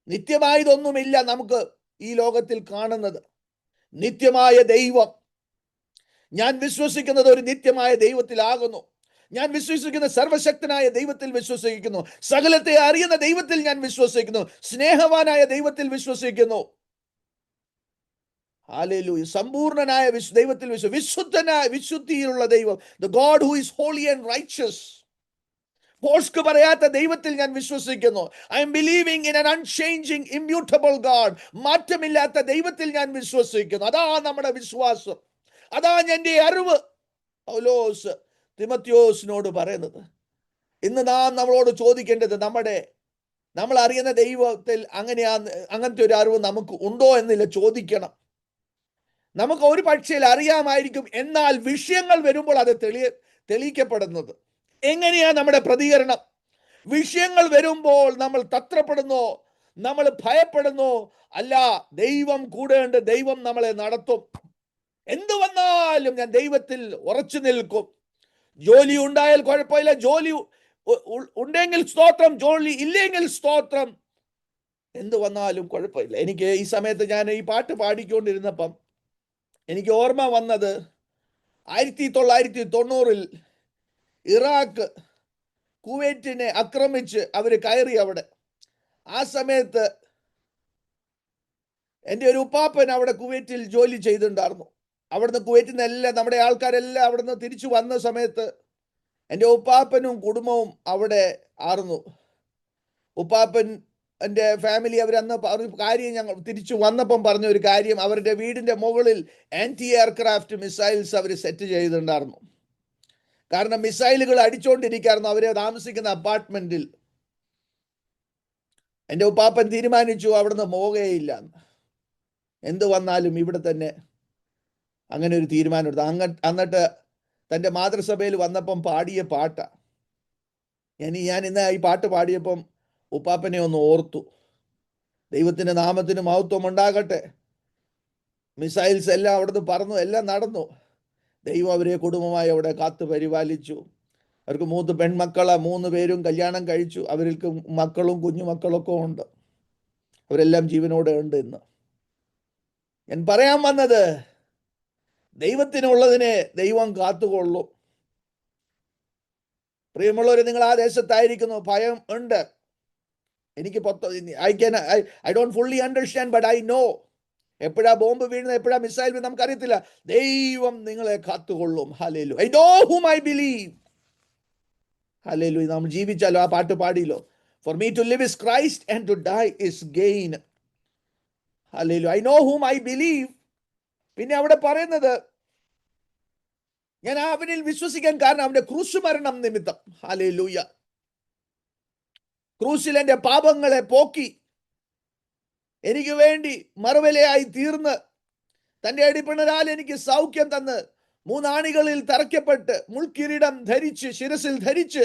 നിത്യമായതൊന്നുമില്ല നമുക്ക് ഈ ലോകത്തിൽ കാണുന്നത്. നിത്യമായ ദൈവം, ഞാൻ വിശ്വസിക്കുന്നത് ഒരു നിത്യമായ ദൈവത്തിലാകുന്നു. ഞാൻ വിശ്വസിക്കുന്ന സർവശക്തനായ ദൈവത്തിൽ വിശ്വസിക്കുന്നു. സകലത്തെ അറിയുന്ന ദൈവത്തിൽ ഞാൻ വിശ്വസിക്കുന്നു. സ്നേഹവാനായ ദൈവത്തിൽ വിശ്വസിക്കുന്നു. ഹല്ലേലൂയ. സമ്പൂർണനായ ദൈവത്തിൽ വിശുദ്ധനായ, വിശുദ്ധിയിലുള്ള ദൈവം, the God who is holy and righteous. പോഷ്ക്ക് പറയാത്ത ദൈവത്തിൽ ഞാൻ വിശ്വസിക്കുന്നു. I am believing in an unchanging, immutable God. മാറ്റമില്ലാത്ത ദൈവത്തിൽ ഞാൻ വിശ്വസിക്കുന്നു. അതാ നമ്മുടെ വിശ്വാസം, അതാ എൻ്റെ അറിവ്. പൗലോസ് തിമത്യോസിനോട് പറയുന്നത്. ഇന്ന് നമ്മളോട് ചോദിക്കേണ്ടത്, നമ്മൾ അറിയുന്ന ദൈവത്തിൽ അങ്ങനത്തെ ഒരു അറിവ് നമുക്ക് ഉണ്ടോ എന്നില്ല, ചോദിക്കണം. നമുക്ക് ഒരു പക്ഷേ അറിയാമായിരിക്കും, എന്നാൽ വിഷയങ്ങൾ വരുമ്പോൾ അത് തെളിയിക്കപ്പെടുന്നത്. എങ്ങനെയാ നമ്മുടെ പ്രതികരണം? വിഷയങ്ങൾ വരുമ്പോൾ നമ്മൾ തത്രപ്പെടുന്നോ? നമ്മൾ ഭയപ്പെടുന്നോ? അല്ല, ദൈവം കൂടെയുണ്ട്. ദൈവം നമ്മളെ നടത്തും. എന്തു വന്നാലും ഞാൻ ദൈവത്തിൽ ഉറച്ചു നിൽക്കും. ജോലി ഉണ്ടായാൽ കുഴപ്പമില്ല, ജോലി ഉണ്ടെങ്കിൽ സ്തോത്രം, ജോലി ഇല്ലെങ്കിൽ സ്തോത്രം, എന്തു വന്നാലും കുഴപ്പമില്ല. എനിക്ക് ഈ സമയത്ത് ഞാൻ ഈ പാട്ട് പാടിക്കൊണ്ടിരുന്നപ്പം എനിക്ക് ഓർമ്മ വന്നത് 1990 ഇറാഖ് കുവൈറ്റിനെ ആക്രമിച്ച് അവർ കയറി അവിടെ. ആ സമയത്ത് എൻ്റെ ഒരു ഉപ്പാപ്പൻ അവിടെ കുവൈറ്റിൽ ജോലി ചെയ്തിട്ടുണ്ടായിരുന്നു. അവിടുന്ന് കുവൈറ്റിൽ നിന്ന് എല്ലാം നമ്മുടെ ആൾക്കാരെല്ലാം അവിടുന്ന് തിരിച്ചു വന്ന സമയത്ത് എൻ്റെ ഉപ്പാപ്പനും കുടുംബവും അവിടെ ആയിരുന്നു. ഉപ്പാപ്പൻ എൻ്റെ ഫാമിലി അവരന്ന് ഒരു കാര്യം ഞങ്ങൾ തിരിച്ചു വന്നപ്പം പറഞ്ഞ ഒരു കാര്യം, അവരുടെ വീടിൻ്റെ മുകളിൽ ആൻറ്റി എയർക്രാഫ്റ്റ് മിസൈൽസ് അവർ സെറ്റ് ചെയ്തിട്ടുണ്ടായിരുന്നു. കാരണം മിസൈലുകൾ അടിച്ചുകൊണ്ടിരിക്കായിരുന്നു അവരെ താമസിക്കുന്ന അപ്പാർട്ട്മെന്റിൽ. എൻ്റെ ഉപ്പാപ്പൻ തീരുമാനിച്ചു അവിടുന്ന് പോവുകയില്ല, എന്ത് വന്നാലും ഇവിടെ തന്നെ. അങ്ങനെ ഒരു തീരുമാനം എടുത്തു. എന്നിട്ട് തൻ്റെ മാതൃസഭയിൽ വന്നപ്പം പാടിയ പാട്ടാ. ഞാൻ ഇന്ന് ഈ പാട്ട് പാടിയപ്പം ഉപ്പാപ്പനെ ഒന്ന് ഓർത്തു. ദൈവത്തിൻ്റെ നാമത്തിന് മഹത്വം ഉണ്ടാകട്ടെ. മിസൈൽസ് എല്ലാം അവിടുന്ന് പറന്നു, എല്ലാം നടന്നു. ദൈവം അവരെ കുടുംബമായി അവിടെ കാത്തു പരിപാലിച്ചു. അവർക്ക് 3 പെൺമക്കളാ, 3 പേരും കല്യാണം കഴിച്ചു. അവർക്ക് മക്കളും കുഞ്ഞുമക്കളൊക്കെ ഉണ്ട്. അവരെല്ലാം ജീവനോടെ ഉണ്ട് ഇന്ന്. ഞാൻ പറയാൻ വന്നത്, ദൈവത്തിനുള്ളതിനെ ദൈവം കാത്തുകൊള്ളും. പ്രിയമുള്ളവരെ, നിങ്ങൾ ആ ദേശത്തായിരിക്കുന്നു, ഭയം ഉണ്ട്. എനിക്ക് I don't fully understand, but I know എപ്പോഴാ ബോംബ് വീഴുന്നത്, എപ്പോഴാ മിസൈൽ വീഴുന്നത് നമുക്കറിയത്തില്ല. ദൈവം നിങ്ങളെ കാത്തുകൊള്ളും. Hallelujah. I know whom I believe. Hallelujah. നമ്മൾ ജീവിച്ചാലോ, ആ പാട്ട് പാടിയല്ലോ, for me to live is Christ and to die is gain. Hallelujah. I know whom I believe. പിന്നെ അവിടെ പറയുന്നത്, ഞാൻ അവനിൽ വിശ്വസിക്കാൻ കാരണം അവന്റെ ക്രൂശ് മരണം നിമിത്തം. ഹല്ലേലൂയ. ക്രൂശിൽ എൻ്റെ പാപങ്ങളെ പോക്കി എനിക്ക് വേണ്ടി മറുവിലയായി തീർന്ന് തൻ്റെ അടിപ്പിണരാൽ എനിക്ക് സൗഖ്യം തന്ന് 3 ആണികളിൽ തറയ്ക്കപ്പെട്ട് മുൾക്കിരീടം ധരിച്ച് ശിരസിൽ ധരിച്ച്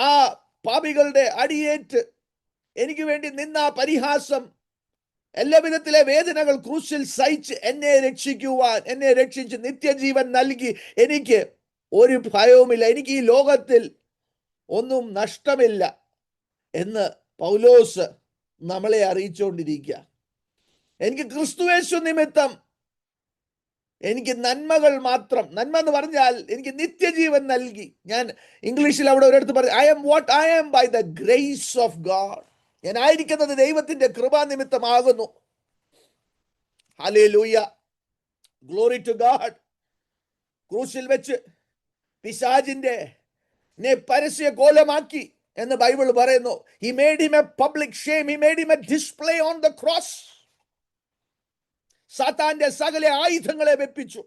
ആ പാപികളുടെ അടിയേറ്റ് എനിക്ക് വേണ്ടി നിന്ന പരിഹാസം, എല്ലാ വിധത്തിലെ വേദനകൾ ക്രൂശിൽ സഹിച്ച് എന്നെ രക്ഷിക്കുവാൻ, എന്നെ രക്ഷിച്ച് നിത്യജീവൻ നൽകി എനിക്ക് ഒരു ഭയവുമില്ല, എനിക്ക് ഈ ലോകത്തിൽ ഒന്നും നഷ്ടമില്ല എന്ന് പൗലോസ് നമ്മളെ അറിയിച്ചുകൊണ്ടിരിക്കുക. എനിക്ക് ക്രിസ്തുയേശു നിമിത്തം എനിക്ക് നന്മകൾ മാത്രം, നന്മ എന്ന് പറഞ്ഞാൽ എനിക്ക് നിത്യജീവൻ നൽകി. ഞാൻ ഇംഗ്ലീഷിൽ അവിടെ ഒരിടത്ത് പറഞ്ഞു, I am what I am by the grace of God. ഞാൻ ആയിരിക്കുന്നത് ദൈവത്തിന്റെ കൃപാ നിമിത്തമാകുന്നു. ഹല്ലേലൂയ. Glory to God. ക്രൂശിൽ വെച്ച് പിശാചിന്റെ പരസ്യ കോലമാക്കി എന്ന് ബൈബിൾ പറയുന്നു. He made him a public shame. He made him a display on the cross. സാത്താന്റെ സകല ആയുധങ്ങളെ വെപ്പിച്ചു.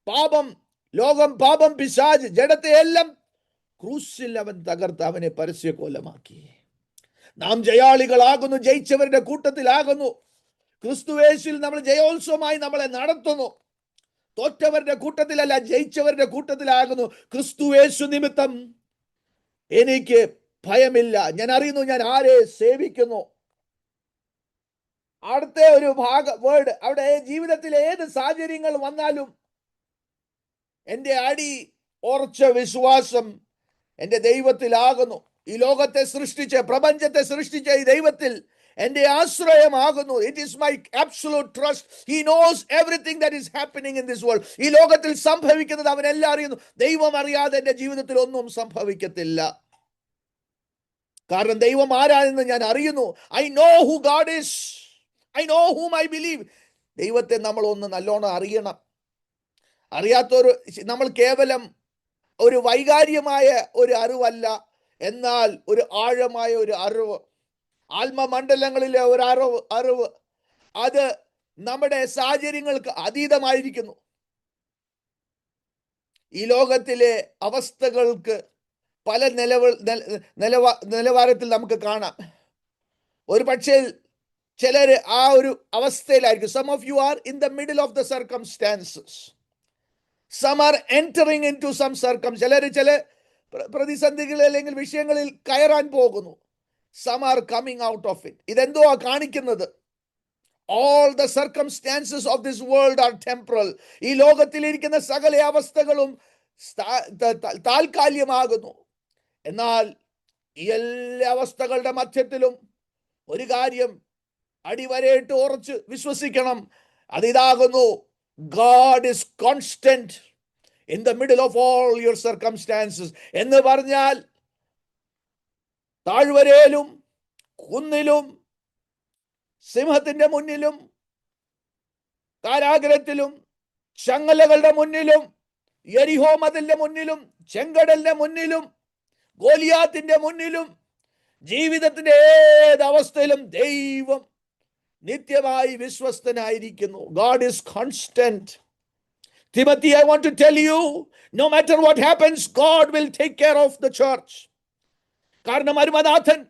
പാപം, ലോകം, പാപം, പിശാച്, ജഡത്തെ എല്ലാം ക്രൂശിൽ അവൻ തകർത്ത് അവനെ പരസ്യ കോലമാക്കി. നാം ജയാളികളാകുന്നു, ജയിച്ചവരുടെ കൂട്ടത്തിലാകുന്നു. ക്രിസ്തുയേശുവിൽ നമ്മൾ ജയോത്സവമായി നമ്മളെ നടത്തുന്നു. തോറ്റവരുടെ കൂട്ടത്തിലല്ല, ജയിച്ചവരുടെ കൂട്ടത്തിലാകുന്നു. ക്രിസ്തുയേശു നിമിത്തം എനിക്ക് ഭയമില്ല. ഞാൻ അറിയുന്നു ഞാൻ ആരെ സേവിക്കുന്നു. അടുത്ത ഒരു വേർഡ് അവിടെ, ജീവിതത്തിൽ ഏത് സാഹചര്യങ്ങൾ വന്നാലും എൻ്റെ അടി ഉറച്ച വിശ്വാസം എൻ്റെ ദൈവത്തിലാകുന്നു. ഈ ലോകത്തെ സൃഷ്ടിച്ച്, പ്രപഞ്ചത്തെ സൃഷ്ടിച്ച ഈ ദൈവത്തിൽ എൻ്റെ ആശ്രയമാകുന്നു. It is my absolute trust. He knows everything that is happening in this world. ഈ ലോകത്തിൽ സംഭവിക്കുന്നത് അവൻ എല്ലാം അറിയുന്നു. ദൈവം അറിയാതെ എൻ്റെ ജീവിതത്തിൽ ഒന്നും സംഭവിക്കത്തില്ല. കാരണം ദൈവം ആരാണെന്ന് ഞാൻ അറിയുന്നു. I know who God is. I know whom I believe. ദൈവത്തെ നമ്മൾ ഒന്ന് നല്ലോണം അറിയണം. അറിയാത്തൊരു, നമ്മൾ കേവലം ഒരു വൈകാര്യമായ ഒരു അറിവല്ല, എന്നാൽ ഒരു ആഴമായ ഒരു അറിവ്, ആത്മമണ്ഡലങ്ങളിലെ ഒരു അറിവ്, അത് നമ്മുടെ സാഹചര്യങ്ങൾക്ക് അതീതമായിരിക്കുന്നു. ഈ ലോകത്തിലെ അവസ്ഥകൾക്ക് പല നിലവാരത്തിൽ നമുക്ക് കാണാം. ഒരു പക്ഷേ ചിലർ ആ ഒരു അവസ്ഥയിലായിരിക്കും. Some of you are in the middle of the circumstances. Some are entering into some ചിലർ ചില പ്രതിസന്ധികൾ അല്ലെങ്കിൽ വിഷയങ്ങളിൽ കയറാൻ പോകുന്നു. Some are coming out of it. ഇതെന്തോ കാണിക്കുന്നത്, All the circumstances of this world are temporal. ഈ ലോകത്തിലിരിക്കുന്ന സകല അവസ്ഥകളും താൽക്കാലികമാകുന്നു. എന്നാൽ ഈ എല്ലാ അവസ്ഥകളുടെ മധ്യത്തിലും ഒരു കാര്യം അടിവരയിട്ട് ഉറച്ച് വിശ്വസിക്കണം. അതിതാകുന്നു, God is constant in the middle of all your circumstances. എന്ന് പറഞ്ഞാൽ താഴ്വരയിലും കുന്നിലും സിംഹത്തിന്റെ മുന്നിലും കാരാഗ്രഹത്തിലും ചങ്ങലകളുടെ മുന്നിലും യെരിഹോ മതിലിന്റെ മുന്നിലും ചെങ്കടലിന്റെ മുന്നിലും ഗോലിയാത്തിന്റെ മുന്നിലും ജീവിതത്തിന്റെ ഏത് അവസ്ഥയിലും ദൈവം നിത്യമായി വിശ്വസ്തനായിരിക്കുന്നു. God is constant. Timothy, I want to tell you, no matter what happens, God will take care of the church. കാരണം അരുമനാഥൻ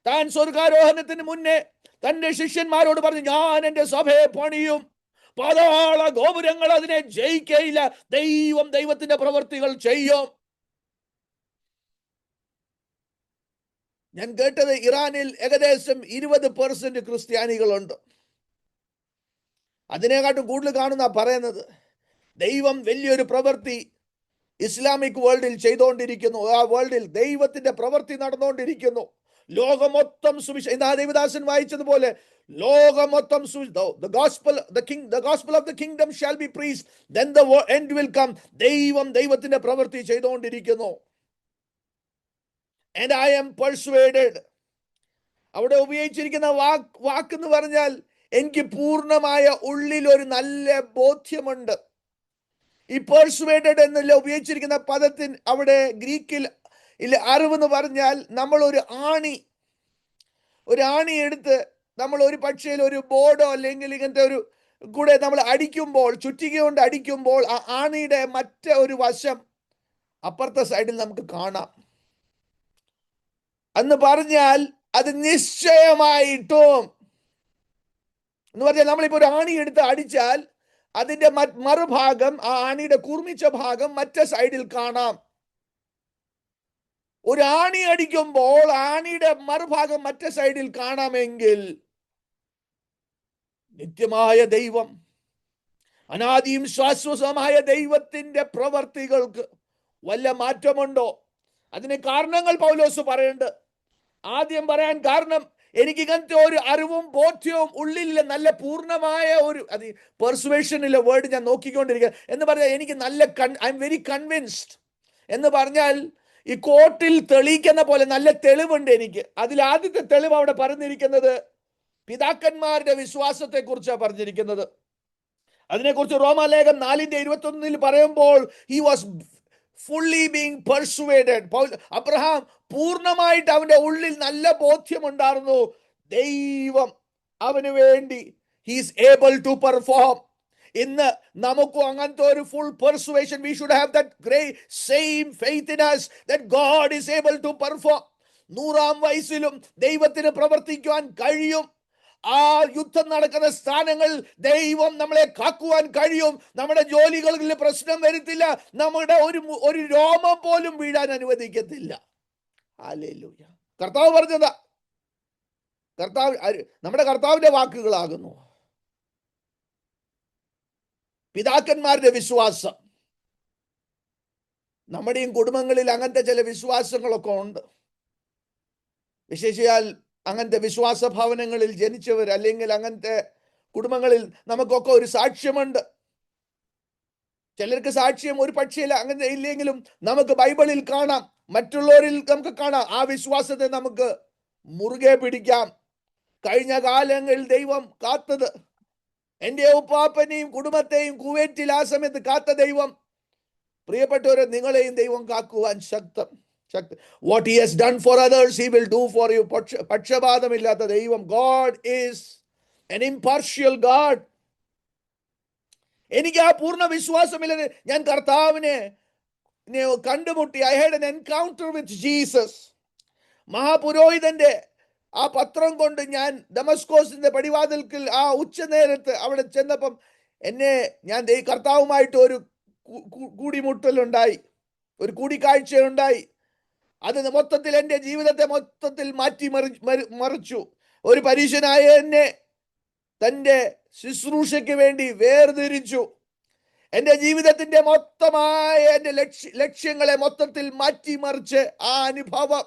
താൻ സ്വർഗാരോഹണത്തിന് മുന്നേ തന്റെ ശിഷ്യന്മാരോട് പറഞ്ഞു, ഞാൻ എന്റെ സഭയെ പണിയും, പാതാള ഗോപുരങ്ങൾ അതിനെ ജയിക്കയില്ല, ദൈവത്തിന്റെ പ്രവൃത്തികൾ ചെയ്യും. ഞാൻ കേട്ടത് ഇറാനിൽ ഏകദേശം 20% ക്രിസ്ത്യാനികളുണ്ട്. അതിനെക്കാട്ടും കൂടുതൽ കാണുന്ന പറയുന്നത് ദൈവം വലിയൊരു പ്രവൃത്തി ഇസ്ലാമിക് വേൾഡിൽ ചെയ്തുകൊണ്ടിരിക്കുന്നു. ആ വേൾഡിൽ ദൈവത്തിന്റെ പ്രവൃത്തി നടന്നുകൊണ്ടിരിക്കുന്നു. ലോകം മൊത്തം സുവിശേഷം, ദേവദാസൻ വായിച്ചതുപോലെ ലോകം മൊത്തം the gospel of the kingdom shall be preached, then the end will come. ദൈവത്തിന്റെ പ്രവൃത്തി ചെയ്തുകൊണ്ടിരിക്കുന്നു. And I am persuaded. അവിടെ ഉപയോഗിച്ചിരിക്കുന്ന വാക്കെന്ന് പറഞ്ഞാൽ എനിക്ക് പൂർണ്ണമായ ഉള്ളിൽ ഒരു നല്ല ബോധ്യമുണ്ട്. ഈ പെർസുവേഡഡ് എന്നല്ല ഉപയോഗിച്ചിരിക്കുന്ന പദത്തിന് അവിടെ ഗ്രീക്കിൽ അറിവെന്ന് പറഞ്ഞാൽ നമ്മൾ ഒരു ആണി എടുത്ത് നമ്മൾ ഒരു പക്ഷേ ഒരു ബോർഡോ അല്ലെങ്കിൽ ഇങ്ങനത്തെ ഒരു കൂടെ നമ്മൾ അടിക്കുമ്പോൾ, ചുറ്റിക കൊണ്ട് അടിക്കുമ്പോൾ ആ ആണിയുടെ മറ്റേ ഒരു വശം അപ്പുറത്തെ സൈഡിൽ നമുക്ക് കാണാം. എന്ന് പറഞ്ഞാൽ അത് നിശ്ചയമായിട്ടും എന്ന് പറഞ്ഞാൽ നമ്മളിപ്പോ ഒരു ആണി എടുത്ത് അടിച്ചാൽ അതിന്റെ മറുഭാഗം, ആ ആണിയുടെ കൂർമിച്ച ഭാഗം മറ്റേ സൈഡിൽ കാണാം. ഒരു ആണി അടിക്കുമ്പോൾ ആണിയുടെ മറുഭാഗം മറ്റേ സൈഡിൽ കാണാമെങ്കിൽ നിത്യമായ ദൈവം, അനാദിയും ശാശ്വതമായ ദൈവത്തിന്റെ പ്രവർത്തികൾക്ക് വല്ല മാറ്റമുണ്ടോ? അതിന് കാരണങ്ങൾ പൗലോസ് പറയുന്നുണ്ട്. ആദ്യം പറയാൻ കാരണം, എനിക്ക് ഇങ്ങനത്തെ ഒരു അറിവും ബോധ്യവും ഉള്ളിലെ നല്ല പൂർണ്ണമായ ഒരു, അത് പെർസുവേഷനിലെ വേർഡ് ഞാൻ നോക്കിക്കൊണ്ടിരിക്കുക എന്ന് പറഞ്ഞാൽ എനിക്ക് നല്ല ഐ എം വെരി കൺവിൻസ്ഡ് എന്ന് പറഞ്ഞാൽ ഈ കോർട്ടിൽ തെളിയിക്കുന്ന പോലെ നല്ല തെളിവുണ്ട് എനിക്ക്. അതിൽ ആദ്യത്തെ തെളിവ് അവിടെ പറഞ്ഞിരിക്കുന്നത് പിതാക്കന്മാരുടെ വിശ്വാസത്തെ കുറിച്ചാണ് പറഞ്ഞിരിക്കുന്നത്. അതിനെക്കുറിച്ച് റോമാലേഖനം 4:21 പറയുമ്പോൾ he was fully being persuaded. Abraham പൂർണ്ണമായിട്ട് അവന്റെ ഉള്ളിൽ നല്ല ബോധ്യമുണ്ടായിരുന്നു. ദൈവം അവന് വേണ്ടി he is able to perform. ഇന്ന് നമുക്കും അങ്ങനത്തെ ഒരു full persuasion, we should have that great same faith in us that God is able to perform. 100-ാം വയസ്സിലും ദൈവത്തിന് പ്രവർത്തിക്കുവാൻ കഴിയും. ആ യുദ്ധം നടക്കുന്ന സ്ഥാനങ്ങളിൽ ദൈവം നമ്മളെ കാക്കുവാൻ കഴിയും. നമ്മുടെ ജോലികളിൽ പ്രശ്നം വരുത്തില്ല. നമ്മുടെ ഒരു രോമം പോലും വീഴാൻ അനുവദിക്കത്തില്ല. ഹല്ലേലൂയ. കർത്താവ് പറഞ്ഞതാ, നമ്മുടെ കർത്താവിന്റെ വാക്കുകളാകുന്നു. പിതാക്കന്മാരുടെ വിശ്വാസം, നമ്മുടെയും കുടുംബങ്ങളിൽ അങ്ങനത്തെ ചില വിശ്വാസങ്ങളൊക്കെ ഉണ്ട്. വിശേഷിച്ചാൽ അങ്ങനത്തെ വിശ്വാസ ഭവനങ്ങളിൽ ജനിച്ചവർ അല്ലെങ്കിൽ അങ്ങനത്തെ കുടുംബങ്ങളിൽ നമുക്കൊക്കെ ഒരു സാക്ഷ്യമുണ്ട്. ചിലർക്ക് സാക്ഷ്യം ഒരു പക്ഷേ അങ്ങനെ ഇല്ലെങ്കിലും നമുക്ക് ബൈബിളിൽ കാണാം, മറ്റുള്ളവരിൽ നമുക്ക് കാണാം. ആ വിശ്വാസത്തെ നമുക്ക് മുറുകെ പിടിക്കാം. കഴിഞ്ഞ കാലങ്ങളിൽ ദൈവം കാത്തത്, എൻ്റെ ഉപ്പാപ്പനെയും കുടുംബത്തെയും കുവൈറ്റിൽ ആ സമയത്ത് കാത്ത ദൈവം, പ്രിയപ്പെട്ടവരെ നിങ്ങളെയും ദൈവം കാക്കുവാൻ ശക്തൻ. What he has done for others, he will do for you. പക്ഷപാതമില്ലാത്ത ദൈവം. God is an impartial God. എനിക്ക് ആ പൂർണ്ണ വിശ്വാസമില്ലെന്ന് ഞാൻ കർത്താവിനെ കണ്ടുമുട്ടി. I had an encounter with Jesus. മഹാപുരോഹിതന്റെ ആ പത്രം കൊണ്ട് ഞാൻ ദമസ്കോസിന്റെ പടിവാതിൽക്കൽ ആ ഉച്ച നേരത്ത് അവിടെ ചെന്നപ്പം ഞാൻ കർത്താവുമായിട്ട് ഒരു കൂടിമുട്ടലുണ്ടായി, ഒരു കൂടിക്കാഴ്ചയുണ്ടായി. അത് മൊത്തത്തിൽ എൻ്റെ ജീവിതത്തെ മൊത്തത്തിൽ മാറ്റി മറിച്ചു. ഒരു പരീശനായ എന്നെ തൻ്റെ ശുശ്രൂഷയ്ക്ക് വേണ്ടി വേർതിരിച്ചു. എൻ്റെ ജീവിതത്തിന്റെ മൊത്തമായ എൻ്റെ ലക്ഷ്യങ്ങളെ മൊത്തത്തിൽ മാറ്റിമറിച്ച് ആ അനുഭവം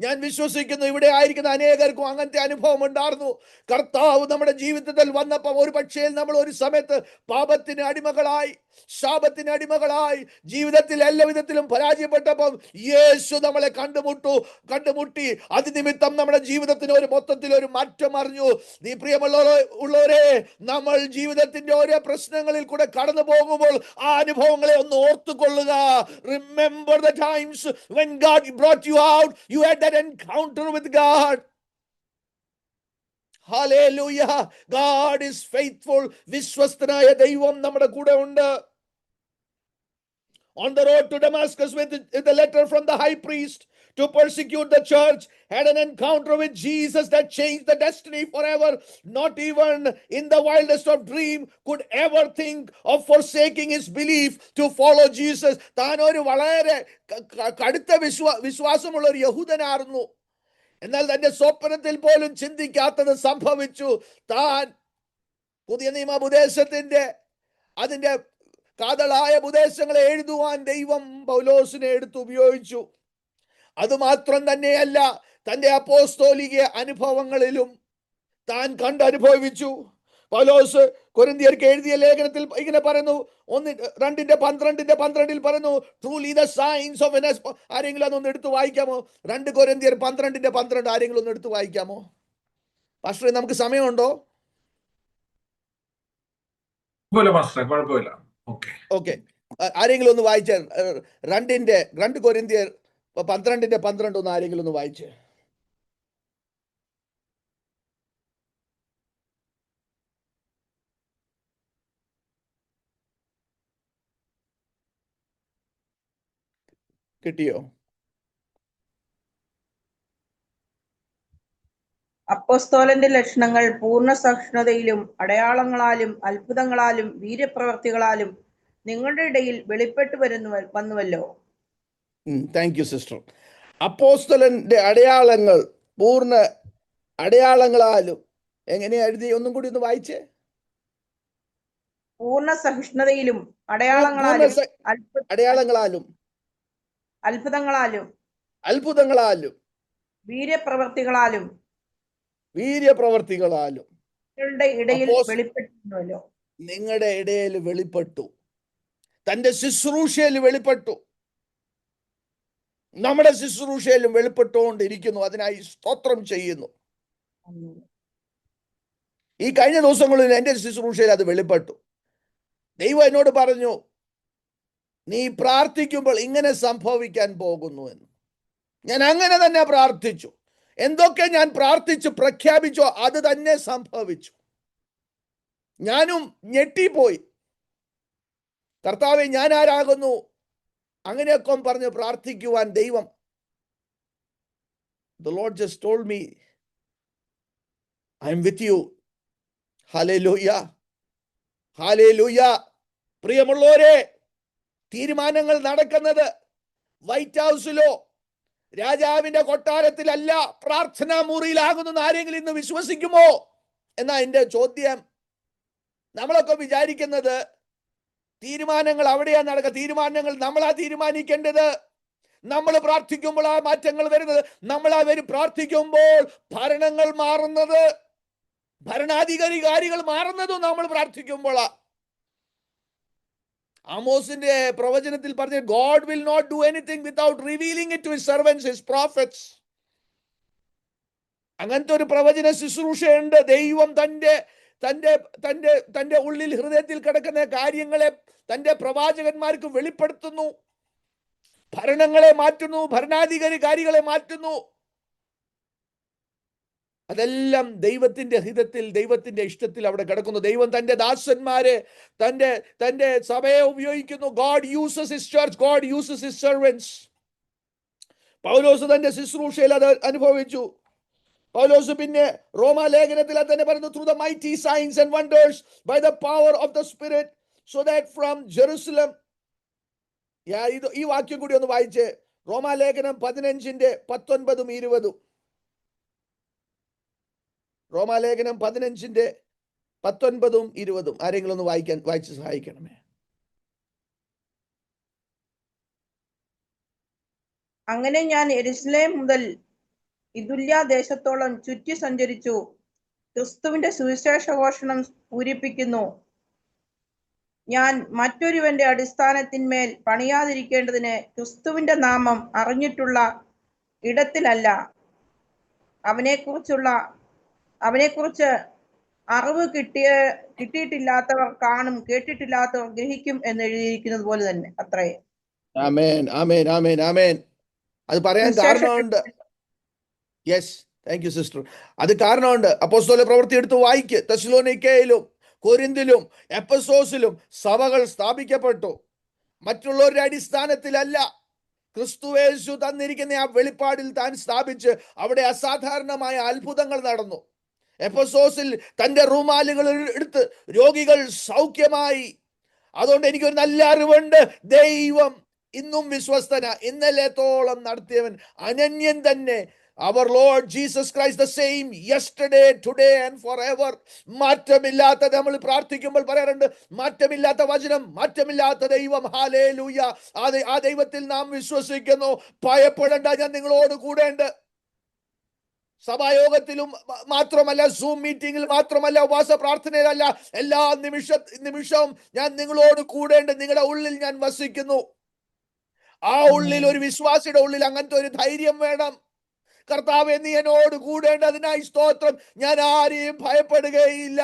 ഞാൻ വിശ്വസിക്കുന്നു ഇവിടെ ആയിരിക്കുന്ന അനേകർക്കും അങ്ങനത്തെ അനുഭവം ഉണ്ടായിരുന്നു. കർത്താവ് നമ്മുടെ ജീവിതത്തിൽ വന്നപ്പോൾ ഒരു പക്ഷേ നമ്മൾ ഒരു സമയത്ത് പാപത്തിന് അടിമകളായി, ശാപത്തിന് അടിമകളായി, ജീവിതത്തിൽ എല്ലാ വിധത്തിലും പരാജയപ്പെട്ടപ്പോൾ യേശു നമ്മളെ കണ്ടുമുട്ടി. അത് നിമിത്തം നമ്മുടെ ജീവിതത്തിന് ഒരു മൊത്തത്തിൽ ഒരു മാറ്റം അറിഞ്ഞു. നീ പ്രിയമുള്ളവരെ, നമ്മൾ ജീവിതത്തിന്റെ ഓരോ പ്രശ്നങ്ങളിൽ കൂടെ കടന്നു പോകുമ്പോൾ ആ അനുഭവങ്ങളെ ഒന്ന് ഓർത്തുകൊള്ളുക. Remember the times when God brought you out, you had that encounter with God. Hallelujah. God is faithful. വിശ്വസ്തനായ ദൈവം നമ്മുടെ കൂടെ ഉണ്ട്. On the road to Damascus with the letter from the high priest to persecute the church, had an encounter with Jesus that changed the destiny forever. Not even in the wildest of dream could ever think of forsaking his belief to follow Jesus. താൻ ഒരു വളരെ കടുത്ത വിശ്വാസമുള്ള ഒരു യഹൂദനായിരുന്നു. എന്നാൽ തന്റെ സ്വപ്നത്തിൽ പോലും ചിന്തിക്കാത്തത് സംഭവിച്ചു. താൻ പുതിയ നിയമോപദേശത്തിന്റെ അതിന്റെ കാതലായ ഉപദേശങ്ങളെ എഴുതുവാൻ ദൈവം പൗലോസിനെ എടുത്ത് ഉപയോഗിച്ചു. അതുമാത്രം തന്നെയല്ല, തന്റെ അപ്പോസ്തോലിക അനുഭവങ്ങളിലും താൻ കണ്ടനുഭവിച്ചു. പൗലോസ് കൊരിന്ത്യർക്ക് എഴുതിയ ലേഖനത്തിൽ ഇങ്ങനെ പറയുന്നു, 2:12 പറയുന്നു, ട്രൂലി ദ സൈൻസ് ഓഫ് ആരെങ്കിലും അതൊന്ന് എടുത്ത് വായിക്കാമോ? 2 കൊരിന്ത്യർ 12:12 ആരെങ്കിലും ഒന്ന് എടുത്ത് വായിക്കാമോ? പാസ്റ്ററെ, നമുക്ക് സമയമുണ്ടോ? കുഴപ്പമില്ല. ഓക്കെ, ആരെങ്കിലും ഒന്ന് വായിച്ച 2 കൊരിന്ത്യർ 12:12 ഒന്ന് ആരെങ്കിലും ഒന്ന് വായിച്ച്. കിട്ടിയോ? അപ്പോസ്തോലന്റെ ലക്ഷണങ്ങൾ പൂർണ്ണ സഹിഷ്ണുതയിലും അടയാളങ്ങളാലും അത്ഭുതങ്ങളാലും വീര്യപ്രവർത്തികളാലും നിങ്ങളുടെ ഇടയിൽ വെളിപ്പെട്ടു വന്നുവല്ലോ. Thank you sister. അപ്പോസ്തലന്റെ അടയാളങ്ങൾ പൂർണ്ണ അടയാളങ്ങളാലും എങ്ങനെയാ എഴുതി? ഒന്നും കൂടി ഒന്ന് വായിച്ചേ. പൂർണ്ണ സഹിഷ്ണുതയിലും അടയാളങ്ങളാലും അത്ഭുതങ്ങളാലും വീര്യപ്രവർത്തികളാലും നിങ്ങളുടെ ഇടയിൽ വെളിപ്പെട്ടുവല്ലോ. നിങ്ങളുടെ ഇടയിൽ വെളിപ്പെട്ടു. തന്റെ ശുശ്രൂഷയിൽ വെളിപ്പെട്ടു. നമ്മുടെ ശുശ്രൂഷയിലും വെളിപ്പെട്ടുകൊണ്ടിരിക്കുന്നു. അതിനായി സ്തോത്രം ചെയ്യുന്നു. ഈ കഴിഞ്ഞ ദിവസങ്ങളിൽ എൻ്റെ ശുശ്രൂഷയിൽ അത് വെളിപ്പെട്ടു. ദൈവം എന്നോട് പറഞ്ഞു, നീ പ്രാർത്ഥിക്കുമ്പോൾ ഇങ്ങനെ സംഭവിക്കാൻ പോകുന്നു എന്ന്. ഞാൻ അങ്ങനെ തന്നെ പ്രാർത്ഥിച്ചു. എന്തൊക്കെ ഞാൻ പ്രാർത്ഥിച്ചു പ്രഖ്യാപിച്ചോ അത് തന്നെ സംഭവിച്ചു. ഞാനും ഞെട്ടിപ്പോയി. കർത്താവേ, ഞാൻ ആരാകുന്നു? അങ്ങനെയൊക്കെ പറഞ്ഞ് പ്രാർത്ഥിക്കുവാൻ ദൈവം, the Lord just told me, I am with you. Hallelujah. Hallelujah. പ്രിയമുള്ളവരെ, തീരുമാനങ്ങൾ നടക്കുന്നത് വൈറ്റ് ഹൗസിലോ രാജാവിന്റെ കൊട്ടാരത്തിലല്ല, പ്രാർത്ഥനാ മുറിയിലാകുന്നു. ആരെങ്കിലും ഇന്ന് വിശ്വസിക്കുമോ എന്നാ എന്റെ ചോദ്യം. നമ്മളൊക്കെ വിചാരിക്കുന്നത് തീരുമാനങ്ങൾ അവിടെയാ നടക്കുക. തീരുമാനങ്ങൾ നമ്മളാ തീരുമാനിക്കേണ്ടത്. നമ്മൾ പ്രാർത്ഥിക്കുമ്പോൾ ആ മാറ്റങ്ങൾ വരുന്നത്. നമ്മളാ പ്രാർത്ഥിക്കുമ്പോൾ ഭരണങ്ങൾ മാറുന്നത്, ഭരണാധികാരികൾ മാറുന്നതും നമ്മൾ പ്രാർത്ഥിക്കുമ്പോഴാ. ആമോസിന്റെ പ്രവചനത്തിൽ പറഞ്ഞ God will not do anything without revealing it to his servants, his prophets. അങ്ങനത്തെ ഒരു പ്രവചന ശുശ്രൂഷയുണ്ട്. ദൈവം തന്റെ ഉള്ളിൽ ഹൃദയത്തിൽ കിടക്കുന്ന കാര്യങ്ങളെ തന്റെ പ്രവാചകന്മാർക്ക് വെളിപ്പെടുത്തുന്നു. ഭരണങ്ങളെ മാറ്റുന്നു, ഭരണാധികാരികളെ മാറ്റുന്നു. അതെല്ലാം ദൈവത്തിന്റെ ഹിതത്തിൽ, ദൈവത്തിന്റെ ഇഷ്ടത്തിൽ അവിടെ കിടക്കുന്നു. ദൈവം തന്റെ ദാസന്മാരെ, തന്റെ സഭയെ ഉപയോഗിക്കുന്നു. God uses his church, God uses his servants. പൗലോസ് തന്റെ ശുശ്രൂഷയിൽ അത് അനുഭവിച്ചു. പൗലോസ് പിന്നെ റോമാലേഖനത്തിൽ അത് തന്നെ പറയുന്നു, through the mighty signs and wonders by the power of the Spirit, so that from Jerusalem. ഈ വാക്യം കൂടി ഒന്ന് വായിച്ച്. റോമാലേഖനം 15:19-20. റോമാലേഖനം 15:19-20 ആരെങ്കിലും ഒന്ന് വായിച്ച് സഹായിക്കണമേ. അങ്ങനെ ഞാൻ യെരൂശലേം മുതൽ ഇദുല്യ ദേശത്തോളം ചുറ്റി സഞ്ചരിച്ചു ക്രിസ്തുവിന്റെ സുവിശേഷഘോഷണം പൂരിപ്പിക്കുന്നു. ഞാൻ മറ്റൊരുവന്റെ അടിസ്ഥാനത്തിന്മേൽ പണിയാതിരിക്കേണ്ടതിന് ക്രിസ്തുവിന്റെ നാമം അറിഞ്ഞിട്ടുള്ള ഇടത്തിലല്ല, അവനെക്കുറിച്ച് അറിവ് കിട്ടിയിട്ടില്ലാത്തവർ കാണും, കേട്ടിട്ടില്ലാത്തവർ ഗ്രഹിക്കും എന്ന് എഴുതിയിരിക്കുന്നത് പോലെ തന്നെ അത്രേ. ആമേൻ, ആമേൻ, ആമേൻ, ആമേൻ. അത് പറയാൻ കാരണമുണ്ട്. Yes, thank you sister. അത് കാരണമുണ്ട്. അപ്പോസ്തല പ്രവൃത്തി എടുത്ത് വായിക്ക്. തെസ്സലോനിക്കയിലും കൊരിന്തിലും എഫെസോസിലും സഭകൾ സ്ഥാപിക്കപ്പെട്ടു. മറ്റുള്ളവരുടെ അടിസ്ഥാനത്തിലല്ല, ക്രിസ്തുയേശു തന്നിരിക്കുന്ന ആ വെളിപ്പാടിൽ താൻ സ്ഥാപിച്ച് അവിടെ അസാധാരണമായ അത്ഭുതങ്ങൾ നടന്നു. എഫെസോസിൽ തന്റെ റൂമാലുകൾ എടുത്ത് രോഗികൾ സൗഖ്യമായി. അതുകൊണ്ട് എനിക്കൊരു നല്ല അറിവുണ്ട്, ദൈവം ഇന്നും വിശ്വസ്തന, ഇന്നലത്തോളം നടത്തിയവൻ അനന്യൻ തന്നെ. Our Lord Jesus Christ the same yesterday, today and forever. മാറ്റമില്ലാത്ത, നമ്മൾ പ്രാർത്ഥിക്കുമ്പോൾ പറയാറുണ്ട്, മാറ്റമില്ലാത്ത വചനം, മാറ്റമില്ലാത്ത ദൈവം. ഹല്ലേലൂയ. ആ ദൈവത്തിൽ നാം വിശ്വസിക്കുന്നു. ഭയപ്പെടേണ്ട, ഞാൻ നിങ്ങളോട് കൂടെയുണ്ട്. സഭായോഗത്തിലും മാത്രമല്ല, സൂം മീറ്റിംഗിൽ മാത്രമല്ല, ഉപവാസ പ്രാർത്ഥനയിലല്ല, എല്ലാ നിമിഷവും ഞാൻ നിങ്ങളോട് കൂടെയുണ്ട്. നിങ്ങളുടെ ഉള്ളിൽ ഞാൻ വസിക്കുന്നു. ആ ഉള്ളിൽ, ഒരു വിശ്വാസിയുടെ ഉള്ളിൽ അങ്ങനത്തെ ഒരു ധൈര്യം വേണം. കർത്താവേ, നീ എന്നോട് കൂടേണ്ടതിനായി സ്തോത്രം, ഞാൻ ആരെയും ഭയപ്പെടുകയില്ല.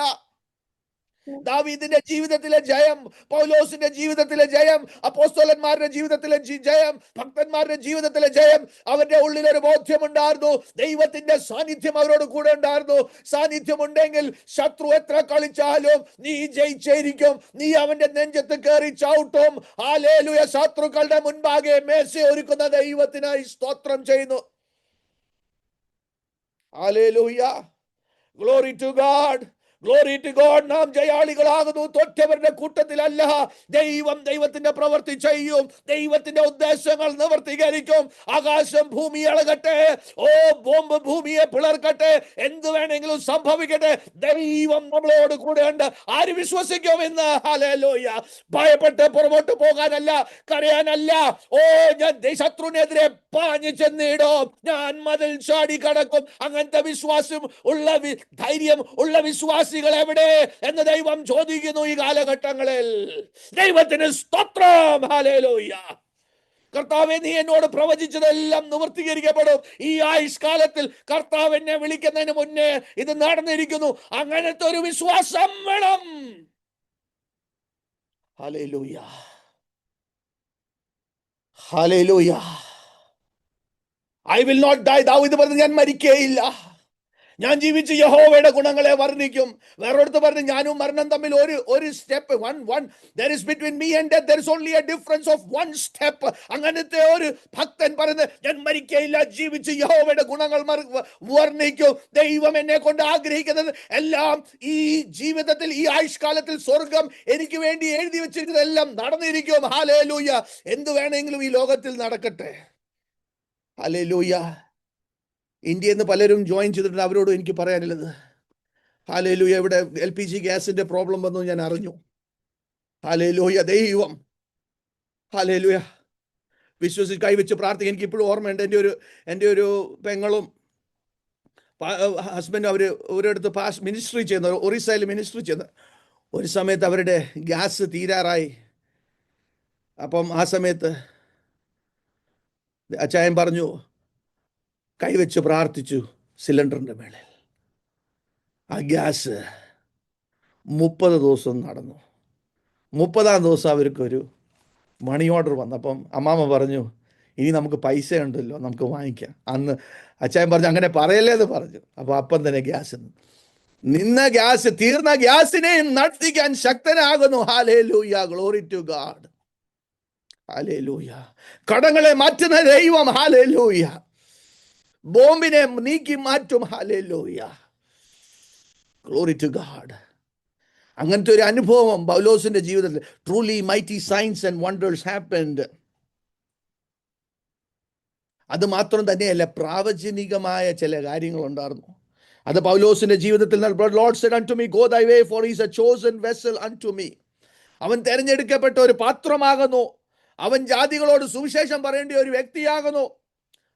ദാവീദിന്റെ ജീവിതത്തിലെ ജയം, പൗലോസിന്റെ ജീവിതത്തിലെ ജയം, അപ്പോസ്തലന്മാരുടെ ജീവിതത്തിലെ ജയം, ഭക്തന്മാരുടെ ജീവിതത്തിലെ ജയം, അവരുടെ ഉള്ളിൽ ഒരു ബോധ്യമുണ്ടായിരുന്നു. ദൈവത്തിന്റെ സാന്നിധ്യം അവരോട് കൂടെ ഉണ്ടായിരുന്നു. സാന്നിധ്യമുണ്ടെങ്കിൽ ശത്രു എത്ര കളിച്ചാലും നീ ജയിച്ചിരിക്കും. നീ അവന്റെ നെഞ്ചത്ത് കയറി ചവിട്ടും. ഹല്ലേലൂയ. ശത്രുക്കളുടെ മുൻപാകെ മേശ ഒരുക്കുന്ന ദൈവത്തിനായി സ്തോത്രം ചെയ്യുന്നു. Hallelujah. Glory to God. Glory to God. നാം ജയാളികളാകുന്നു, തോറ്റവരുടെ കൂട്ടത്തിലല്ല. ദൈവത്തിന്റെ പ്രവൃത്തി ചെയ്യും. ദൈവത്തിന്റെ ഉദ്ദേശങ്ങൾ നിവർത്തീകരിക്കും. ആകാശം ഭൂമി ഇളകട്ടെ, ബോംബ് ഭൂമിയെ പിളർക്കട്ടെ, എന്ത് വേണമെങ്കിലും സംഭവിക്കട്ടെ, ദൈവം നമ്മളോട് കൂടെയുണ്ട്. ആര് വിശ്വസിക്കും ഇന്ന്? ഹല്ലേലൂയ. ഭയപ്പെട്ട് പുറകോട്ട് പോകാനല്ല, കരയാനല്ല. ഞാൻ ശത്രുവിനെതിരെ പാഞ്ഞു ചെന്നിടും, ഞാൻ മതിൽ ചാടി കടക്കും. അങ്ങനത്തെ വിശ്വാസം ഉള്ള, ധൈര്യം ഉള്ള വിശ്വാസികൾ എവിടെ എന്ന് ദൈവം ചോദിക്കുന്നു ഈ കാലഘട്ടങ്ങളിൽ. ദൈവത്തിന് സ്തോത്രം. ഹല്ലേലൂയ. കർത്താവേ, നീ എന്നോട് പ്രവചിച്ചതെല്ലാം നിവർത്തീകരിക്കപ്പെടും. ഈ ആയുഷ്കാലത്തിൽ കർത്താവ് എന്നെ വിളിക്കുന്നതിന് മുന്നേ ഇത് നടന്നിരിക്കുന്നു. അങ്ങനത്തെ ഒരു വിശ്വാസം വേണം. Hallelujah. Hallelujah. I will not die. ദാവീദ് പറഞ്ഞു, ഞാൻ മരിക്കുകയില്ല, ഞാൻ ജീവിച്ച് യഹോവയുടെ ഗുണങ്ങളെ വർണ്ണിക്കും. വേറൊരുത്ത് പറഞ്ഞു, ഞാനും മരണം തമ്മിൽ ഒരു step, there is between me and death, there is only a difference of one step. അങ്ങനത്തെ ഒരു ഭക്തൻ പറയുന്നത്, ഞാൻ മരിക്കയില്ല, ജീവിച്ച് യഹോവയുടെ ഗുണങ്ങൾ വർണ്ണിക്കും. ദൈവം എന്നെ കൊണ്ട് ആഗ്രഹിക്കുന്നത് എല്ലാം ഈ ജീവിതത്തിൽ, ഈ ആയുഷ്കാലത്തിൽ സ്വർഗം എനിക്ക് വേണ്ടി എഴുതി വെച്ചിരിക്കുന്നതെല്ലാം നടന്നിരിക്കും. ഹല്ലേലൂയ. എന്ത് വേണമെങ്കിലും ഈ ലോകത്തിൽ നടക്കട്ടെ. ഹല്ലേലൂയ. ഇന്ത്യയിൽ നിന്ന് പലരും ജോയിൻ ചെയ്തിട്ടുണ്ട്. അവരോട് എനിക്ക് പറയാനുള്ളത്, ഹല്ലേലൂയ, ഇവിടെ LPG ഗ്യാസിന്റെ പ്രോബ്ലം വന്നു ഞാൻ അറിഞ്ഞു. ഹല്ലേലൂയ. ദൈവം, ഹല്ലേലൂയ, വിശ്വസിച്ച് കൈവച്ച് പ്രാർത്ഥിക്കുക. എനിക്ക് ഇപ്പോഴും ഓർമ്മയുണ്ട്, എൻ്റെ ഒരു പെങ്ങളും ഹസ്ബൻഡും ഒരിടത്ത് മിനിസ്ട്രി ചെയ്യുന്ന, ഒറീസയിൽ മിനിസ്ട്രി ചെയ്യുന്ന ഒരു സമയത്ത് അവരുടെ ഗ്യാസ് തീരാറായി. അപ്പം ആ സമയത്ത് അച്ചായൻ പറഞ്ഞു, കൈവച്ച് പ്രാർത്ഥിച്ചു സിലിണ്ടറിൻ്റെ മേളിൽ. ആ ഗ്യാസ് 30 ദിവസം നടന്നു. 30-ാം ദിവസം അവർക്കൊരു മണി ഓർഡർ വന്നപ്പം അമ്മാമ്മ പറഞ്ഞു, ഇനി നമുക്ക് പൈസ ഉണ്ടല്ലോ, നമുക്ക് വാങ്ങിക്കാം. അന്ന് അച്ചായൻ പറഞ്ഞു, അങ്ങനെ പറയല്ലേ എന്ന് പറഞ്ഞു. അപ്പോൾ അപ്പം തന്നെ ഗ്യാസ് തീർന്ന ഗ്യാസിനെ നടത്തിക്കാൻ ശക്തനാകുന്നു. Hallelujah. Glory to God. Hallelujah. കടങ്ങളെ മാറ്റുന്ന ദൈവം. ഹല്ലേലൂയ. ബോംബിനെ നീക്കി മാറ്റും. ഹല്ലേലൂയ. Glory to God. അങ്ങനത്തെ ഒരു അനുഭവം പൗലോസിന്റെ ജീവിതത്തിൽ, truly mighty signs and wonders happened. അത് മാത്രം തന്നെയല്ല, പ്രാവചനികമായ ചില കാര്യങ്ങളുണ്ടായിരുന്നു. അത് പൗലോസിന്റെ ജീവിതത്തിൽ Lord said unto me, go thy way, for he is a chosen vessel unto me. അവൻ തെരഞ്ഞെടുക്കപ്പെട്ട ഒരു പാത്രമാകുന്നു. അവൻ ജാതികളോട് സുവിശേഷം പറയേണ്ട ഒരു വ്യക്തിയാകുന്നു.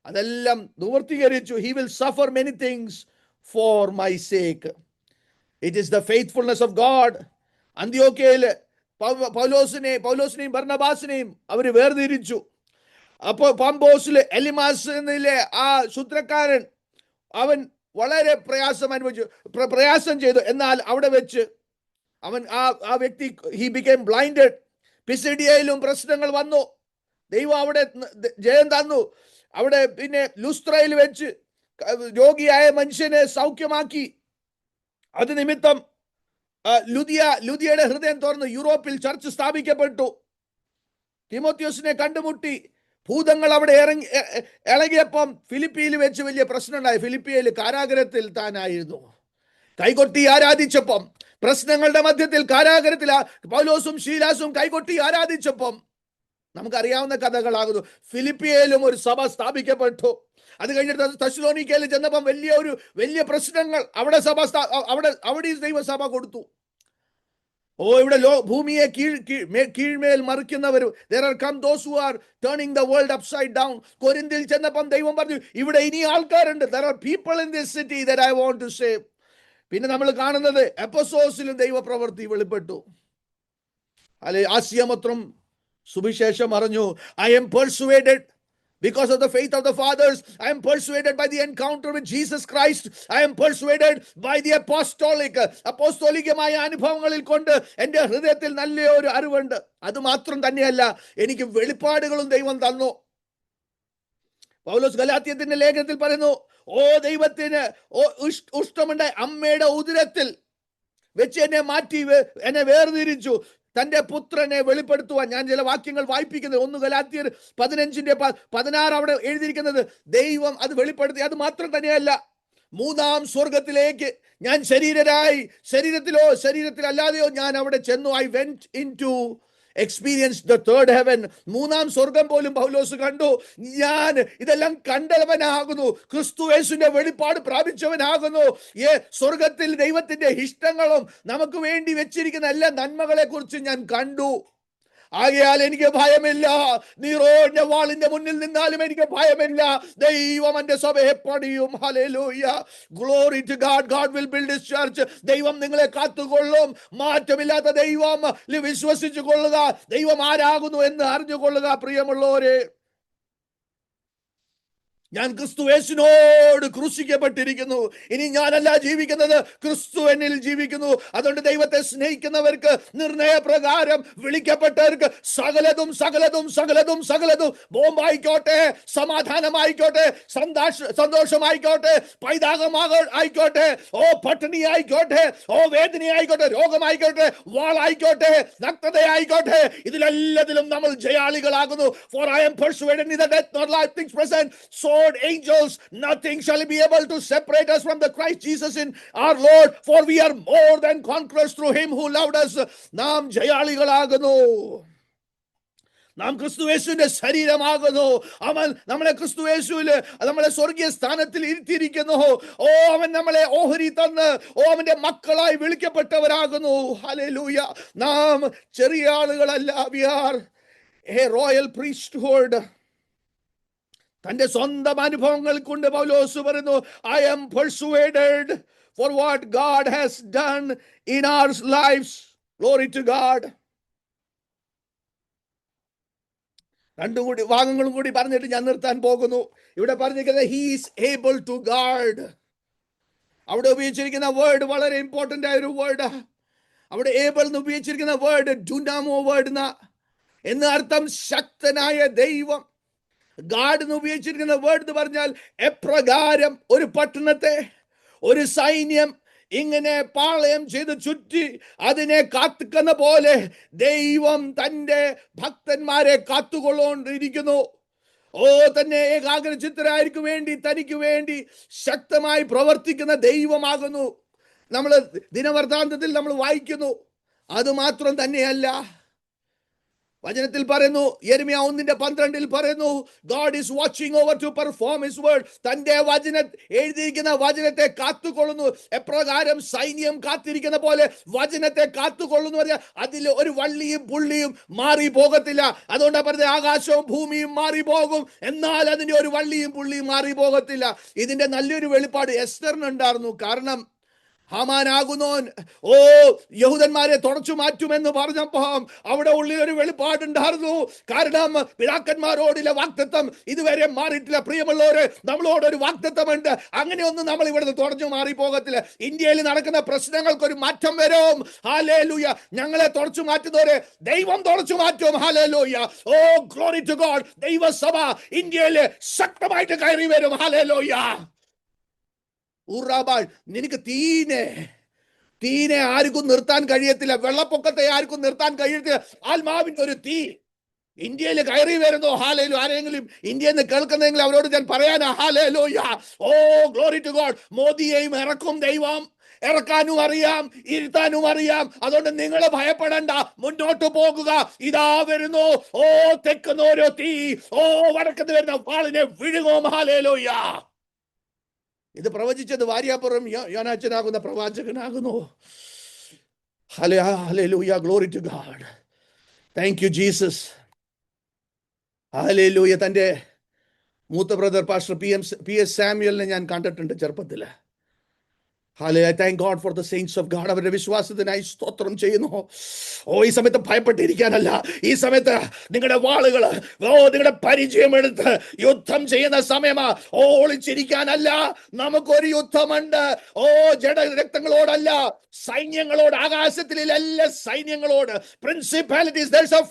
അതെല്ലാം നിവർത്തീകരിച്ചു. He will suffer many things for my sake. It is the faithfulness of God. അന്ത്യോക്യയിൽ പൗലോസിനെയും ബർന്നബാസിനെയും അവർ വേർതിരിച്ചു. അപ്പോൾ പാമ്പോസിലെ എലിമാസ് എന്നിലെ ആ ശുദ്രക്കാരൻ അവൻ വളരെ പ്രയാസം ചെയ്തു. എന്നാൽ അവിടെ വെച്ച് അവൻ ആ വ്യക്തി he became blinded. പിസിഡിയയിലും പ്രശ്നങ്ങൾ വന്നു. ദൈവം അവിടെ ജയം തന്നു. അവിടെ പിന്നെ ലുസ്ത്രയിൽ വെച്ച് രോഗിയായ മനുഷ്യനെ സൗഖ്യമാക്കി. അത് നിമിത്തം ലുദിയയുടെ ഹൃദയം തുറന്നു. യൂറോപ്പിൽ ചർച്ച് സ്ഥാപിക്കപ്പെട്ടു. തിമോത്തിയോസിനെ കണ്ടുമുട്ടി. ഭൂതങ്ങൾ അവിടെ ഇളകിയപ്പം ഫിലിപ്പിയിൽ വെച്ച് വലിയ പ്രശ്നം ഉണ്ടായി. ഫിലിപ്പിയയിൽ കാരാഗ്രഹത്തിൽ താനായിരുന്നു. കൈകൊട്ടി ആരാധിച്ചപ്പം, പ്രശ്നങ്ങളുടെ മധ്യത്തിൽ കാരാഗ്രഹത്തിൽ പൗലോസും ശീലാസും കൈകൊട്ടി ആരാധിച്ചപ്പം നമുക്കറിയാവുന്ന കഥകളാകുന്നു. ഫിലിപ്പിയയിലും ഒരു സഭ സ്ഥാപിക്കപ്പെട്ടു. അത് കഴിഞ്ഞിട്ട് തെസ്സലോനിക്കയിൽ ചെന്നപ്പം വലിയ പ്രശ്നങ്ങൾ. അവിടെ ദൈവസഭ കൊടുത്തു. ഇവിടെ ഭൂമിയെ കീഴ്മേൽ മറിക്കുന്നവർ, there are come those who are turning the world upside down. കൊരിന്തിൽ ചെന്നപ്പം ദൈവം പറഞ്ഞു, ഇവിടെ ഇനി ആൾക്കാരുണ്ട്. There are people in this city that I want to save. പിന്നെ നമ്മൾ കാണുന്നത് എഫെസോസിലും ദൈവപ്രവൃത്തി വെളിപ്പെട്ടു. ആസിയ മൊത്തം സുവിശേഷം അറിഞ്ഞു. I am persuaded because of the faith of the fathers. I am persuaded by the encounter with Jesus Christ. I am persuaded by the അപ്പോസ്തോലികമായ അനുഭവങ്ങളിൽ കൊണ്ട് എൻ്റെ ഹൃദയത്തിൽ നല്ലൊരു അറിവുണ്ട്. അത് മാത്രം തന്നെയല്ല, എനിക്ക് വെളിപ്പാടുകളും ദൈവം തന്നു. പൗലോസ് ഗലാത്യത്തിന്റെ ലേഖനത്തിൽ പറയുന്നു, ദൈവത്തിന് ഇഷ്ടമുണ്ടായി അമ്മയുടെ ഉദരത്തിൽ വെച്ച് എന്നെ വേർതിരിച്ചു തന്റെ പുത്രനെ വെളിപ്പെടുത്തുവാൻ. ഞാൻ ചില വാക്യങ്ങൾ വായിപ്പിക്കുന്നത്. 1 ഗലാത്യർ 15:16 അവിടെ എഴുതിയിരിക്കുന്നത് ദൈവം അത് വെളിപ്പെടുത്തി. അത് മാത്രം തന്നെയല്ല, 3-ാം സ്വർഗത്തിലേക്ക് ഞാൻ ശരീരത്തിലല്ലാതെയോ ഞാൻ അവിടെ ചെന്നു. I went into experience the third heaven. 3-ാം സ്വർഗം പോലും പൗലോസ് കണ്ടു. ഞാൻ ഇതെല്ലാം കണ്ടവനാകുന്നു. ക്രിസ്തു യേശുവിന്റെ വെളിപ്പാട് പ്രാപിച്ചവനാകുന്നു. സ്വർഗത്തിൽ ദൈവത്തിന്റെ ഇഷ്ടങ്ങളും നമുക്ക് വേണ്ടി വെച്ചിരിക്കുന്ന എല്ലാ നന്മകളെ കുറിച്ച് ഞാൻ കണ്ടു. ആകയാൽ എനിക്ക് ഭയമില്ല. നീറോന്റെ വാളിന്റെ മുന്നിൽ നിന്നാലും എനിക്ക് ഭയമില്ല. ദൈവം എന്റെ സഭയെ പണിയും. Hallelujah, glory to God. God will build his church. ദൈവം നിങ്ങളെ കാത്തുകൊള്ളും. മാറ്റമില്ലാത്ത ദൈവം വിശ്വസിച്ചു കൊള്ളുക. ദൈവം ആരാകുന്നു എന്ന് അറിഞ്ഞുകൊള്ളുക. പ്രിയമുള്ളവരെ, ഞാൻ ക്രിസ്തു യേശുവിനോട് ക്രൂശിക്കപ്പെട്ടിരിക്കുന്നു. ഇനി ഞാനല്ല ജീവിക്കുന്നത്, ക്രിസ്തു എന്നിൽ ജീവിക്കുന്നു. അതുകൊണ്ട് ദൈവത്തെ സ്നേഹിക്കുന്നവർക്ക്, നിർണയപ്രകാരം വിളിക്കപ്പെട്ടവർക്ക് സകലതും ബോംബായിക്കോട്ടെ, സമാധാനമായിക്കോട്ടെ, സന്തോഷമായിക്കോട്ടെ, പൈതാകമായിക്കോട്ടെ, പട്ടിണി ആയിക്കോട്ടെ, വേദനയായിക്കോട്ടെ, രോഗമായിക്കോട്ടെ, വാളായിക്കോട്ടെ, നഗ്നതയായിക്കോട്ടെ, ഇതിലെല്ലാത്തിലും നമ്മൾ ജയാളികളാകുന്നു. For I am persuaded neither death nor life, things present, sword, angels, nothing shall be able to separate us from the Christ Jesus in our Lord, for we are more than conquerors through him who loved us. നാം ജയാളികളാകുന്നു. നാം ക്രിസ്തുയേശുവിന്റെ ശരീരമാകുന്നു. അവൻ നമ്മളെ ക്രിസ്തുയേശുവില് നമ്മളെ സ്വർഗീയ സ്ഥാനത്തിൽ ഇരുത്തിയിരിക്കുന്നു. അവൻ നമ്മളെ ഓഹരി തന്ന് അവന്റെ മക്കളായി വിളിക്കപ്പെട്ടവരാകുന്നു. ഹല്ലേലൂയ. നാം ചെറിയ ആളുകളല്ല. We are a royal priesthood. തന്റെ സ്വന്തം അനുഭവങ്ങൾ കൊണ്ട് പൗലോസ് പറയുന്നു, I am persuaded for what God has done in our lives. Glory to God. രണ്ടും ഭാഗങ്ങളും കൂടി പറഞ്ഞിട്ട് ഞാൻ നിർത്താൻ പോകുന്നു. ഇവിടെ പറഞ്ഞിരിക്കുന്നത് he is able to guard. അവിടെ ഉപയോഗിച്ചിരിക്കുന്ന വേർഡ് വളരെ ഇമ്പോർട്ടന്റ് ആയ ഒരു വേർഡ്. അവിടെ ഏബിൾ എന്ന് ഉപയോഗിച്ചിരിക്കുന്ന വേർഡ് ഡുനാമോ വേർഡ് എന്ന് അർത്ഥം ശക്തനായ ദൈവം. ഗാഡ് എന്ന് ഉപയോഗിച്ചിരിക്കുന്ന വേർഡ് എന്ന് പറഞ്ഞാൽ എപ്രകാരം ഒരു പട്ടണത്തെ ഒരു സൈന്യം ഇങ്ങനെ പാളയം ചെയ്ത് ചുറ്റി അതിനെ കാത്തുക്കുന്ന പോലെ ദൈവം തൻ്റെ ഭക്തന്മാരെ കാത്തുകൊള്ളോണ്ടിരിക്കുന്നു. തന്നെ ഏകാഗ്രചിത്തരായിരിക്കും വേണ്ടി തനിക്ക് വേണ്ടി ശക്തമായി പ്രവർത്തിക്കുന്ന ദൈവമാകുന്നു. നമ്മൾ ദിനവൃത്താന്തത്തിൽ നമ്മൾ വായിക്കുന്നു. അത് മാത്രം തന്നെയല്ല, വചനത്തിൽ പറയുന്നു, യെരമ്യാ 1:12 പറയുന്നു, God is watching over to perform his word. തന്റെ എഴുതിയിരിക്കുന്ന വചനത്തെ കാത്തുകൊള്ളുന്നു. എപ്രകാരം സൈന്യം കാത്തിരിക്കുന്ന പോലെ വചനത്തെ കാത്തുകൊള്ളുന്നു പറഞ്ഞാൽ അതിൽ ഒരു വള്ളിയും പുള്ളിയും മാറി പോകത്തില്ല. അതുകൊണ്ടാണ് പറഞ്ഞത് ആകാശവും ഭൂമിയും മാറി പോകും, എന്നാൽ അതിന്റെ ഒരു വള്ളിയും പുള്ളിയും മാറി പോകത്തില്ല. ഇതിന്റെ നല്ലൊരു വെളിപ്പാട് എസ്തറിനുണ്ടായിരുന്നു. കാരണം ഹാമാനാകുന്നോൻ യഹൂദന്മാരെ തുടച്ചു മാറ്റുമെന്ന് പറഞ്ഞപ്പോ അവിടെ ഉള്ളിൽ ഒരു വെളിപ്പാടുണ്ടായിരുന്നു. കാരണം പിതാക്കന്മാരോടുള്ള വാഗ്ദത്തം ഇതുവരെ മാറിയിട്ടില്ല. പ്രിയമുള്ളവരെ, നമ്മളോടൊരു വാഗ്ദത്തമുണ്ട്. അങ്ങനെയൊന്നും നമ്മൾ ഇവിടുന്ന് തുടച്ചു മാറി പോകത്തില്ല. ഇന്ത്യയിൽ നടക്കുന്ന പ്രശ്നങ്ങൾക്കൊരു മാറ്റം വരും. ഹല്ലേലൂയ. ഞങ്ങളെ തുടച്ചു മാറ്റുന്നവരെ ദൈവം തുടച്ചു മാറ്റും. Hallelujah. Oh glory to God. ദൈവസഭ ഇന്ത്യയിൽ ശക്തമായിട്ട് കയറി വരും. ഹല്ലേലൂയ. നിനക്ക് തീനെ ആർക്കും നിർത്താൻ കഴിയത്തില്ല. വെള്ളപ്പൊക്കത്തെ ആർക്കും നിർത്താൻ കഴിയത്തില്ല. ആത്മാവിന്റെ ഒരു തീ ഇന്ത്യയിൽ കയറി വരുന്നു. ഹാലേലൂയ. ആരെങ്കിലും ഇന്ത്യയിൽ നിന്ന് കേൾക്കുന്നെങ്കിൽ അവരോട് ഞാൻ പറയാനാ. Hallelujah. Oh glory to God. മോദിയെയും ഇറക്കും ദൈവം. ഇറക്കാനും അറിയാം, ഇരുത്താനും അറിയാം. അതുകൊണ്ട് നിങ്ങൾ ഭയപ്പെടണ്ട, മുന്നോട്ട് പോകുക. ഇതാ വരുന്നു. ഓ തെക്കുന്ന ഓരോ തീ, ഓ വടക്കുന്ന വരുന്ന വാളിനെ വിഴുങ്ങും. ഹാലേലൂയ. ഇത് പ്രവചിച്ചത് വാര്യാപുരം യോനാച്ചനാകുന്ന പ്രവാചകനാകുന്നു. Hallelujah. Glory to God. Thank you Jesus. Hallelujah. തൻ്റെ മൂത്ത ബ്രദർ പാസ്റ്റർ പി.എസ്. സാമുവലിനെ ഞാൻ കണ്ടിട്ടുണ്ട് ചെറുപ്പത്തില്. Hallelujah. I thank God for the saints of God. അവരുടെ വിശ്വാസത്തിനായി സ്തോത്രം ചെയ്യുന്നു. ഈ സമയത്ത് ഭയപ്പെട്ടിരിക്കാനല്ല. ഈ സമയത്ത് നിങ്ങളുടെ വാളുകള് നിങ്ങളുടെ പരിചയം എടുത്ത് യുദ്ധം ചെയ്യുന്ന സമയമാ. ഒളിച്ചിരിക്കാനല്ല. നമുക്കൊരു യുദ്ധമുണ്ട്. ജഡരക്തങ്ങളോടല്ല, സൈന്യങ്ങളോട്. ആകാശത്തിലെ എല്ലാ സൈന്യങ്ങളോട്, principalities. There's a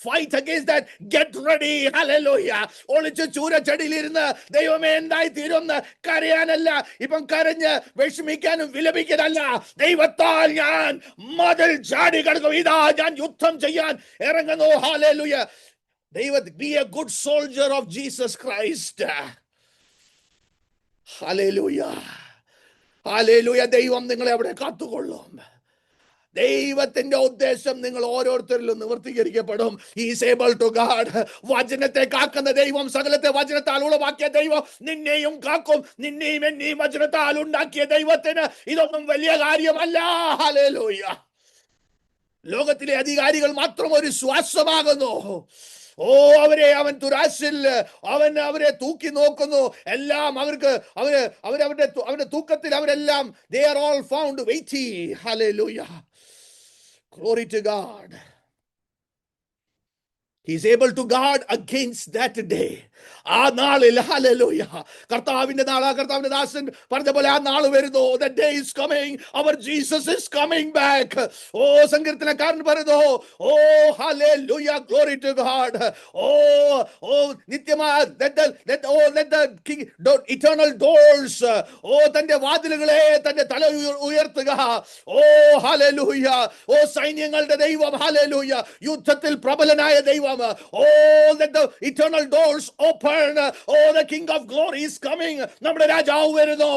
fight against that. Get ready. Hallelujah. ഒളിച്ച് ചൂരച്ചെടിയിലിരുന്ന് ദൈവമേ എന്തായി തീരുമെന്ന് കരയാനല്ല. ഇപ്പം കരഞ്ഞ് വിഷമിക്കാനും വിലപിക്കാനല്ല. ദൈവത്താൽ ഞാൻ മതിൽ ചാടി കടക്കും. ഇതാ ഞാൻ യുദ്ധം ചെയ്യാൻ ഇറങ്ങുന്നു. Hallelujah. be a good soldier of Jesus Christ. Hallelujah. Hallelujah. ദൈവം നിങ്ങളെ അവിടെ കാത്തുകൊള്ളും. ദൈവത്തിന്റെ ഉദ്ദേശം നിങ്ങൾ ഓരോരുത്തരിലും നിവർത്തീകരിക്കപ്പെടും. Is able to God. വചനത്തെ കാക്കുന്ന ദൈവം, സകലത്തെ വചനത്താൽ ഉളവാക്കിയ ദൈവം നിന്നെയും കാക്കും. നിന്നെയും എന്നെയും വചനത്താൽ ഉണ്ടാക്കിയ ദൈവത്തിന് ഇതൊന്നും വലിയ കാര്യമല്ല. ഹല്ലേലൂയ. ലോകത്തിലെ അധികാരികൾ മാത്രം ഒരു ശ്വാസമാകുന്നു. അവൻ തുരാശിൽ അവരെ തൂക്കി നോക്കുന്നു. എല്ലാം അവരുടെ തൂക്കത്തിൽ അവരെല്ലാം they are all found weighty. Hallelujah. Glory to God. He is able to guard against that day. ആ നാളിൽ ഹല്ലേലൂയ. കർത്താവിന്റെ നാൾ, കർത്താവിന്റെ ദാസൻ പറഞ്ഞ പോലെ ആ നാൾ വരുന്നു. The day is coming. Our Jesus is coming back. സങ്കീർത്തനക്കാരൻ പറയുന്നു, hallelujah, glory to God. നിത്യമായ let the king eternal doors. തന്റെ വാതിലുകളെ തന്റെ തല ഉയർത്തുക. hallelujah. സൈന്യങ്ങളുടെ ദൈവം, hallelujah. യുദ്ധത്തിൽ പ്രബലനായ ദൈവം. let the eternal doors open. The King of Glory is coming. നമ്മുടെ രാജാവ് വരുന്നു.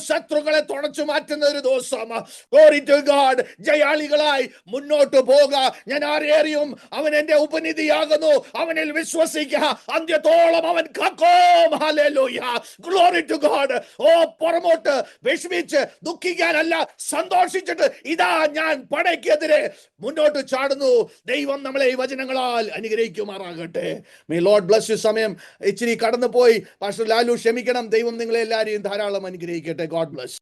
ശത്രുക്കളെ തുടച്ചു മാറ്റുന്ന ഒരു ദിവസം. Glory to God. ജയാളികളായി മുന്നോട്ട് പോക. ഞാൻ ആരെയും അവൻ എന്റെ ഉപനിധിയാകുന്നു. അവനിൽ വിശ്വസിക്കുക. അന്ത്യത്തോളം അവൻ കാക്കും. Hallelujah. Glory to God. പുറമോട്ട് വിഷമിച്ച് ദുഃഖിക്കാനല്ല, സന്തോഷിച്ചിട്ട് ഇതാ ഞാൻ പടയ്ക്കെതിരെ മുന്നോട്ട് ചാടുന്നു. ദൈവം നമ്മളെ ഈ വചനങ്ങളാൽ അനുഗ്രഹിക്കുമാറാകട്ടെ. May Lord bless you. സമയം ഇച്ചിരി കടന്നു പോയി. പാസ്റ്റർ ലാലു ക്ഷമിക്കണം. ദൈവം നിങ്ങളെ എല്ലാവരെയും ധാരാളം അനുഗ്രഹിക്കട്ടെ. God bless.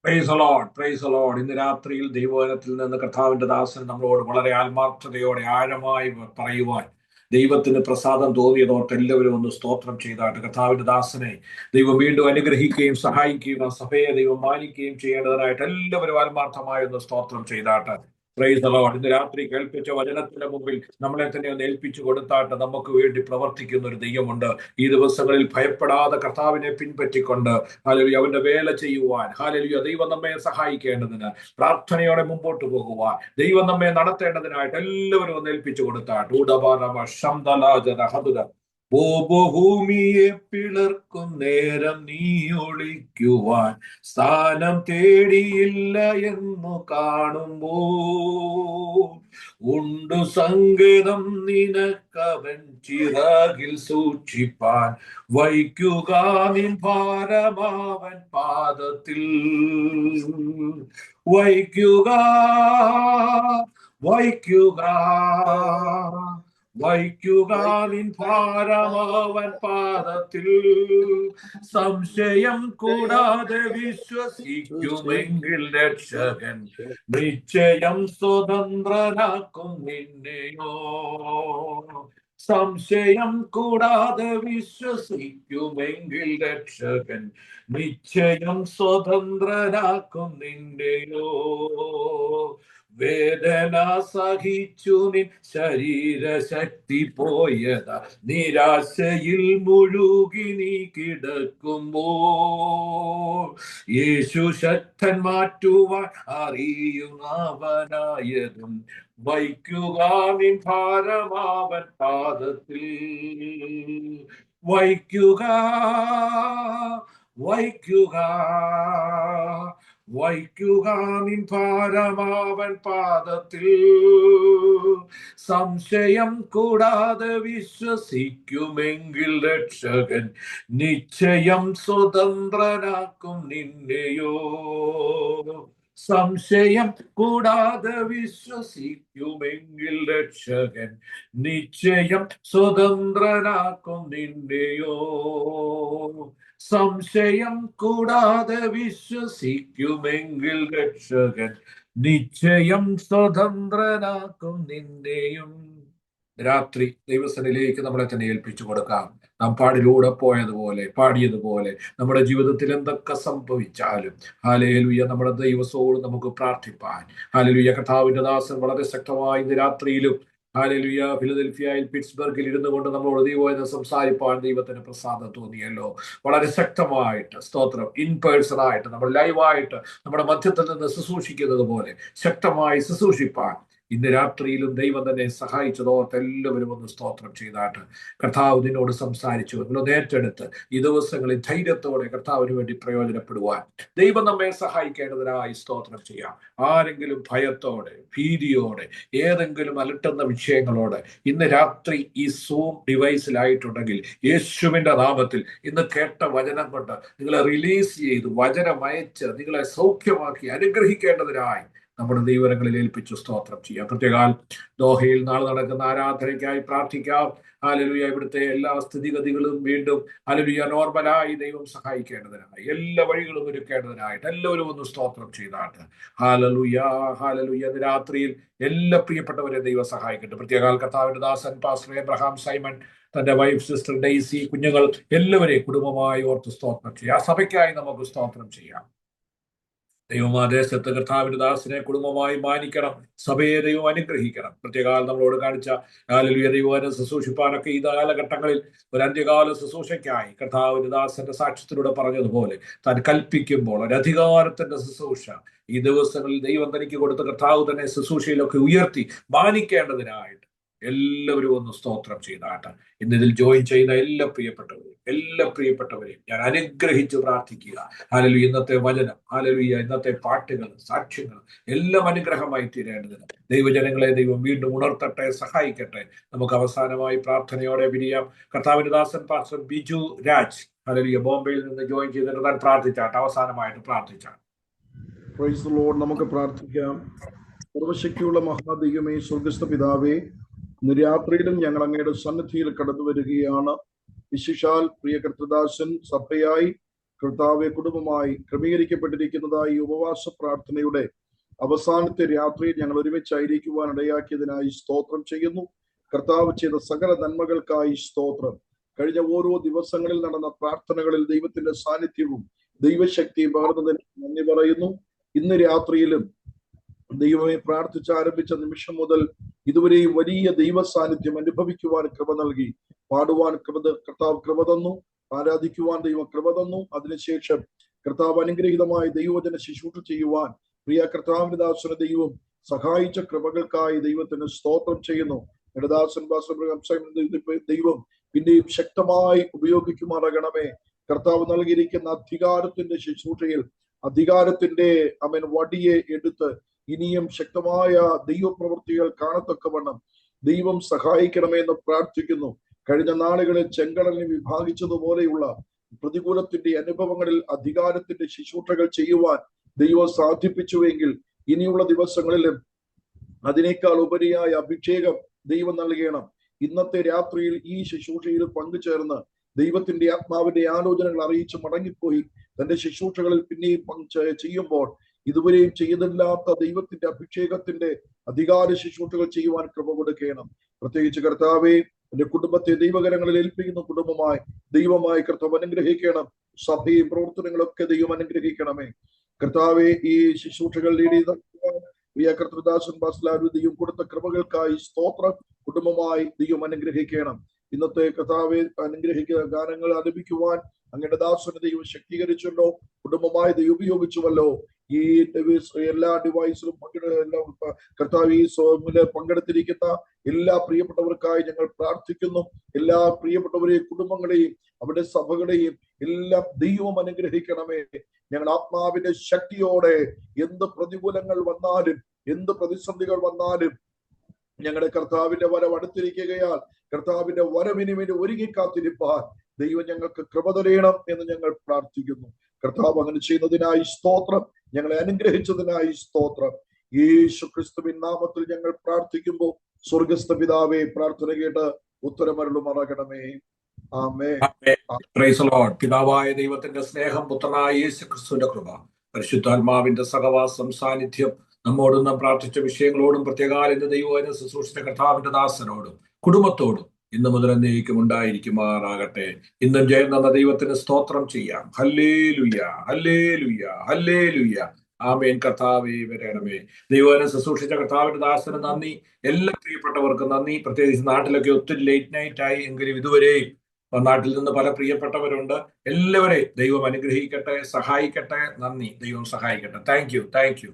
Praise the Lord. Praise the Lord. ഇന്ന് രാത്രിയിൽ ദൈവവചനത്തിൽ നിന്ന് കർത്താവിന്റെ ദാസൻ നമ്മളോട് വളരെ ആത്മാർത്ഥതയോടെ ആഴമായി പറയുവാൻ ദൈവത്തിന് പ്രസാദം തോന്നിയതോർത്ത് എല്ലാവരും ഒന്ന് സ്തോത്രം ചെയ്താട്ട് കർത്താവിന്റെ ദാസനെ ദൈവം വീണ്ടും അനുഗ്രഹിക്കുകയും സഹായിക്കുകയും ആ സഭയെ ദൈവം മാനിക്കുകയും ചെയ്യേണ്ടതിനായിട്ട് എല്ലാവരും ആത്മാർത്ഥമായി ഒന്ന് സ്തോത്രം ചെയ്താട്ട്. Price the Lord. ഇന്ന് രാത്രി കേൾപ്പിച്ച വചനത്തിന്റെ മുമ്പിൽ നമ്മളെ തന്നെ ഒന്ന് ഏൽപ്പിച്ചു കൊടുത്താട്ട് നമുക്ക് വേണ്ടി പ്രവർത്തിക്കുന്ന ഒരു ദൈവമുണ്ട്. ഈ ദിവസങ്ങളിൽ ഭയപ്പെടാതെ കർത്താവിനെ പിൻപറ്റിക്കൊണ്ട് ഹല്ലേലൂയ അവന്റെ വേല ചെയ്യുവാൻ, ഹല്ലേലൂയ ദൈവം നമ്മെ സഹായിക്കേണ്ടതിന്, പ്രാർത്ഥനയോടെ മുമ്പോട്ട് പോകുവാൻ, ദൈവം നമ്മെ നടത്തേണ്ടതിനായിട്ട് എല്ലാവരും ഒന്ന് ഏൽപ്പിച്ചു കൊടുത്താട്ട്. ഭൂമിയെ പിളർക്കും നേരം നീ ഒളിക്കുവാൻ സ്ഥാനം തേടിയില്ല എന്നു കാണുമ്പോൾ ഉണ്ടു സങ്കേതം നിനക്കവൻ ചിറകിൽ സൂക്ഷിപ്പാൻ വയ്ക്കുക നിൻ ഭാരമാവൻ പാദത്തിൽ വയ്ക്കുക വയ്ക്കുക വയ്ക്കുക നിൻ ഭാരമാവൻ പാദത്തിൽ സംശയം കൂടാതെ വിശ്വസിക്കുമെങ്കിൽ രക്ഷകൻ നിശ്ചയം സ്വതന്ത്രനാക്കും നിന്നെയോ സംശയം കൂടാതെ വിശ്വസിക്കുമെങ്കിൽ രക്ഷകൻ നിശ്ചയം സ്വതന്ത്രനാക്കും നിന്നെയോ വേദന സഹിച്ചു നിൻ ശരീരശക്തി പോയതാ നിരാശയിൽ മുഴുകി നീ കിടക്കുമ്പോൾ യേശു ശക്തൻ മാറ്റുവാൻ അറിയുന്നവനായതും വയ്ക്കുക നിൻ ഭാരമാവൻ പാദത്തിൽ വയ്ക്കുക വയ്ക്കുക വയ്ക്കുക നിൻ ഭാരമാവൻ പാദത്തിൽ സംശയം കൂടാതെ വിശ്വസിക്കുമെങ്കിൽ രക്ഷകൻ നിശ്ചയം സ്വതന്ത്രനാക്കും നിന്നെയോ സംശയം കൂടാതെ വിശ്വസിക്കുമെങ്കിൽ രക്ഷകൻ നിശ്ചയം സ്വതന്ത്രനാക്കും നിന്നെയോ സംശയം കൂടാതെ വിശ്വസിക്കുമെങ്കിൽ രക്ഷകൻ നിശ്ചയം സ്വതന്ത്രനാക്കും നിന്നെയും. രാത്രി ദൈവസന്നിധിയിലേക്ക് നമ്മളെ തന്നെ ഏൽപ്പിച്ചു കൊടുക്കാം. നാം പാടിലൂടെ പാടിയതുപോലെ നമ്മുടെ ജീവിതത്തിൽ എന്തൊക്കെ സംഭവിച്ചാലും ഹല്ലേലൂയ നമ്മുടെ ദൈവത്തോട് നമുക്ക് പ്രാർത്ഥിപ്പാൻ. ഹല്ലേലൂയ കർത്താവിന്റെ ദാസൻ വളരെ ശക്തമായി ഇന്ന് രാത്രിയിലും ഹല്ലേലൂയ ഫിലദൽഫിയയിൽ പിറ്റ്സ്ബർഗിൽ ഇരുന്നു കൊണ്ട് നമ്മളോട് ദൈവം സംസാരിപ്പാൻ ദൈവത്തിന് പ്രസാദം തോന്നിയല്ലോ. വളരെ ശക്തമായിട്ട് സ്തോത്രം ഇൻ പേഴ്സൺ ആയിട്ട് നമ്മൾ ലൈവായിട്ട് നമ്മുടെ മധ്യത്തിൽ നിന്ന് ശുശ്രൂഷിക്കുന്നത് പോലെ ശക്തമായി ശുശ്രൂഷിപ്പാൻ ഇന്ന് രാത്രിയിലും ദൈവം തന്നെ സഹായിച്ചതോർത്ത് എല്ലാവരും ഒന്ന് സ്തോത്രം ചെയ്താട്ട് കർത്താവ് നിന്നോട് സംസാരിച്ചു നിങ്ങളൊന്ന് ഏറ്റെടുത്ത് ഈ ദിവസങ്ങളിൽ ധൈര്യത്തോടെ കർത്താവിന് വേണ്ടി പ്രയോജനപ്പെടുവാൻ ദൈവം നമ്മെ സഹായിക്കേണ്ടതിനായി സ്തോത്രം ചെയ്യാം. ആരെങ്കിലും ഭയത്തോടെ ഭീതിയോടെ ഏതെങ്കിലും അലട്ടുന്ന വിഷയങ്ങളോട് ഇന്ന് രാത്രി ഈ സൂം ഡിവൈസിലായിട്ടുണ്ടെങ്കിൽ യേശുവിന്റെ നാമത്തിൽ ഇന്ന് കേട്ട വചനം കൊണ്ട് നിങ്ങളെ റിലീസ് ചെയ്ത് വചനം അയച്ച് നിങ്ങളെ സൗഖ്യമാക്കി അനുഗ്രഹിക്കേണ്ടതിനായി നമ്മുടെ ദൈവങ്ങളിൽ ഏൽപ്പിച്ചു സ്തോത്രം ചെയ്യാം. പ്രത്യേകാൽ ദോഹയിൽ നാളെ നടക്കുന്ന ആരാധനയ്ക്കായി പ്രാർത്ഥിക്കാം. ഹല്ലേലൂയ ഇവിടുത്തെ എല്ലാ സ്ഥിതിഗതികളും വീണ്ടും ഹല്ലേലൂയ നോർമലായി ദൈവം സഹായിക്കേണ്ടതിനായി എല്ലാ വഴികളും ഒരുക്കേണ്ടതിനായിട്ട് എല്ലാവരും ഒന്ന് സ്തോത്രം ചെയ്താട്ട് ഹല്ലേലൂയ ഹല്ലേലൂയ. ഇന്ന് രാത്രിയിൽ എല്ലാ പ്രിയപ്പെട്ടവരെ ദൈവം സഹായിക്കട്ടെ. പ്രത്യേകാൽ കർത്താവിന്റെ ദാസൻ പാസ്റ്റർ എബ്രഹാം സൈമൺ, തന്റെ വൈഫ് സിസ്റ്റർ ഡെയ്സി, കുഞ്ഞുങ്ങൾ എല്ലാവരെയും കുടുംബമായി ഓർത്ത് സ്തോത്രം ചെയ്യാം. സഭയ്ക്കായി നമുക്ക് സ്തോത്രം ചെയ്യാം. ദൈവമാദേശത്ത് കർത്താവിന്റെ ദാസനെ കുടുംബമായി മാനിക്കണം. സഭയെ ദൈവം അനുഗ്രഹിക്കണം. പ്രത്യേകാൽ നമ്മളോട് കാണിച്ച ഹല്ലേലൂയ ദൈവവചനം ശുശ്രൂഷിപ്പാനൊക്കെ ഈ കാലഘട്ടങ്ങളിൽ ഒരു അന്ത്യകാല ശുശ്രൂഷയ്ക്കായി കർത്താവിന്റെ ദാസന്റെ സാക്ഷ്യത്തിലൂടെ പറഞ്ഞതുപോലെ താൻ കൽപ്പിക്കുമ്പോൾ ഒരു അധികാരത്തിന്റെ ശുശ്രൂഷ ഈ ദിവസങ്ങളിൽ ദൈവം തനിക്ക് കൊടുത്ത കർത്താവ് തന്നെ ശുശ്രൂഷയിലൊക്കെ ഉയർത്തി മാനിക്കേണ്ടതിനായിട്ട് എല്ലാവരും ഒന്ന് സ്തോത്രം ചെയ്താട്ട് ഇന്നിതിൽ ജോയിൻ ചെയ്യുന്ന എല്ലാ പ്രിയപ്പെട്ടവരെയും ഞാൻ അനുഗ്രഹിച്ച് പ്രാർത്ഥിക്കുക. ഹല്ലേലൂയ ഇന്നത്തെ വചനം, ഹല്ലേലൂയ ഇന്നത്തെ പാട്ടുകൾ, സാക്ഷ്യങ്ങൾ എല്ലാം അനുഗ്രഹമായി തീരേണ്ടതിന് ദൈവജനങ്ങളെ ദൈവം വീണ്ടും ഉണർത്തട്ടെ, സഹായിക്കട്ടെ. നമുക്ക് അവസാനമായി പ്രാർത്ഥനയോടെ പിരിയാം. കർത്താവിന്റെ ദാസൻ പാസ്റ്റർ ബിജു രാജ് ഹല്ലേലൂയ ബോംബെയിൽ നിന്ന് ജോയിൻ ചെയ്തിട്ട് താൻ പ്രാർത്ഥിച്ചാട്ട് അവസാനമായിട്ട് പ്രാർത്ഥിച്ചാണ്. Price the Lord. നമുക്ക് പ്രാർത്ഥിക്കാം. സർവശക്തിയുള്ള മഹാദൈവമേ, സ്വർഗസ്ഥ പിതാവേ, ഇന്ന് രാത്രിയിലും ഞങ്ങൾ അങ്ങയുടെ സന്നിധിയിൽ കടന്നു വരികയാണ്. വിശേഷാൽ പ്രിയ കർത്തദാസൻ സഭയായി കർത്താവെ കുടുംബമായി ക്രമീകരിക്കപ്പെട്ടിരിക്കുന്നതായി ഉപവാസ പ്രാർത്ഥനയുടെ അവസാനത്തെ രാത്രിയിൽ ഞങ്ങൾ ഒരുമിച്ചായിരിക്കുവാൻ ഇടയാക്കിയതിനായി സ്തോത്രം ചെയ്യുന്നു. കർത്താവ് ചെയ്ത സകല നന്മകൾക്കായി സ്തോത്രം. കഴിഞ്ഞ ഓരോ ദിവസങ്ങളിൽ നടന്ന പ്രാർത്ഥനകളിൽ ദൈവത്തിന്റെ സാന്നിധ്യവും ദൈവശക്തിയും പകർന്നതിന് നന്ദി പറയുന്നു. ഇന്ന് രാത്രിയിലും ദൈവമേ പ്രാർത്ഥിച്ചാരംഭിച്ച നിമിഷം മുതൽ ഇതുവരെയും വലിയ ദൈവ സാന്നിധ്യം അനുഭവിക്കുവാൻ കൃപ നൽകി. പാടുവാൻ കർത്താവ് കൃപ തന്നു, ആരാധിക്കുവാൻ ദൈവം കൃപ തന്നു. അതിനുശേഷം കർത്താവ് അനുഗ്രഹീതമായ ദൈവവചന ശുശ്രൂഷ ചെയ്യുവാൻ പ്രിയ കർത്താവിന്റെ ദാസനെ ദൈവം സഹായിച്ച കൃപകൾക്കായി ദൈവത്തിന് സ്തോത്രം ചെയ്യുന്നു. ദൈവം പിന്നെയും ശക്തമായി ഉപയോഗിക്കുമാറാകണമേ. കർത്താവ് നൽകിയിരിക്കുന്ന അധികാരത്തിന്റെ ശുശ്രൂഷയിൽ അധികാരത്തിന്റെ വടിയെ എടുത്ത് ഇനിയും ശക്തമായ ദൈവപ്രവൃത്തികൾ കാണത്തക്കവണ്ണം ദൈവം സഹായിക്കണമേ എന്ന് പ്രാർത്ഥിക്കുന്നു. കഴിഞ്ഞ നാളുകളിൽ ചെങ്കടലിനെ വിഭാഗിച്ചതുപോലെയുള്ള പ്രതികൂലത്തിന്റെ അനുഭവങ്ങളിൽ അധികാരത്തിന്റെ ശുശ്രൂഷകൾ ചെയ്യുവാൻ ദൈവം സാധിപ്പിച്ചുവെങ്കിൽ ഇനിയുള്ള ദിവസങ്ങളിലും അതിനേക്കാൾ ഉപരിയായ അഭിഷേകം ദൈവം നൽകണം. ഇന്നത്തെ രാത്രിയിൽ ഈ ശുശ്രൂഷയിൽ പങ്കുചേർന്ന് ദൈവത്തിന്റെ ആത്മാവിന്റെ ആലോചനകൾ അറിയിച്ച് മടങ്ങിപ്പോയി തന്റെ ശുശ്രൂഷകളിൽ പിന്നെയും ചെയ്യുമ്പോൾ ഇതുവരെയും ചെയ്തില്ലാത്ത ദൈവത്തിന്റെ അഭിഷേകത്തിന്റെ അധികാര ശുശ്രൂഷകൾ ചെയ്യുവാൻ കൃപ കൊടുക്കണം. പ്രത്യേകിച്ച് കർത്താവെ, എന്റെ കുടുംബത്തെ ദൈവകരങ്ങളിൽ ഏൽപ്പിക്കുന്ന കുടുംബമായി ദൈവമായി കർത്താവ് അനുഗ്രഹിക്കണം. സഭയും പ്രവർത്തനങ്ങളൊക്കെ ദൈവം അനുഗ്രഹിക്കണമേ. കർത്താവെ, ഈ ശുശ്രൂഷകൾ പ്രിയ കർത്തൃദാസൻ പാസ്റ്റർ ദൈവം കൊടുത്ത കൃപകൾക്കായി സ്തോത്രം. കുടുംബമായി ദൈവം അനുഗ്രഹിക്കണം. ഇന്നത്തെ കർത്താവെ അനുഗ്രഹിക്കുന്ന ഗാനങ്ങൾ ആലപിക്കുവാൻ അങ്ങയുടെ ദാസനെ ദൈവം ശക്തീകരിച്ചല്ലോ. കുടുംബമായി ദൈവം ഉപയോഗിച്ചുവല്ലോ. ഈ എല്ലാ ഡിവൈസിലും കർത്താവ് ഈ പങ്കെടുത്തിരിക്കുന്ന എല്ലാ പ്രിയപ്പെട്ടവർക്കായി ഞങ്ങൾ പ്രാർത്ഥിക്കുന്നു. എല്ലാ പ്രിയപ്പെട്ടവരെയും കുടുംബങ്ങളെയും അവരുടെ സഭകളെയും എല്ലാം ദൈവം അനുഗ്രഹിക്കണമേ. ഞങ്ങൾ ആത്മാവിന്റെ ശക്തിയോടെ എന്ത് പ്രതികൂലങ്ങൾ വന്നാലും എന്ത് പ്രതിസന്ധികൾ വന്നാലും ഞങ്ങളുടെ കർത്താവിന്റെ വരവ് അടുത്തിരിക്കുകയാൽ കർത്താവിന്റെ വരവിന് വേണ്ടി ഒരുങ്ങി കാത്തിരിപ്പാൻ ദൈവം ഞങ്ങൾക്ക് കൃപ തരയണം എന്ന് ഞങ്ങൾ പ്രാർത്ഥിക്കുന്നു. കർത്താവ് അങ്ങനെ ചെയ്യുന്നതിനായി സ്തോത്രം. ഞങ്ങളെ അനുഗ്രഹിച്ചതിനായി സ്തോത്രം. യേശു ക്രിസ്തുവിൻ നാമത്തിൽ ഞങ്ങൾ പ്രാർത്ഥിക്കുമ്പോൾ സ്വർഗസ്ഥ പിതാവേ, പ്രാർത്ഥന കേട്ട് ഉത്തരമരുളുമാറാകണമേ. ആമേൻ. Praise the Lord. പിതാവായ ദൈവത്തിന്റെ സ്നേഹം, പുത്രനായ യേശു ക്രിസ്തുവിന്റെ കൃപ, പരിശുദ്ധാത്മാവിന്റെ സഹവാസം, സാന്നിധ്യം നമ്മോടും നാം പ്രാർത്ഥിച്ച വിഷയങ്ങളോടും പ്രത്യേകാൽ ഇന്ന് ദൈവം ശുശ്രൂഷിച്ച കർത്താവിന്റെ ദാസനോടും കുടുംബത്തോടും ഇന്ന് മുതൽ എന്നേക്കും ഉണ്ടായിരിക്കുമാറാകട്ടെ. ഇന്നും ജയം തന്ന ദൈവത്തിന് സ്തോത്രം ചെയ്യാം. Hallelujah, hallelujah, hallelujah. ആമേൻ. കർത്താവേ വരണമേ. ദൈവനെ ശുശ്രൂഷിച്ച കർത്താവിന്റെ ദാസന് നന്ദി. എല്ലാ പ്രിയപ്പെട്ടവർക്കും നന്ദി. പ്രത്യേകിച്ച് നാട്ടിലൊക്കെ ഒത്തിരി ലേറ്റ് നൈറ്റ് ആയി എങ്കിലും ഇതുവരെയും നാട്ടിൽ നിന്ന് പല പ്രിയപ്പെട്ടവരുണ്ട്. എല്ലാവരെയും ദൈവം അനുഗ്രഹിക്കട്ടെ, സഹായിക്കട്ടെ. നന്ദി. ദൈവം സഹായിക്കട്ടെ. Thank you.